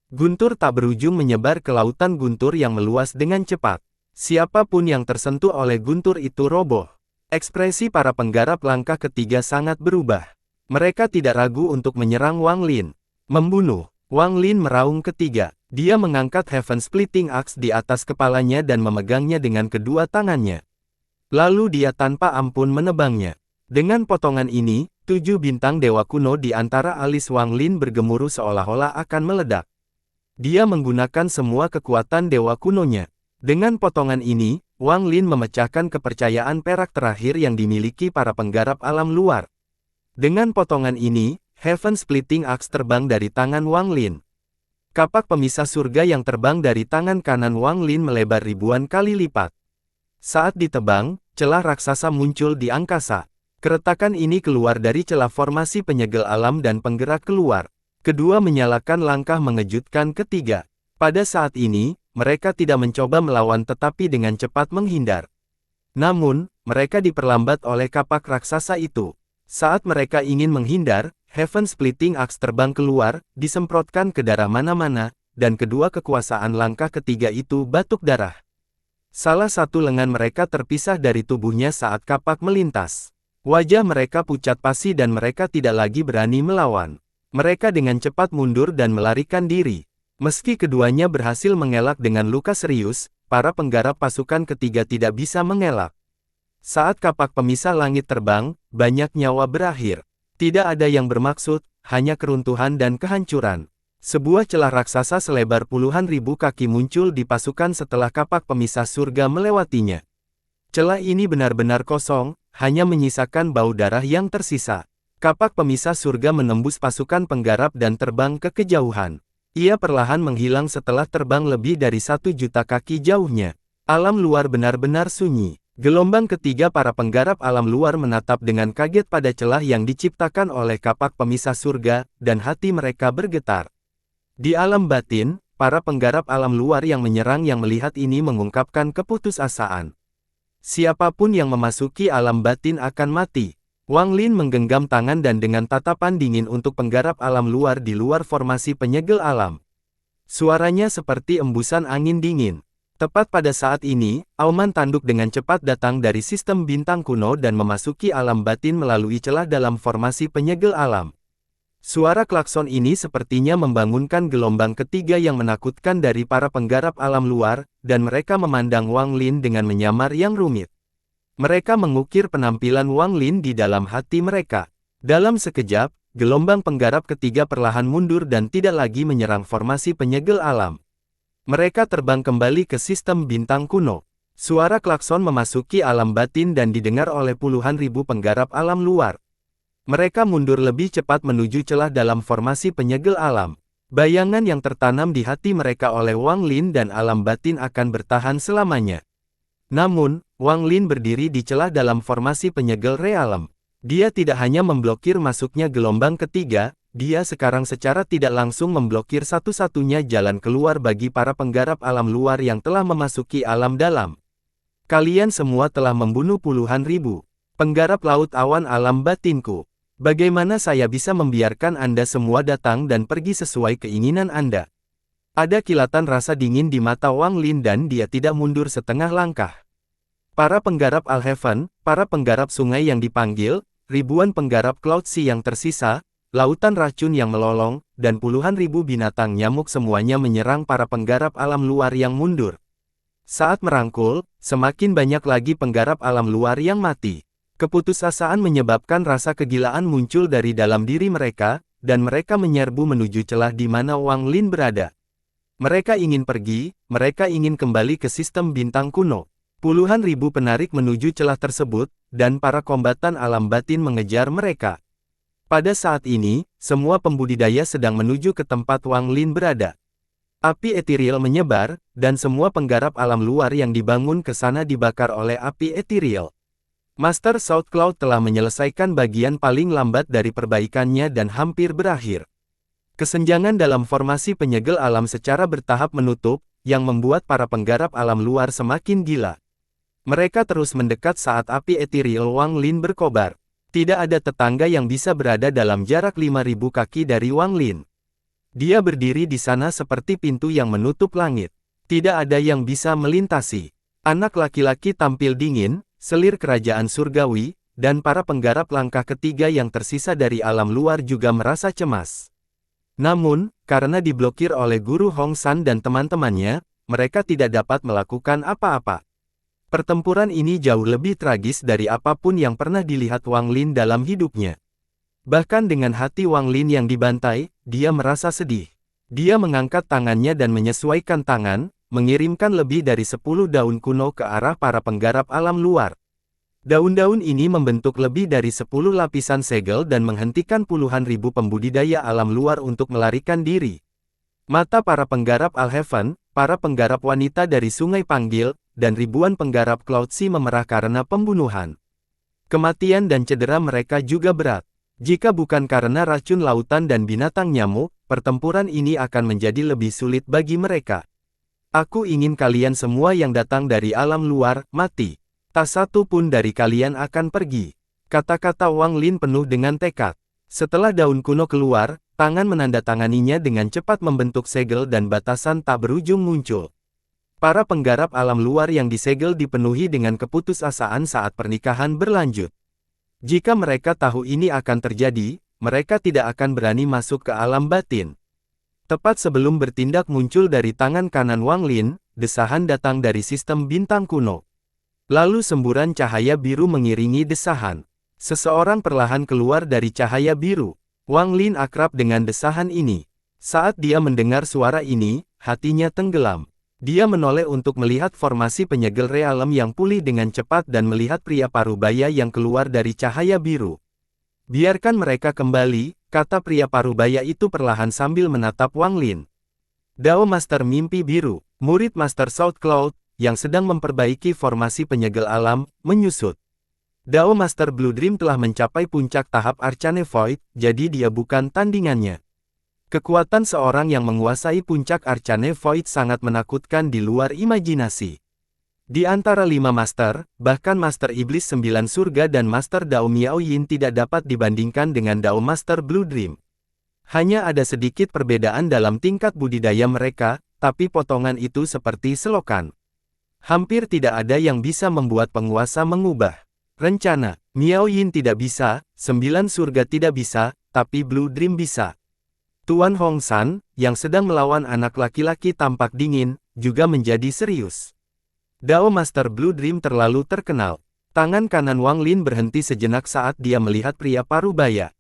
Guntur tak berujung menyebar ke lautan guntur yang meluas dengan cepat. Siapapun yang tersentuh oleh guntur itu roboh. Ekspresi para penggarap langkah ketiga sangat berubah. Mereka tidak ragu untuk menyerang Wang Lin. Membunuh. Wang Lin meraung ketiga. Dia mengangkat Heaven Splitting Axe di atas kepalanya dan memegangnya dengan kedua tangannya. Lalu dia tanpa ampun menebangnya. Dengan potongan ini, 7 bintang dewa kuno di antara alis Wang Lin bergemuruh seolah-olah akan meledak. Dia menggunakan semua kekuatan dewa kunonya. Dengan potongan ini, Wang Lin memecahkan kepercayaan perak terakhir yang dimiliki para penggarap alam luar. Dengan potongan ini, Heaven Splitting Axe terbang dari tangan Wang Lin. Kapak pemisah surga yang terbang dari tangan kanan Wang Lin melebar ribuan kali lipat. Saat ditebang, celah raksasa muncul di angkasa. Keretakan ini keluar dari celah formasi penyegel alam dan penggerak keluar. Kedua menyalakan langkah mengejutkan ketiga. Pada saat ini, mereka tidak mencoba melawan tetapi dengan cepat menghindar. Namun, mereka diperlambat oleh kapak raksasa itu. Saat mereka ingin menghindar, Heaven Splitting Axe terbang keluar, disemprotkan ke darah mana-mana, dan kedua kekuasaan langkah ketiga itu batuk darah. Salah satu lengan mereka terpisah dari tubuhnya saat kapak melintas. Wajah mereka pucat pasi dan mereka tidak lagi berani melawan. Mereka dengan cepat mundur dan melarikan diri. Meski keduanya berhasil mengelak dengan luka serius, para penggarap pasukan ketiga tidak bisa mengelak. Saat kapak pemisah langit terbang, banyak nyawa berakhir. Tidak ada yang bermaksud, hanya keruntuhan dan kehancuran. Sebuah celah raksasa selebar puluhan ribu kaki muncul di pasukan setelah kapak pemisah surga melewatinya. Celah ini benar-benar kosong, hanya menyisakan bau darah yang tersisa. Kapak pemisah surga menembus pasukan penggarap dan terbang ke kejauhan. Ia perlahan menghilang setelah terbang lebih dari 1 juta kaki jauhnya. Alam luar benar-benar sunyi. Gelombang ketiga para penggarap alam luar menatap dengan kaget pada celah yang diciptakan oleh kapak pemisah surga, dan hati mereka bergetar. Di alam batin, para penggarap alam luar yang menyerang yang melihat ini mengungkapkan keputusasaan. Siapapun yang memasuki alam batin akan mati. Wang Lin menggenggam tangan dan dengan tatapan dingin untuk penggarap alam luar di luar formasi penyegel alam. Suaranya seperti embusan angin dingin. Tepat pada saat ini, auman tanduk dengan cepat datang dari sistem bintang kuno dan memasuki alam batin melalui celah dalam formasi penyegel alam. Suara klakson ini sepertinya membangunkan gelombang ketiga yang menakutkan dari para penggarap alam luar, dan mereka memandang Wang Lin dengan menyamar yang rumit. Mereka mengukir penampilan Wang Lin di dalam hati mereka. Dalam sekejap, gelombang penggarap ketiga perlahan mundur dan tidak lagi menyerang formasi penyegel alam. Mereka terbang kembali ke sistem bintang kuno. Suara klakson memasuki alam batin dan didengar oleh puluhan ribu penggarap alam luar. Mereka mundur lebih cepat menuju celah dalam formasi penyegel alam. Bayangan yang tertanam di hati mereka oleh Wang Lin dan alam batin akan bertahan selamanya. Namun, Wang Lin berdiri di celah dalam formasi penyegel realem. Dia tidak hanya memblokir masuknya gelombang ketiga, dia sekarang secara tidak langsung memblokir satu-satunya jalan keluar bagi para penggarap alam luar yang telah memasuki alam dalam. Kalian semua telah membunuh puluhan ribu penggarap laut awan alam batinku. Bagaimana saya bisa membiarkan Anda semua datang dan pergi sesuai keinginan Anda? Ada kilatan rasa dingin di mata Wang Lin dan dia tidak mundur setengah langkah. Para penggarap Al-Heaven, para penggarap sungai yang dipanggil, ribuan penggarap Cloud Sea yang tersisa, lautan racun yang melolong, dan puluhan ribu binatang nyamuk semuanya menyerang para penggarap alam luar yang mundur. Saat merangkul, semakin banyak lagi penggarap alam luar yang mati. Keputusasaan menyebabkan rasa kegilaan muncul dari dalam diri mereka, dan mereka menyerbu menuju celah di mana Wang Lin berada. Mereka ingin pergi, mereka ingin kembali ke sistem bintang kuno. Puluhan ribu penarik menuju celah tersebut, dan para kombatan alam batin mengejar mereka. Pada saat ini, semua pembudidaya sedang menuju ke tempat Wang Lin berada. Api etiril menyebar, dan semua penggarap alam luar yang dibangun ke sana dibakar oleh api etiril. Master South Cloud telah menyelesaikan bagian paling lambat dari perbaikannya dan hampir berakhir. Kesenjangan dalam formasi penyegel alam secara bertahap menutup, yang membuat para penggarap alam luar semakin gila. Mereka terus mendekat saat api etiril Wang Lin berkobar. Tidak ada tetangga yang bisa berada dalam jarak 5.000 kaki dari Wang Lin. Dia berdiri di sana seperti pintu yang menutup langit. Tidak ada yang bisa melintasi. Anak laki-laki tampil dingin, selir kerajaan surgawi, dan para penggarap langkah ketiga yang tersisa dari alam luar juga merasa cemas. Namun, karena diblokir oleh Guru Hong San dan teman-temannya, mereka tidak dapat melakukan apa-apa. Pertempuran ini jauh lebih tragis dari apapun yang pernah dilihat Wang Lin dalam hidupnya. Bahkan dengan hati Wang Lin yang dibantai, dia merasa sedih. Dia mengangkat tangannya dan menyesuaikan tangan, mengirimkan lebih dari 10 daun kuno ke arah para penggarap alam luar. Daun-daun ini membentuk lebih dari 10 lapisan segel dan menghentikan puluhan ribu pembudidaya alam luar untuk melarikan diri. Mata para penggarap Al-Heaven, para penggarap wanita dari Sungai Panggil, dan ribuan penggarap Cloud Sea memerah karena pembunuhan. Kematian dan cedera mereka juga berat. Jika bukan karena racun lautan dan binatang nyamuk, pertempuran ini akan menjadi lebih sulit bagi mereka. Aku ingin kalian semua yang datang dari alam luar, mati. Tak satu pun dari kalian akan pergi. Kata-kata Wang Lin penuh dengan tekad. Setelah daun kuno keluar, tangan menandatanganinya dengan cepat membentuk segel dan batasan tak berujung muncul. Para penggarap alam luar yang disegel dipenuhi dengan keputusasaan saat pernikahan berlanjut. Jika mereka tahu ini akan terjadi, mereka tidak akan berani masuk ke alam batin. Tepat sebelum bertindak muncul dari tangan kanan Wang Lin, desahan datang dari sistem bintang kuno. Lalu semburan cahaya biru mengiringi desahan. Seseorang perlahan keluar dari cahaya biru. Wang Lin akrab dengan desahan ini. Saat dia mendengar suara ini, hatinya tenggelam. Dia menoleh untuk melihat formasi penyegel realem yang pulih dengan cepat dan melihat pria parubaya yang keluar dari cahaya biru. Biarkan mereka kembali, kata pria parubaya itu perlahan sambil menatap Wang Lin. Dao Master Mimpi Biru, murid Master South Cloud, yang sedang memperbaiki formasi penyegel alam, menyusut. Dao Master Blue Dream telah mencapai puncak tahap Arcane Void, jadi dia bukan tandingannya. Kekuatan seorang yang menguasai puncak Arcane Void sangat menakutkan di luar imajinasi. Di antara 5 master, bahkan Master Iblis 9 Surga dan Master Dao Miao Yin tidak dapat dibandingkan dengan Dao Master Blue Dream. Hanya ada sedikit perbedaan dalam tingkat budidaya mereka, tapi potongan itu seperti selokan. Hampir tidak ada yang bisa membuat penguasa mengubah rencana. Miao Yin tidak bisa, 9 Surga tidak bisa, tapi Blue Dream bisa. Tuan Hong San, yang sedang melawan anak laki-laki tampak dingin, juga menjadi serius. Dao Master Blue Dream terlalu terkenal. Tangan kanan Wang Lin berhenti sejenak saat dia melihat pria parubaya.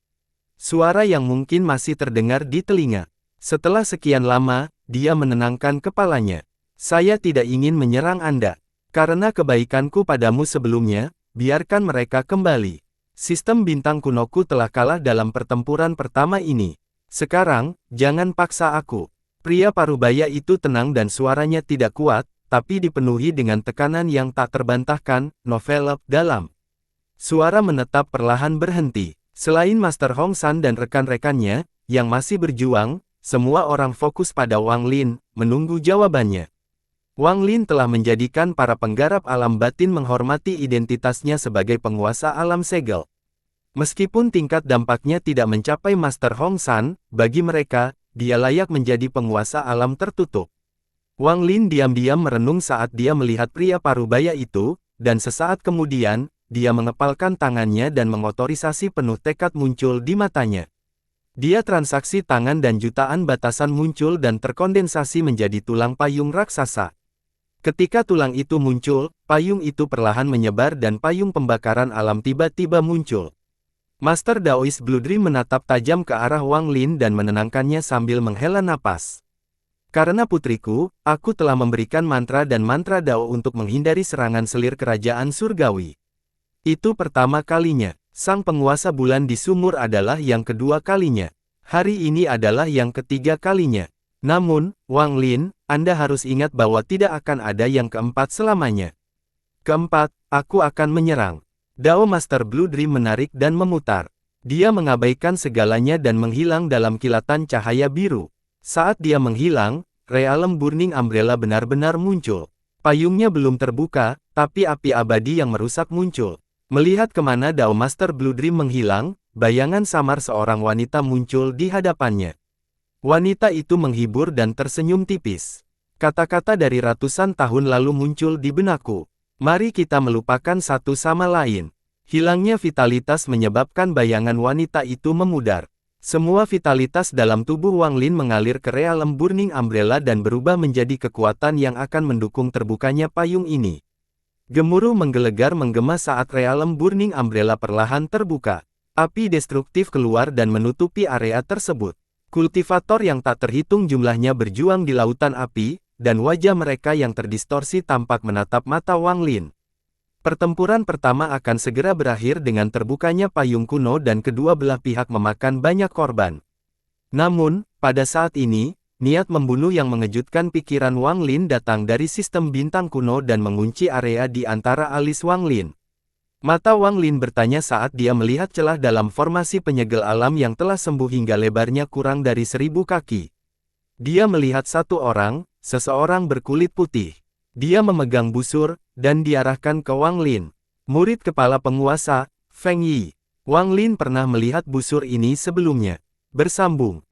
Suara yang mungkin masih terdengar di telinga. Setelah sekian lama, dia menenangkan kepalanya. Saya tidak ingin menyerang Anda. Karena kebaikanku padamu sebelumnya, biarkan mereka kembali. Sistem bintang kunoku telah kalah dalam pertempuran pertama ini. Sekarang, jangan paksa aku. Pria parubaya itu tenang dan suaranya tidak kuat, tapi dipenuhi dengan tekanan yang tak terbantahkan. Novel dalam. Suara menetap perlahan berhenti. Selain Master Hong San dan rekan-rekannya, yang masih berjuang, semua orang fokus pada Wang Lin, menunggu jawabannya. Wang Lin telah menjadikan para penggarap alam batin menghormati identitasnya sebagai penguasa alam segel. Meskipun tingkat dampaknya tidak mencapai Master Hong San, bagi mereka, dia layak menjadi penguasa alam tertutup. Wang Lin diam-diam merenung saat dia melihat pria parubaya itu, dan sesaat kemudian, dia mengepalkan tangannya dan mengotorisasi penuh tekad muncul di matanya. Dia transaksi tangan dan jutaan batasan muncul dan terkondensasi menjadi tulang payung raksasa. Ketika tulang itu muncul, payung itu perlahan menyebar dan payung pembakaran alam tiba-tiba muncul. Master Daoist Blue Dream menatap tajam ke arah Wang Lin dan menenangkannya sambil menghela napas. Karena putriku, aku telah memberikan mantra dan mantra Dao untuk menghindari serangan selir kerajaan surgawi. Itu pertama kalinya. Sang penguasa bulan di sumur adalah yang kedua kalinya. Hari ini adalah yang ketiga kalinya. Namun, Wang Lin, Anda harus ingat bahwa tidak akan ada yang keempat selamanya. Keempat, aku akan menyerang. Dao Master Blue Dream menarik dan memutar. Dia mengabaikan segalanya dan menghilang dalam kilatan cahaya biru. Saat dia menghilang, Realm Burning Umbrella benar-benar muncul. Payungnya belum terbuka, tapi api abadi yang merusak muncul. Melihat kemana Dao Master Blue Dream menghilang, bayangan samar seorang wanita muncul di hadapannya. Wanita itu menghibur dan tersenyum tipis. Kata-kata dari ratusan tahun lalu muncul di benakku. Mari kita melupakan satu sama lain. Hilangnya vitalitas menyebabkan bayangan wanita itu memudar. Semua vitalitas dalam tubuh Wang Lin mengalir ke Realm Burning Umbrella dan berubah menjadi kekuatan yang akan mendukung terbukanya payung ini. Gemuruh menggelegar menggema saat Realm Burning Umbrella perlahan terbuka. Api destruktif keluar dan menutupi area tersebut. Kultivator yang tak terhitung jumlahnya berjuang di lautan api, dan wajah mereka yang terdistorsi tampak menatap mata Wang Lin. Pertempuran pertama akan segera berakhir dengan terbukanya payung kuno dan kedua belah pihak memakan banyak korban. Namun, pada saat ini, niat membunuh yang mengejutkan pikiran Wang Lin datang dari sistem bintang kuno dan mengunci area di antara alis Wang Lin. Mata Wang Lin bertanya saat dia melihat celah dalam formasi penyegel alam yang telah sembuh hingga lebarnya kurang dari 1000 kaki. Dia melihat satu orang, seseorang berkulit putih. Dia memegang busur, dan diarahkan ke Wang Lin. Murid kepala penguasa, Feng Yi. Wang Lin pernah melihat busur ini sebelumnya. Bersambung.